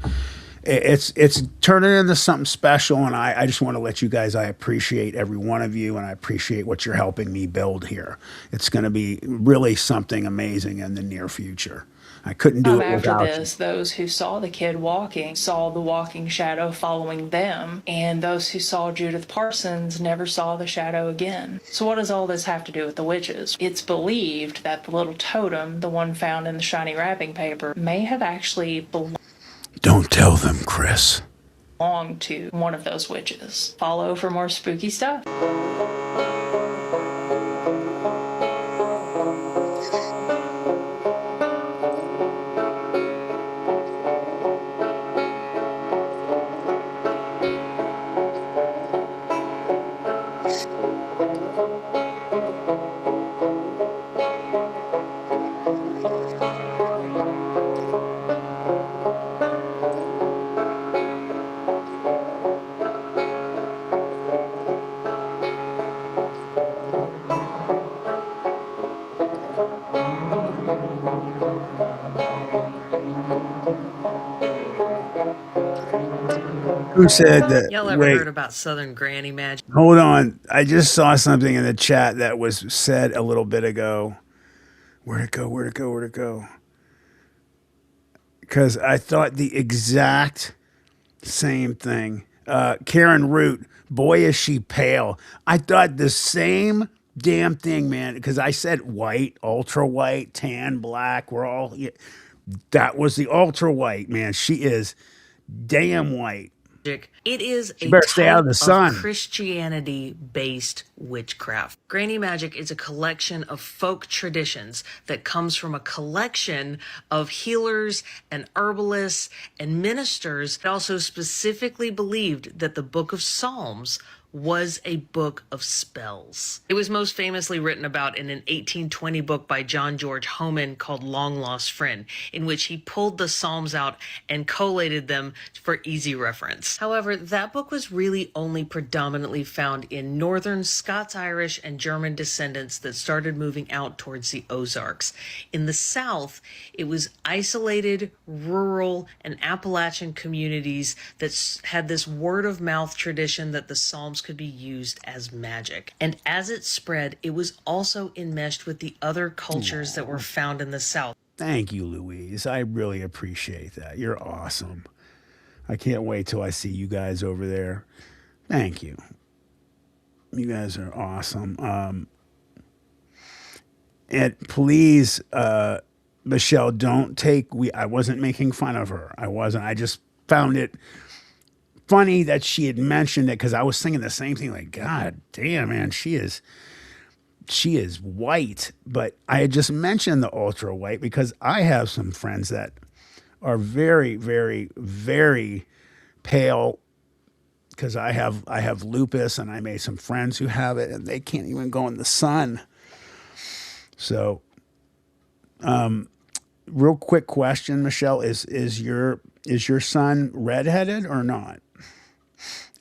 Speaker 1: it's turning into something special. And I just want to let you guys, I appreciate every one of you. And I appreciate what you're helping me build here. It's going to be really something amazing in the near future. I couldn't do it without
Speaker 20: After this, those who saw the kid walking saw the walking shadow following them, and those who saw Judith Parsons never saw the shadow again. So what does all this have to do with the witches? It's believed that the little totem, the one found in the shiny wrapping paper, may have actually
Speaker 1: Don't tell them, Chris.
Speaker 20: belonged to one of those witches. Follow for more spooky stuff.
Speaker 11: Who said that?
Speaker 4: Y'all ever
Speaker 11: Wait,
Speaker 4: heard about Southern Granny Magic?
Speaker 11: hold on. I just saw something in the chat that was said a little bit ago. Where'd it go? Where'd it go? Where'd it go? Because I thought the exact same thing. Karen Root, boy, is she pale. I thought the same damn thing, man, because I said white, ultra white, tan, black. We're all, yeah, that was the ultra white, man. She is damn white.
Speaker 4: It is
Speaker 11: She
Speaker 4: a
Speaker 11: better stay out
Speaker 4: type
Speaker 11: of the
Speaker 4: of
Speaker 11: sun.
Speaker 4: Christianity-based witchcraft. Granny magic is a collection of folk traditions that comes from a collection of healers and herbalists and ministers that also specifically believed that the Book of Psalms was a book of spells. It was most famously written about in an 1820 book by John George Homan called Long Lost Friend, in which he pulled the Psalms out and collated them for easy reference. However, that book was really only predominantly found in northern Scots-Irish and German descendants that started moving out towards the Ozarks. In the South, it was isolated, rural, and Appalachian communities that had this word-of-mouth tradition that the Psalms could be used as magic. And as it spread, it was also enmeshed with the other cultures that were found in the South.
Speaker 11: Thank you, Louise. I really appreciate that. You're awesome. I can't wait till I see you guys over there. Thank you. You guys are awesome. And please, Michelle, don't take, I wasn't making fun of her. I wasn't. I just found it funny that she had mentioned it because I was thinking the same thing. Like, God damn, man, she is white. But I had just mentioned the ultra white because I have some friends that are very, very, very pale because I have lupus and I made some friends who have it and they can't even go in the sun. So, real quick question, Michelle, is your son redheaded or not?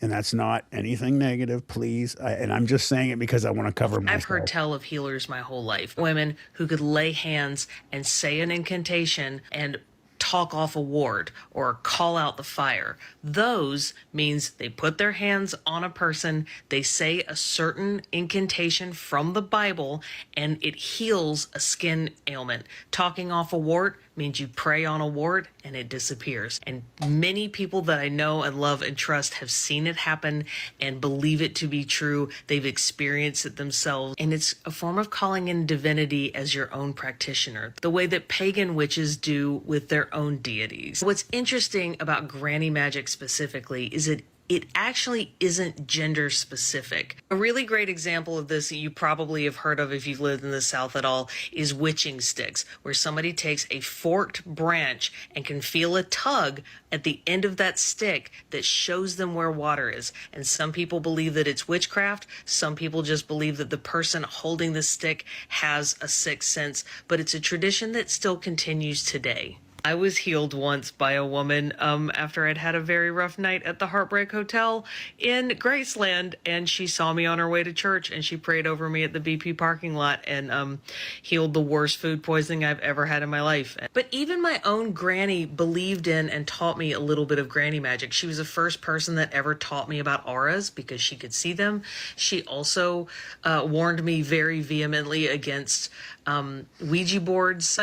Speaker 11: And that's not anything negative, please. And I'm just saying it because I want to cover myself.
Speaker 4: I've heard tell of healers my whole life. Women who could lay hands and say an incantation and talk off a ward or call out the fire. Those means they put their hands on a person, they say a certain incantation from the Bible, and it heals a skin ailment. Talking off a wart means you pray on a wart and it disappears. And many people that I know and love and trust have seen it happen and believe it to be true. They've experienced it themselves. And it's a form of calling in divinity as your own practitioner, the way that pagan witches do with their own deities. What's interesting about granny magic specifically is it actually isn't gender specific. A really great example of this that you probably have heard of if you've lived in the South at all is witching sticks, where somebody takes a forked branch and can feel a tug at the end of that stick that shows them where water is. And some people believe that it's witchcraft. Some people just believe that the person holding the stick has a sixth sense, but it's a tradition that still continues today. I was healed once by a woman after I'd had a very rough night at the Heartbreak Hotel in Graceland, and she saw me on her way to church and she prayed over me at the BP parking lot and healed the worst food poisoning I've ever had in my life. But even my own granny believed in and taught me a little bit of granny magic. She was the first person that ever taught me about auras because she could see them. She also warned me very vehemently against Ouija boards.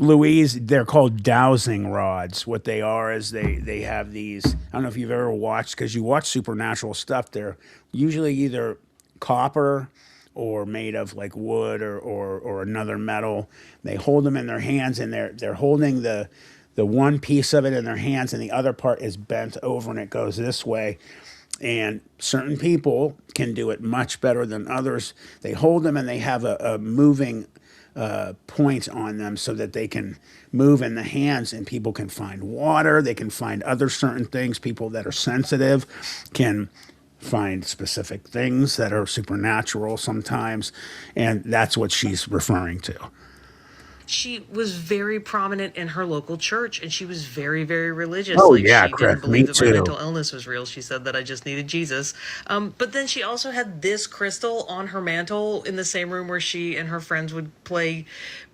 Speaker 11: Louise, they're called dowsing rods. What they are is they have these, I don't know if you've ever watched, because you watch supernatural stuff, they're usually either copper or made of like wood or another metal. They hold them in their hands and they're holding the one piece of it in their hands and the other part is bent over and it goes this way. And certain people can do it much better than others. They hold them and they have a moving point on them so that they can move in the hands and people can find water. They can find other certain things. People that are sensitive can find specific things that are supernatural sometimes. And that's what she's referring to.
Speaker 4: She was very prominent in her local church, and she was very, very religious.
Speaker 1: Oh
Speaker 4: Like,
Speaker 1: yeah,
Speaker 4: she didn't
Speaker 1: Chris. Me
Speaker 4: believe that my
Speaker 1: too.
Speaker 4: mental illness was real. She said that I just needed Jesus. But then she also had this crystal on her mantle in the same room where she and her friends would play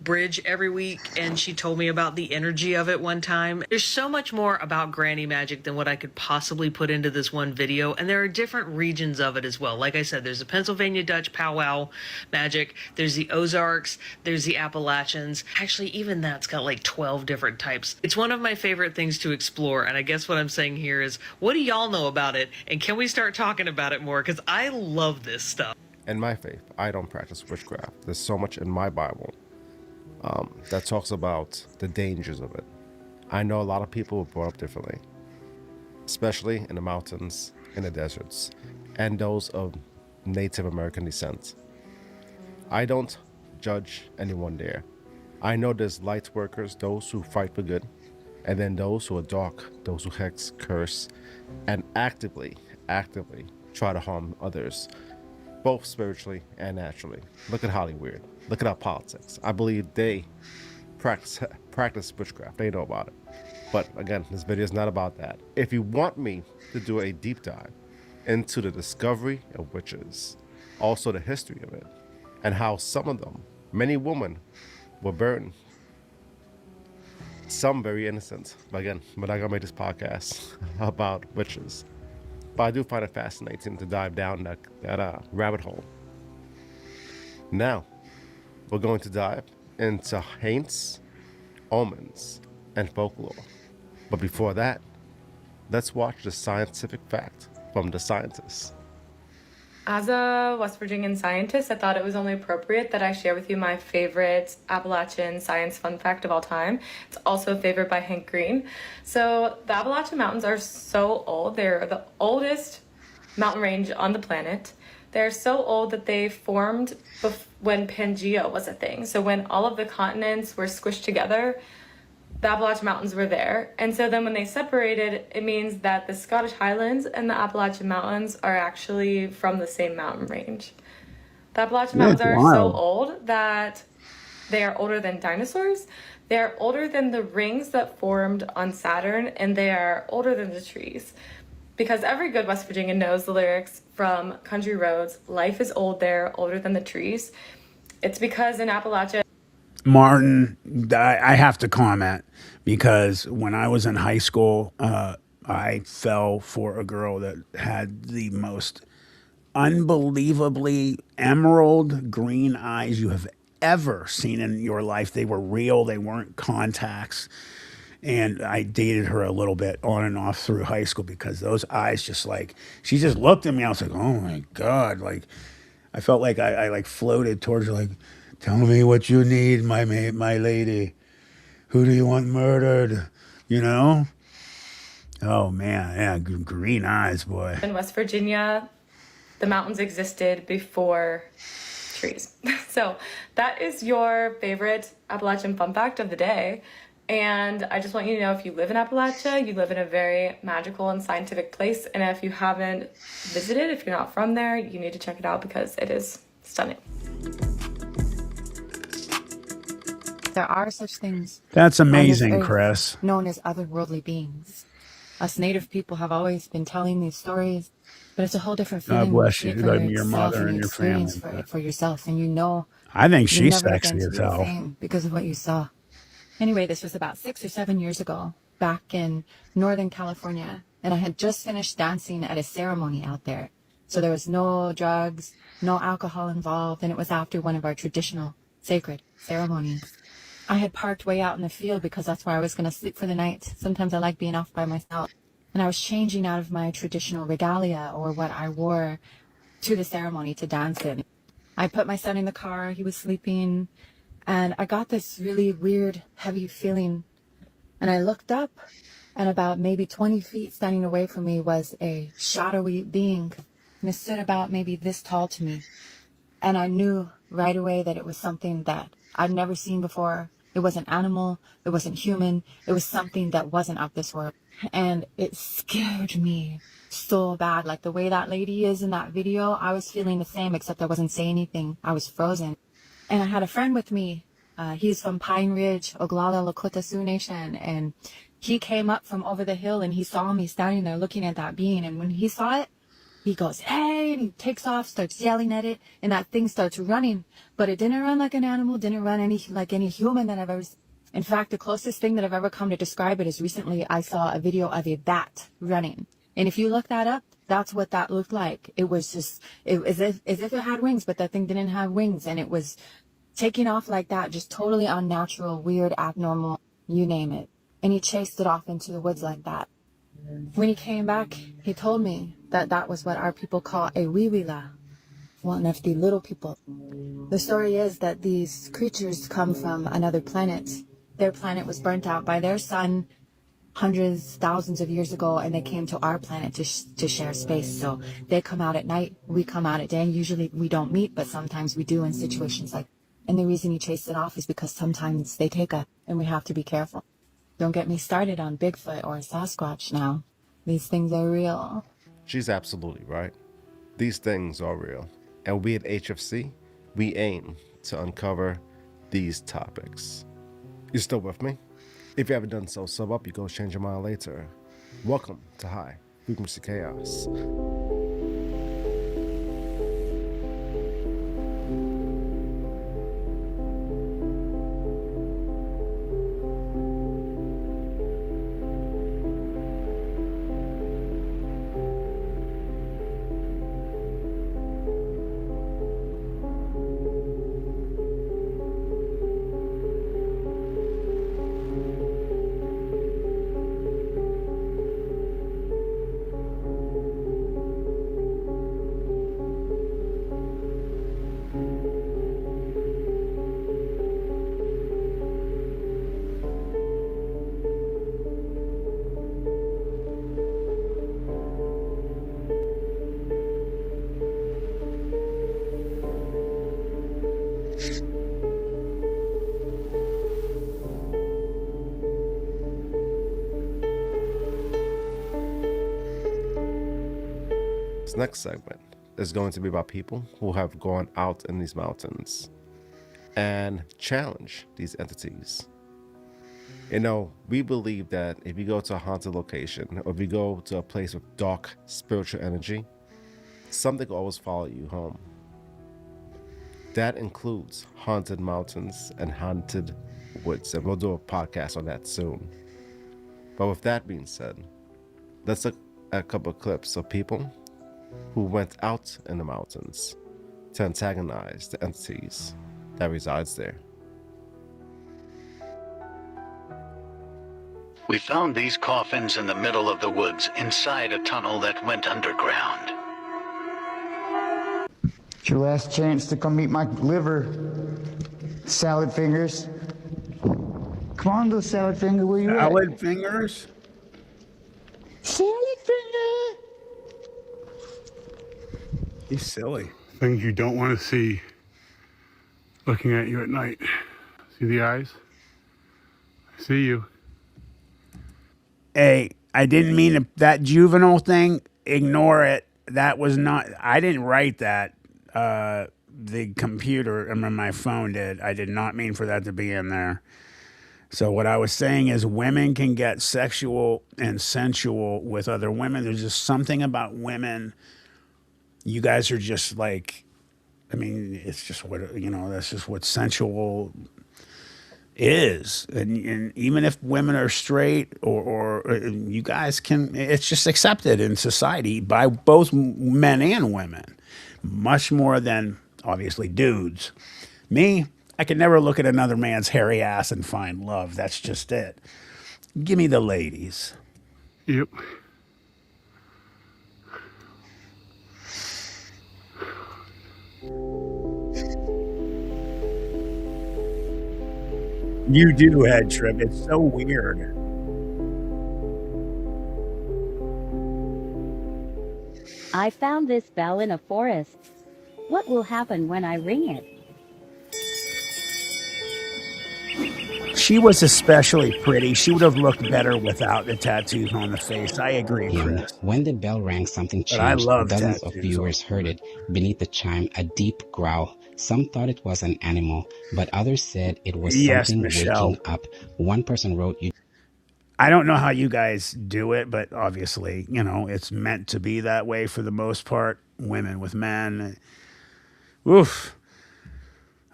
Speaker 4: bridge every week, and she told me about the energy of it one time. There's so much more about granny magic than what I could possibly put into this one video, and there are different regions of it as well. Like I said, there's the Pennsylvania Dutch powwow magic, there's the Ozarks, there's the Appalachians. Actually, even that's got like 12 different types. It's one of my favorite things to explore, and I guess what I'm saying here is, what do y'all know about it, and can we start talking about it more? Because I love this stuff.
Speaker 17: In my faith, I don't practice witchcraft. There's so much in my Bible that talks about the dangers of it. I know a lot of people were brought up differently, especially in the mountains, in the deserts, and those of Native American descent. I don't judge anyone there. I know there's light workers, those who fight for good, and then those who are dark, those who hex, curse, and actively try to harm others, both spiritually and naturally. Look at Hollywood. Look at our politics. I believe they practice witchcraft. They know about it. But again, this video is not about that. If you want me to do a deep dive into the discovery of witches, also the history of it, and how some of them, many women, were burned, some very innocent. But again, we're not gonna make this podcast about witches. But I do find it fascinating to dive down that rabbit hole. Now, we're going to dive into haints, omens, and folklore. But before that, let's watch the scientific fact from the scientists.
Speaker 5: As a West Virginian scientist, I thought it was only appropriate that I share with you my favorite Appalachian science fun fact of all time. It's also favored by Hank Green. So the Appalachian Mountains are so old. They're the oldest mountain range on the planet. They're so old that they formed when Pangea was a thing. So when all of the continents were squished together, the Appalachian Mountains were there. And so then when they separated, it means that the Scottish Highlands and the Appalachian Mountains are actually from the same mountain range. The Appalachian Mountains are so old that they are older than dinosaurs. They are older than the rings that formed on Saturn, and they are older than the trees. Because every good West Virginian knows the lyrics from Country Roads, life is old there, older than the trees. It's because in Appalachia,
Speaker 1: Martin, I have to comment because when I was in high school, I fell for a girl that had the most unbelievably emerald green eyes you have ever seen in your life. They were real, they weren't contacts. And I dated her a little bit on and off through high school because those eyes just like, she just looked at me. I was like, oh my God. Like, I felt like I like floated towards her, like, tell me what you need, my lady. Who do you want murdered? You know? Oh man, yeah, green eyes, boy.
Speaker 5: in West Virginia, the mountains existed before trees. So that is your favorite Appalachian fun fact of the day. And I just want you to know, if you live in Appalachia, you live in a very magical and scientific place. And if you haven't visited, if you're not from there, you need to check it out because it is stunning.
Speaker 8: There are such things.
Speaker 1: That's amazing,
Speaker 8: on this earth
Speaker 1: Chris.
Speaker 8: Known as otherworldly beings. Us native people have always been telling these stories, but it's a whole different
Speaker 1: God
Speaker 8: feeling.
Speaker 1: bless
Speaker 8: when
Speaker 1: you,
Speaker 8: see it for
Speaker 1: like your
Speaker 8: yourself
Speaker 1: mother and
Speaker 8: you
Speaker 1: your family.
Speaker 8: experience it for yourself, and you know
Speaker 1: I think
Speaker 8: you're
Speaker 1: she's
Speaker 8: never
Speaker 1: sexy
Speaker 8: going to
Speaker 1: as
Speaker 8: be the
Speaker 1: hell.
Speaker 8: same because of what you saw. Anyway, this was about 6 or 7 years ago, back in Northern California, and I had just finished dancing at a ceremony out there. So there was no drugs, no alcohol involved, and it was after one of our traditional sacred ceremonies. I had parked way out in the field because that's where I was going to sleep for the night. Sometimes I like being off by myself. And I was changing out of my traditional regalia, or what I wore to the ceremony to dance in. I put my son in the car, he was sleeping, and I got this really weird, heavy feeling. And I looked up, and about maybe 20 feet standing away from me was a shadowy being. And it stood about maybe this tall to me. And I knew right away that it was something that I'd never seen before. It wasn't animal, it wasn't human, it was something that wasn't of this world. And it scared me so bad. Like the way that lady is in that video, I was feeling the same, except I wasn't saying anything. I was frozen. And I had a friend with me He's from Pine Ridge, Oglala Lakota Sioux Nation, and he came up from over the hill and he saw me standing there looking at that being. And when he saw it, he goes, hey, and he takes off, starts yelling at it, and that thing starts running. But it didn't run like an animal, didn't run like any human that I've ever seen. In fact, the closest thing that I've ever come to describe it is recently I saw a video of a bat running. And if you look that up, that's what that looked like. It was just, as if it had wings, but that thing didn't have wings. And it was taking off like that, just totally unnatural, weird, abnormal, you name it. And he chased it off into the woods like that. When he came back, he told me that that was what our people call a wiwila, one of the little people. The story is that these creatures come from another planet. Their planet was burnt out by their sun hundreds, thousands of years ago, and they came to our planet to share space. So they come out at night, we come out at day. Usually we don't meet, but sometimes we do in situations like. And the reason he chased it off is because sometimes they take us, and we have to be careful. Don't get me started on Bigfoot or Sasquatch now. These things are real.
Speaker 17: She's absolutely right. These things are real. And we at HFC, we aim to uncover these topics. You still with me? If you haven't done so, sub up, you go change your mind later. Welcome to High Frequency Chaos. This next segment is going to be about people who have gone out in these mountains and challenge these entities. You know, we believe that if you go to a haunted location or if you go to a place with dark spiritual energy, something will always follow you home. That includes haunted mountains and haunted woods, and we'll do a podcast on that soon. But with that being said, let's look at a couple of clips of people who went out in the mountains to antagonize the entities that resides there.
Speaker 16: We found these coffins in the middle of the woods inside a tunnel that went underground.
Speaker 22: It's your last chance to come meet my liver, salad fingers. Come on, little salad finger, where you at?
Speaker 11: Salad fingers?
Speaker 22: Salad finger!
Speaker 11: He's silly.
Speaker 15: Things you don't want to see looking at you at night. See the eyes? I see you.
Speaker 11: Hey, I didn't mean that juvenile thing. Ignore it. That was not, I didn't write that. The computer, I mean, my phone did. I did not mean for that to be in there. So what I was saying is women can get sexual and sensual with other women. There's just something about women. You guys are just like, I mean, it's just what, you know, that's just what sensual is. And even if women are straight or you guys can, it's just accepted in society by both men and women, much more than obviously dudes. Me, I could never look at another man's hairy ass and find love. That's just it. Give me the ladies.
Speaker 15: Yep.
Speaker 11: You do, Head Trip. It's so weird.
Speaker 23: I found this bell in a forest. What will happen when I ring it?
Speaker 11: She was especially pretty. She would have looked better without the tattoos on the face. I agree, Chris.
Speaker 6: When the bell rang, something
Speaker 11: But I
Speaker 6: changed.
Speaker 11: love
Speaker 6: Dozens of
Speaker 11: tattoos
Speaker 6: viewers heard it. Beneath the chime, a deep growl. Some thought it was an animal, but others said it was
Speaker 11: Yes,
Speaker 6: something
Speaker 11: Michelle.
Speaker 6: waking up. One person wrote,
Speaker 11: I don't know how you guys do it, but obviously, it's meant to be that way for the most part. Women with men. Oof.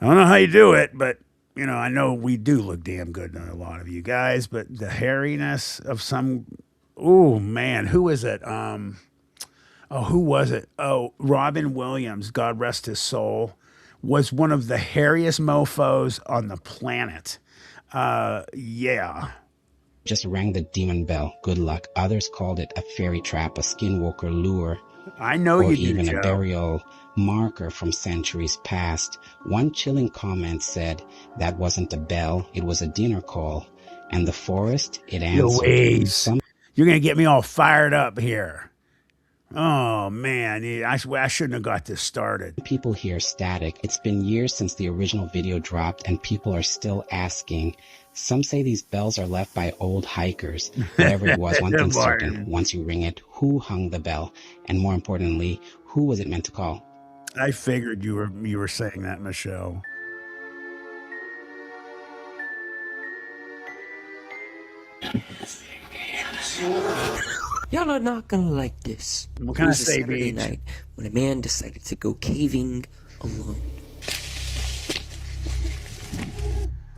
Speaker 11: I don't know how you do it, but, I know we do look damn good on a lot of you guys, but the hairiness of some, oh, man, who is it? Who was it? Oh, Robin Williams, God rest his soul, was one of the hairiest mofos on the planet. Yeah.
Speaker 6: just rang the demon bell. Good luck. Others called it a fairy trap, a skinwalker lure.
Speaker 11: I know
Speaker 6: or
Speaker 11: you do,
Speaker 6: even
Speaker 11: Joe.
Speaker 6: a burial marker from centuries past. One chilling comment said that wasn't a bell, it was a dinner call. And the forest, it answered.
Speaker 11: Louise, you're going to get me all fired up here. Oh, man, I shouldn't have got this started.
Speaker 6: People hear static. It's been years since the original video dropped, and people are still asking. Some say these bells are left by old hikers. Whatever it was, one thing's certain. Once you ring it, who hung the bell? And more importantly, who was it meant to call?
Speaker 11: I figured you were saying that, Michelle.
Speaker 9: Y'all are not gonna like this.
Speaker 11: What can I say,
Speaker 9: Saturday
Speaker 11: Beach?
Speaker 9: night when a man decided to go caving alone.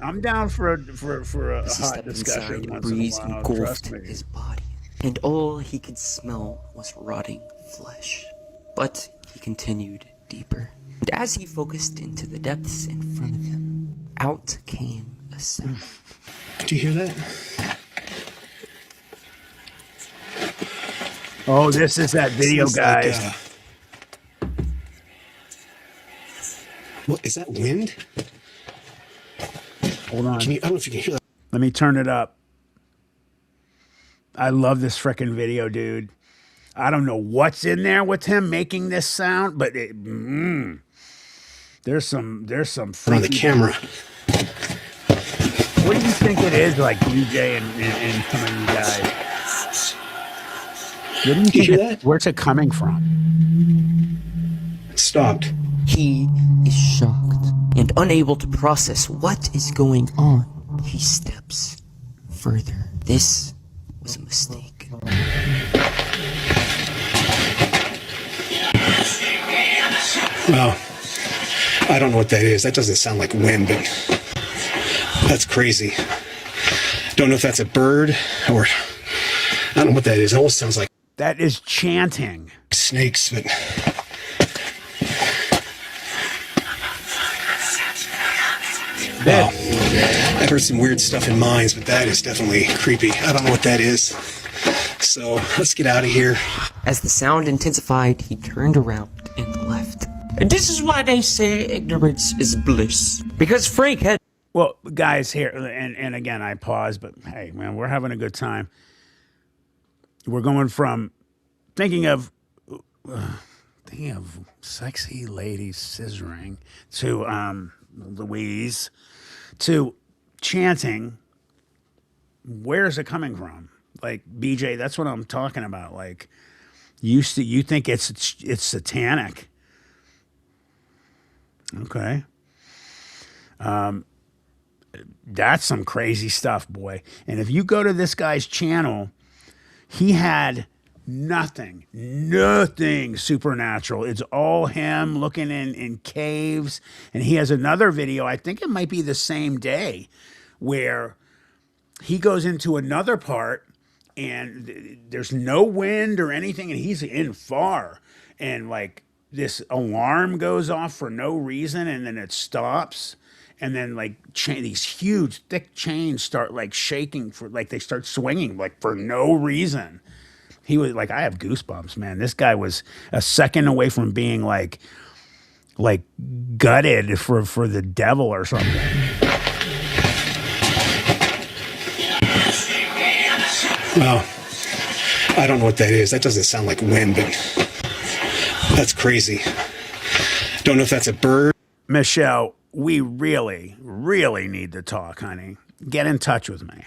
Speaker 11: I'm down for a
Speaker 9: As he
Speaker 11: hot
Speaker 9: stepped
Speaker 11: discussion
Speaker 9: inside, a
Speaker 11: once in a
Speaker 9: breeze
Speaker 11: while.
Speaker 9: engulfed
Speaker 11: Trust me.
Speaker 9: his body, and all he could smell was rotting flesh. But he continued deeper, and as he focused into the depths in front of him, out came a sound.
Speaker 21: Do you hear that?
Speaker 11: Oh, this is that video,
Speaker 21: Sounds like,
Speaker 11: guys.
Speaker 21: What is that? Wind?
Speaker 11: Hold on.
Speaker 21: I don't know if you can hear that.
Speaker 11: Let me turn it up. I love this frickin' video, dude. I don't know what's in there with him making this sound, but there's some
Speaker 21: On the camera.
Speaker 11: What do you think it is, like DJ and some of you guys? What do you think?
Speaker 21: hear that?
Speaker 11: Where's it coming from?
Speaker 21: It stopped.
Speaker 9: He is shocked and unable to process what is going on. He steps further. This was a mistake.
Speaker 21: Well, I don't know what that is. That doesn't sound like wind, but that's crazy. Don't know if that's a bird or I don't know what that is. It almost sounds like
Speaker 11: That is chanting.
Speaker 21: snakes, but well, I've heard some weird stuff in mines, but that is definitely creepy. I don't know what that is. So let's get out of here.
Speaker 9: As the sound intensified, he turned around and left. And this is why they say ignorance is bliss. Because Frank had...
Speaker 11: Well, guys, here, and again, I pause, but hey, man, we're having a good time. We're going from thinking of sexy ladies scissoring to Louise to chanting. Where's it coming from? Like, BJ, that's what I'm talking about. Like, you think it's satanic. Okay. That's some crazy stuff, boy. And if you go to this guy's channel, he had nothing supernatural. It's all him looking in caves. And he has another video, I think it might be the same day, where he goes into another part and there's no wind or anything, and he's in far. And like this alarm goes off for no reason, and then it stops. And then like these huge thick chains start like shaking they start swinging like for no reason. He was like, I have goosebumps, man. This guy was a second away from being like gutted for the devil or something.
Speaker 21: Well, I don't know what that is. That doesn't sound like wind, but that's crazy. Don't know if that's a bird.
Speaker 11: Michelle, we really, really need to talk, honey. get in touch with me.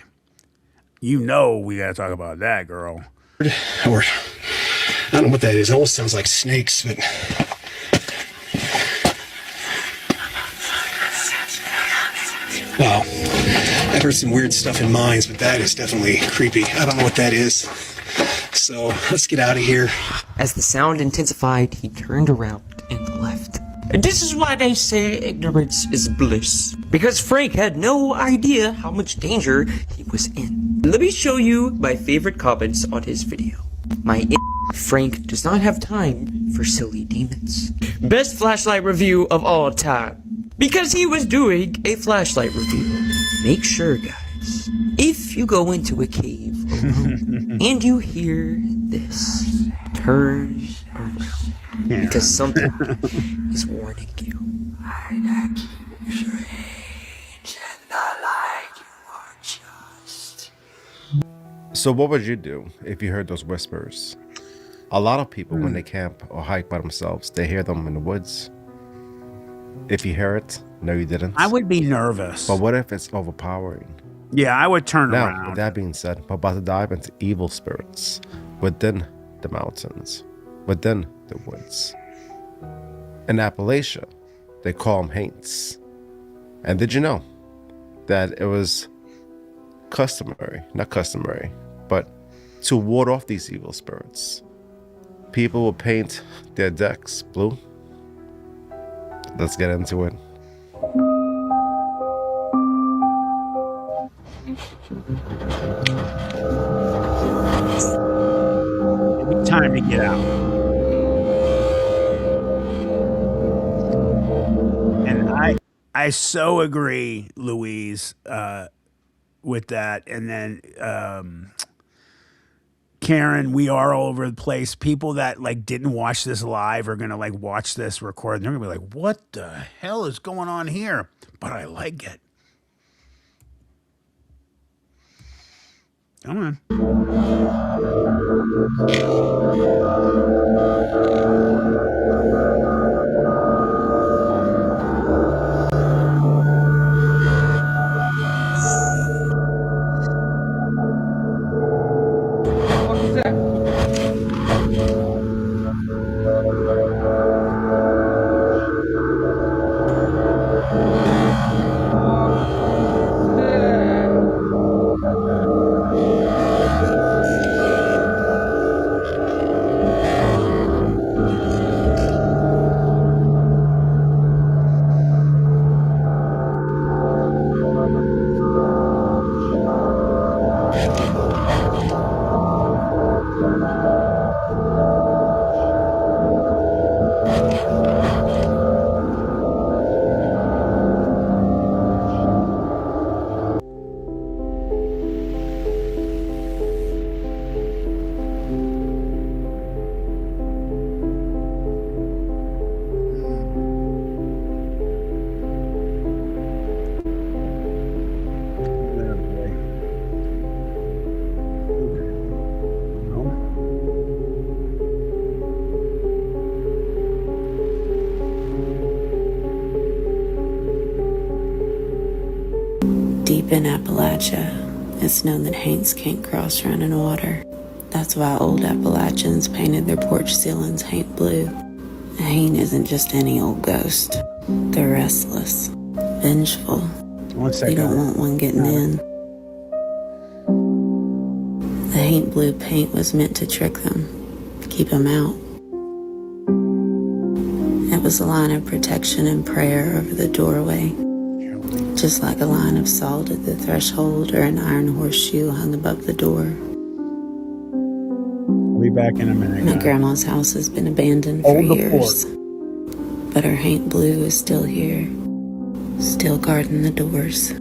Speaker 11: You know we got to talk about that, girl.
Speaker 21: Or, I don't know what that is. It almost sounds like snakes, but... Wow. I've heard some weird stuff in mines, but that is definitely creepy. I don't know what that is. So, let's get out of here.
Speaker 9: As the sound intensified, he turned around and left. And this is why they say ignorance is bliss. Because Frank had no idea how much danger he was in. Let me show you my favorite comments on his video. My Frank does not have time for silly demons. Best flashlight review of all time. Because he was doing a flashlight review. Make sure, guys, if you go into a cave alone and you hear this, turn around. Because something is warning you.
Speaker 17: So what would you do if you heard those whispers? A lot of people, when they camp or hike by themselves, they hear them in the woods. If you hear it, no, you didn't.
Speaker 11: I would be nervous.
Speaker 17: But what if it's overpowering?
Speaker 11: Yeah, I would turn
Speaker 17: Now,
Speaker 11: around.
Speaker 17: with that being said, we're about to dive into evil spirits within the mountains, within the woods. In Appalachia, they call them haints. And did you know that it was not customary, but to ward off these evil spirits, people would paint their decks blue? Let's get into it.
Speaker 11: Time to get out. And I so agree, Louise, with that. And then Karen, we are all over the place. People that like didn't watch this live are gonna like watch this record and they're gonna be like, what the hell is going on here? But I like it. Come on.
Speaker 18: Deep in Appalachia, it's known that haints can't cross running water. That's why old Appalachians painted their porch ceilings haint blue. A haint isn't just any old ghost. They're restless, vengeful. You don't want one getting in. The haint blue paint was meant to trick them, keep them out. It was a line of protection and prayer over the doorway. Just like a line of salt at the threshold or an iron horseshoe hung above the door.
Speaker 11: We'll be back in a minute.
Speaker 18: My grandma's house has been abandoned for years. But her haint blue is still here, still guarding the doors.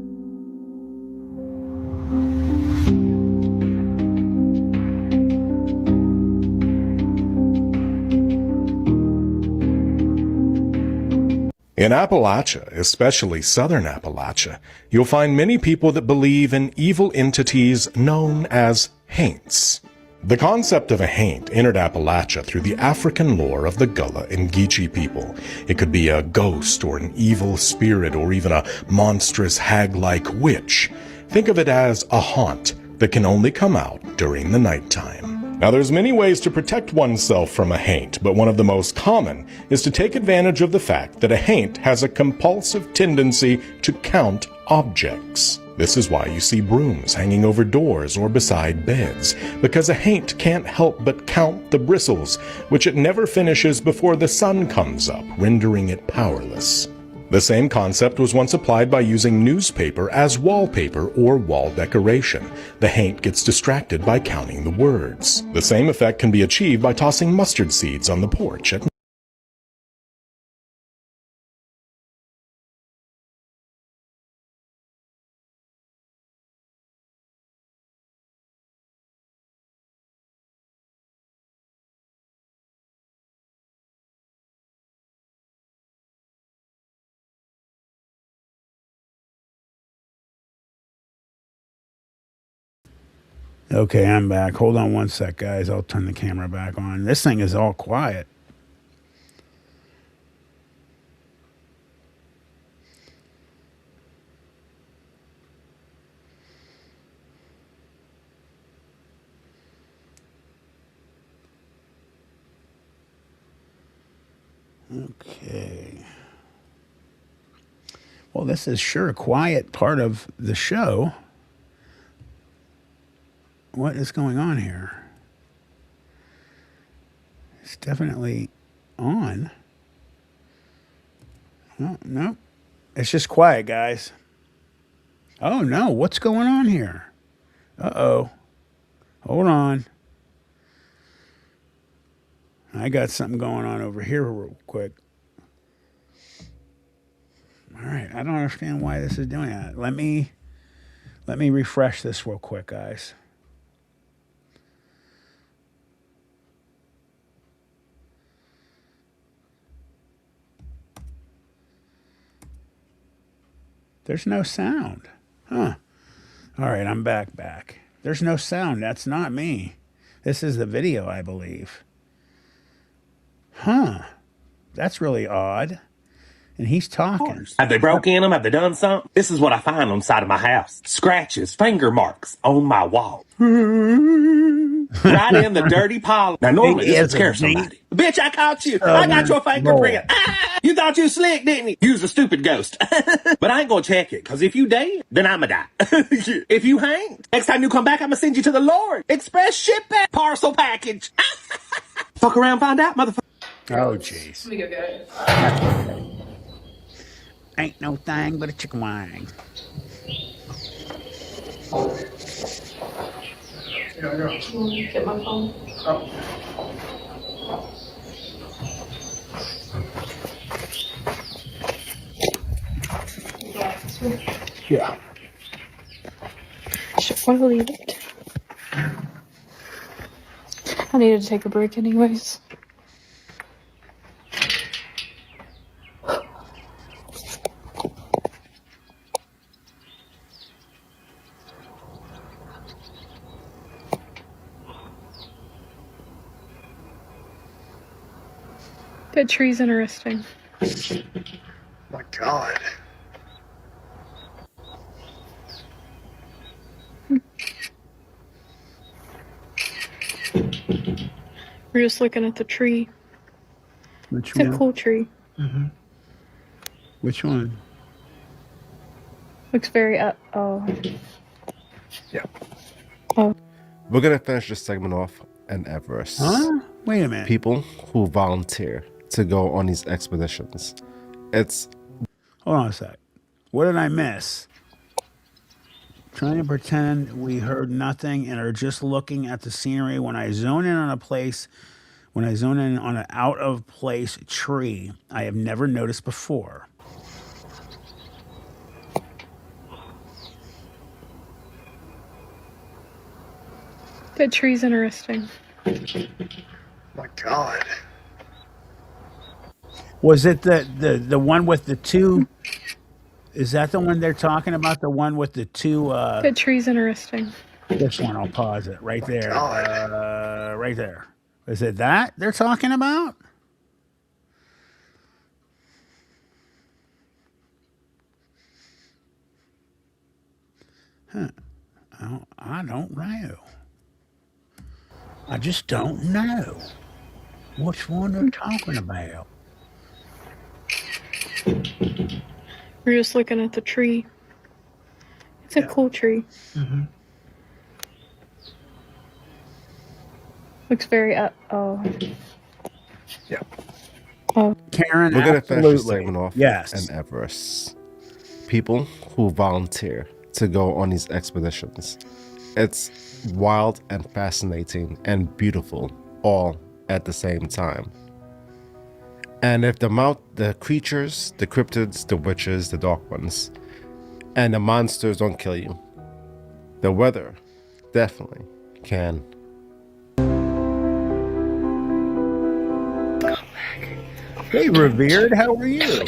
Speaker 3: In Appalachia, especially southern Appalachia, you'll find many people that believe in evil entities known as haints. The concept of a haint entered Appalachia through the African lore of the Gullah and Geechee people. It could be a ghost or an evil spirit or even a monstrous hag-like witch. Think of it as a haunt that can only come out during the nighttime. Now, there's many ways to protect oneself from a haint, but one of the most common is to take advantage of the fact that a haint has a compulsive tendency to count objects. This is why you see brooms hanging over doors or beside beds, because a haint can't help but count the bristles, which it never finishes before the sun comes up, rendering it powerless. The same concept was once applied by using newspaper as wallpaper or wall decoration. The haint gets distracted by counting the words. The same effect can be achieved by tossing mustard seeds on the porch at
Speaker 11: Okay, I'm back. Hold on one sec, guys. I'll turn the camera back on. This thing is all quiet. Okay. Well, this is sure a quiet part of the show. What is going on here? It's definitely on. Oh, no. It's just quiet, guys. Oh, no. What's going on here? Uh-oh. Hold on. I got something going on over here real quick. All right. I don't understand why this is doing that. Let me refresh this real quick, guys. There's no sound. Huh. All right, I'm back. There's no sound. That's not me. This is the video, I believe. Huh. That's really odd. And he's talking.
Speaker 2: Have they broke in them? Have they done something? This is what I find on the side of my house. Scratches, finger marks on my wall. Right in the dirty pile. Now, normally this would scare somebody. Bitch, I caught you. I got your fingerprint. Ah, you thought you slick, didn't you? You was a stupid ghost. But I ain't gonna check it, because if you dead, then I'ma die. If you hanged, next time you come back, I'ma send you to the Lord. Express ship back. Parcel package. Fuck around, find out, motherfucker.
Speaker 11: Oh, jeez.
Speaker 5: Let me go get it.
Speaker 11: Ain't no thing but a chicken wing.
Speaker 5: Get my phone.
Speaker 11: Yeah.
Speaker 5: Should probably leave it. I needed to take a break anyways. That tree's interesting.
Speaker 11: My God.
Speaker 5: We're just looking at the tree.
Speaker 11: Which
Speaker 5: It's
Speaker 11: one?
Speaker 5: a cool tree.
Speaker 11: Mm-hmm. Which one?
Speaker 5: Looks very oh.
Speaker 11: Yeah.
Speaker 5: Oh.
Speaker 17: We're gonna finish this segment off in Everest.
Speaker 11: Huh? Wait a minute.
Speaker 17: People who volunteer to go on these expeditions. It's
Speaker 11: Hold on a sec. What did I miss? Trying to pretend we heard nothing and are just looking at the scenery. When I zone in on an out of place tree I have never noticed before.
Speaker 5: That tree's interesting.
Speaker 11: My God. Was it the one with the two? Is that the one they're talking about? The one with the two?
Speaker 5: That tree's interesting.
Speaker 11: This one, I'll pause it right there. Right there. Is it that they're talking about? I don't know. I just don't know which one they're talking about.
Speaker 7: We're just looking at the tree. It's a cool tree.
Speaker 11: Mm-hmm.
Speaker 7: Looks very oh.
Speaker 17: Yeah.
Speaker 7: Oh.
Speaker 11: Karen,
Speaker 17: We're gonna finish this
Speaker 11: absolutely.
Speaker 17: segment off
Speaker 11: Yes.
Speaker 17: and Everest. People who volunteer to go on these expeditions. It's wild and fascinating and beautiful all at the same time. And if the creatures, the cryptids, the witches, the dark ones, and the monsters don't kill you, the weather definitely can.
Speaker 11: Hey, Revered, how are you?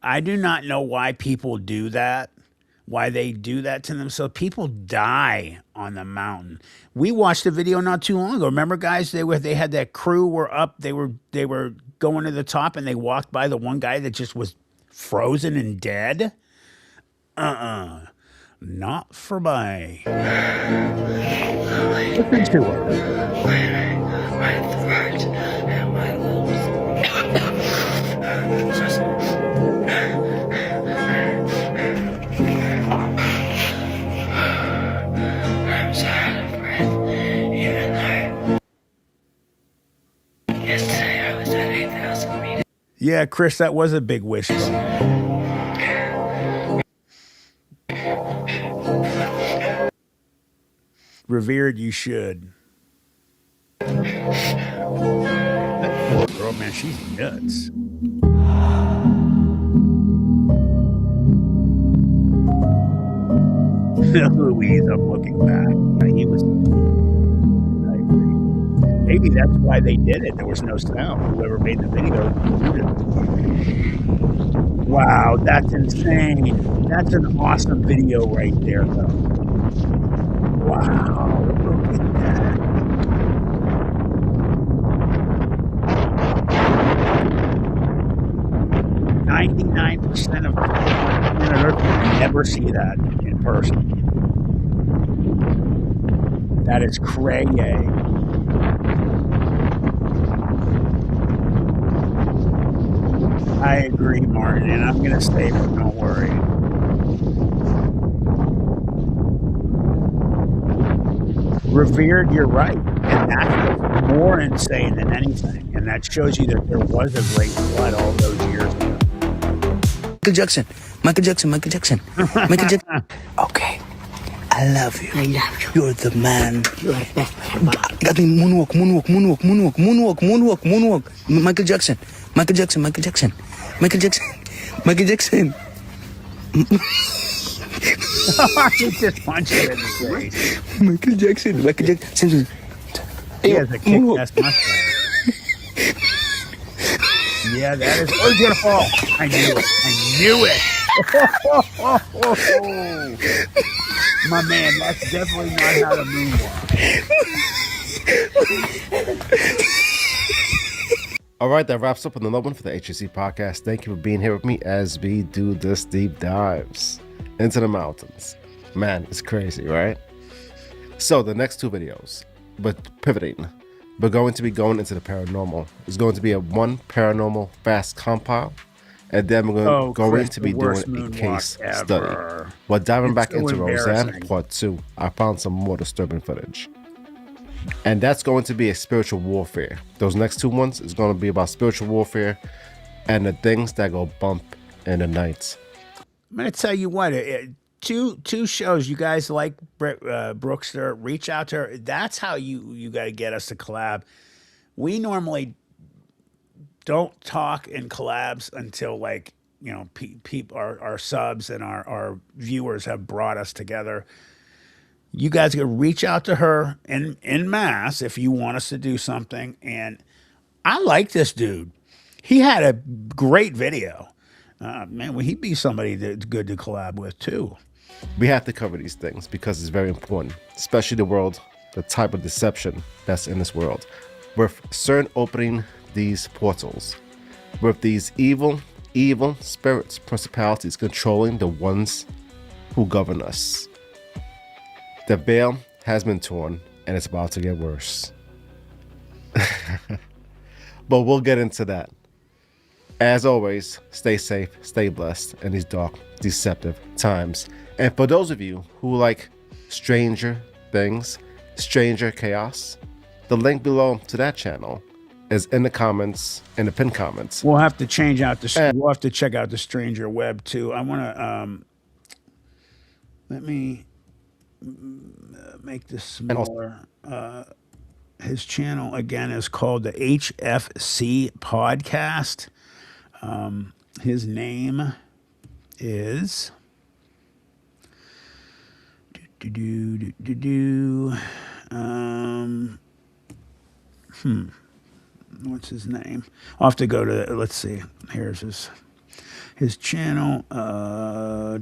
Speaker 11: I do not know why people do that. Why they do that to themselves. People die on the mountain. We watched a video not too long ago. Remember, guys, they had that crew were up. They were going to the top, and they walked by the one guy that just was frozen and dead. Not for me. Listen to her. Yeah, Chris, that was a big wishbone. Revered, you should. That poor girl, man, she's nuts. Louise, I'm looking back. He was. I agree. Maybe that's why they did it. There was no sound. Whoever made the video. Wow, that's insane. That's an awesome video right there, though. Wow, look at that. %99 of planet Earth will never see that in person. That is crazy. I agree, Martin, and I'm going to save it. Don't worry. Revered, you're right. And that's what's more insane than anything. And that shows you that there was a great flood all those years ago.
Speaker 10: Michael Jackson. Okay. I love you. I love you. You're the man. You're the best. Got me moonwalk. Michael Jackson.
Speaker 11: He just punched him in the face.
Speaker 10: Michael Jackson.
Speaker 11: He has a kick-ass mustache. Yeah, that is. Oh, he's gonna fall. I knew it. My man, that's definitely not how to moonwalk.
Speaker 17: All right, that wraps up another one for the HAC podcast. Thank you for being here with me as we do this deep dives into the mountains. Man, it's crazy, right? So the next two videos, but pivoting, we're going to be going into the paranormal. It's going to be a one paranormal fast compile, and then we're going to be doing a case study. We're diving back into Roseanne Part 2. I found some more disturbing footage. And that's going to be a spiritual warfare. Those next two ones is going to be about spiritual warfare and the things that go bump in the night.
Speaker 11: I'm going to tell you what, two shows you guys like, Brookster, reach out to her. That's how you got to get us to collab. We normally don't talk in collabs until, like, you know, our subs and our viewers have brought us together. You guys can reach out to her in mass if you want us to do something. And I like this dude. He had a great video. Man, he'd be somebody that's good to collab with too.
Speaker 17: We have to cover these things because it's very important, especially the type of deception that's in this world. with CERN opening these portals, with these evil spirits, principalities controlling the ones who govern us. The veil has been torn, and it's about to get worse. But we'll get into that. As always, stay safe, stay blessed in these dark, deceptive times. And for those of you who like stranger things, stranger chaos, the link below to that channel is in the comments, in the pinned comments.
Speaker 1: We'll have to change out we'll have to check out the Stranger Web too. I want to let me make this smaller. His channel again is called the HFC Podcast. His name is what's his name? I'll have to go to, let's see. Here's his channel.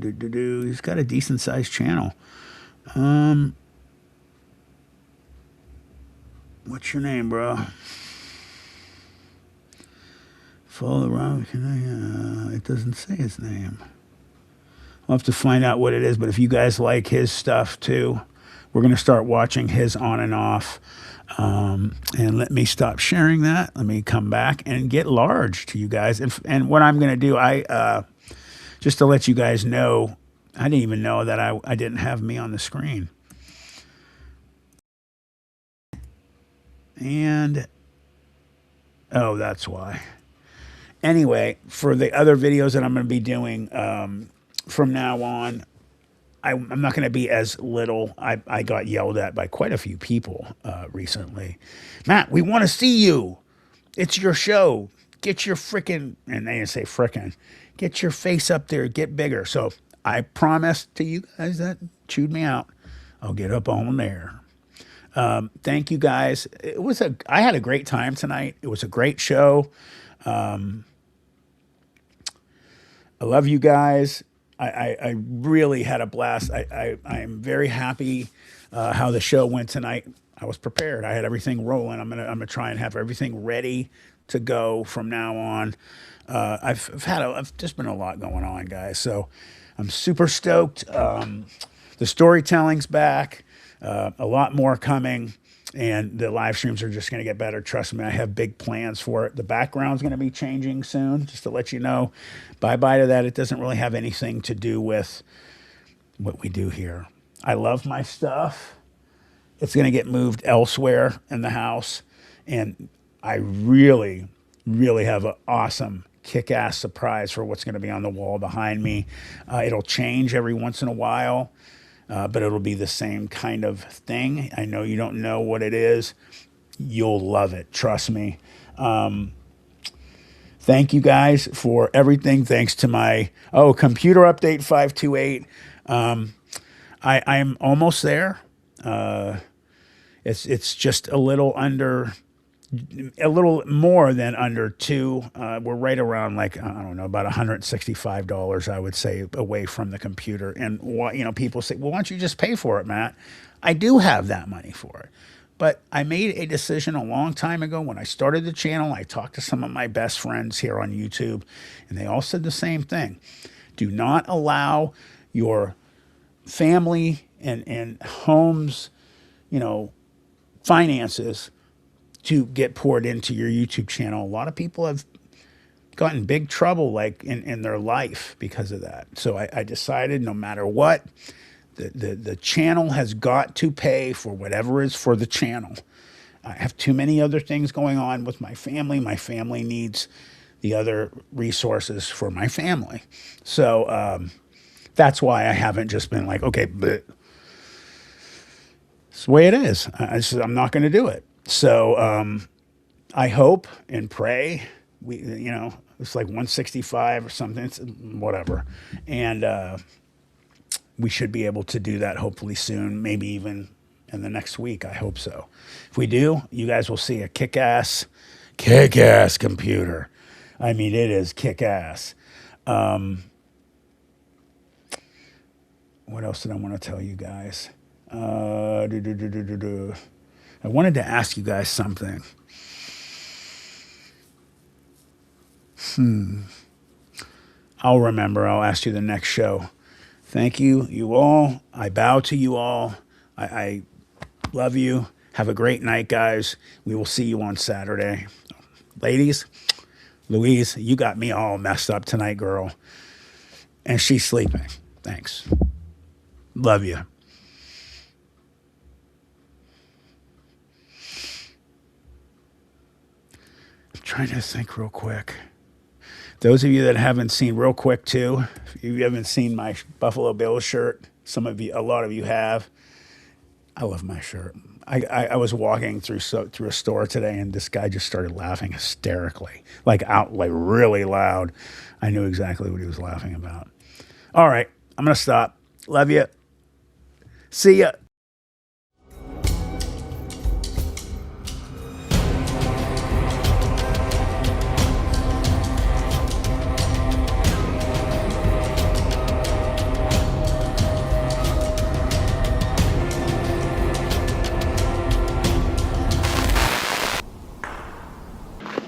Speaker 1: He's got a decent sized channel. What's your name, bro? Follow around. It doesn't say his name. I'll have to find out what it is. But if you guys like his stuff too, we're going to start watching his on and off. And let me stop sharing that. Let me come back and get large to you guys. And what I'm going to do, just to let you guys know, I didn't even know that I didn't have me on the screen. And, oh, that's why. Anyway, for the other videos that I'm going to be doing from now on, I'm not going to be as little. I got yelled at by quite a few people recently. Matt, we want to see you. It's your show. Get your frickin', and they didn't say frickin', get your face up there, get bigger. So I promised to you guys that chewed me out. I'll get up on there. Thank you guys. I had a great time tonight. It was a great show. I love you guys. I really had a blast. I'm very happy how the show went tonight. I was prepared. I had everything rolling. I'm gonna try and have everything ready to go from now on. I've just been a lot going on, guys. So I'm super stoked. The storytelling's back. A lot more coming, and the live streams are just going to get better. Trust me, I have big plans for it. The background's going to be changing soon, just to let you know. Bye-bye to that. It doesn't really have anything to do with what we do here. I love my stuff. It's going to get moved elsewhere in the house, and I really, really have an awesome kick-ass surprise for what's going to be on the wall behind me. It'll change every once in a while. But it'll be the same kind of thing. I know you don't know what it is. You'll love it. Trust me. Thank you guys for everything. Thanks to my, computer update 528. I'm almost there. It's just a little more than under 2. We're right around about $165, I would say, away from the computer. And people say, well, why don't you just pay for it, Matt? I do have that money for it. But I made a decision a long time ago when I started the channel. I talked to some of my best friends here on YouTube, and they all said the same thing. Do not allow your family and homes, finances to get poured into your YouTube channel. A lot of people have gotten big trouble in their life because of that. So I decided no matter what, the channel has got to pay for whatever is for the channel. I have too many other things going on with my family. My family needs the other resources for my family. So that's why I haven't just been like, okay, but it's the way it is. I'm not going to do it. So I hope and pray it's like 165 or something. It's whatever. And we should be able to do that hopefully soon, maybe even in the next week. I hope so. If we do, you guys will see a kick-ass computer. I mean, it is kick-ass. What else did I want to tell you guys? I wanted to ask you guys something. I'll remember. I'll ask you the next show. Thank you, you all. I bow to you all. I love you. Have a great night, guys. We will see you on Saturday. Ladies, Louise, you got me all messed up tonight, girl. And she's sleeping. Thanks. Love you. I'm trying to think real quick. Those of you that haven't seen, real quick too, if you haven't seen my Buffalo Bills shirt, a lot of you have. I love my shirt. I was walking through a store today, and this guy just started laughing hysterically, like really loud. I knew exactly what he was laughing about. All right, I'm gonna stop. Love you. See ya.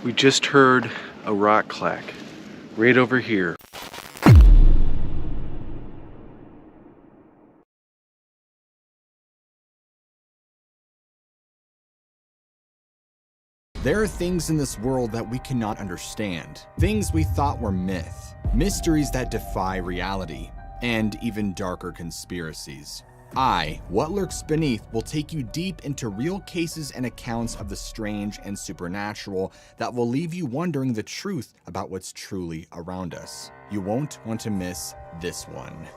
Speaker 12: We just heard a rock clack right over here.
Speaker 13: There are things in this world that we cannot understand. Things we thought were myth. Mysteries that defy reality. And even darker conspiracies. What Lurks Beneath will take you deep into real cases and accounts of the strange and supernatural that will leave you wondering the truth about what's truly around us. You won't want to miss this one.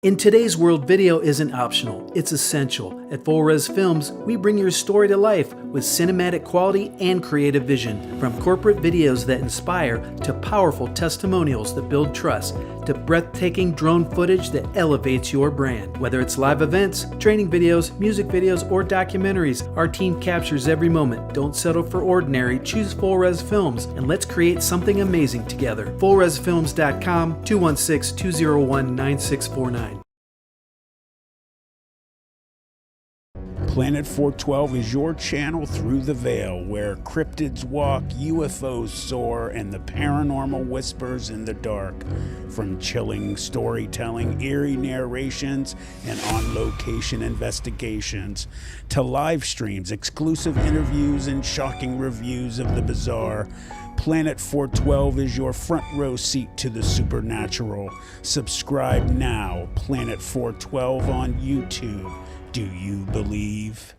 Speaker 14: In today's world, video isn't optional, it's essential. At Full Res Films, we bring your story to life with cinematic quality and creative vision. From corporate videos that inspire, to powerful testimonials that build trust, to breathtaking drone footage that elevates your brand. Whether it's live events, training videos, music videos, or documentaries, our team captures every moment. Don't settle for ordinary, choose Full Res Films, and let's create something amazing together. FullResFilms.com, 216-201-9649.
Speaker 1: Planet 412 is your channel through the veil, where cryptids walk, UFOs soar, and the paranormal whispers in the dark. From chilling storytelling, eerie narrations, and on-location investigations, to live streams, exclusive interviews, and shocking reviews of the bizarre, Planet 412 is your front row seat to the supernatural. Subscribe now, Planet 412 on YouTube. Do you believe?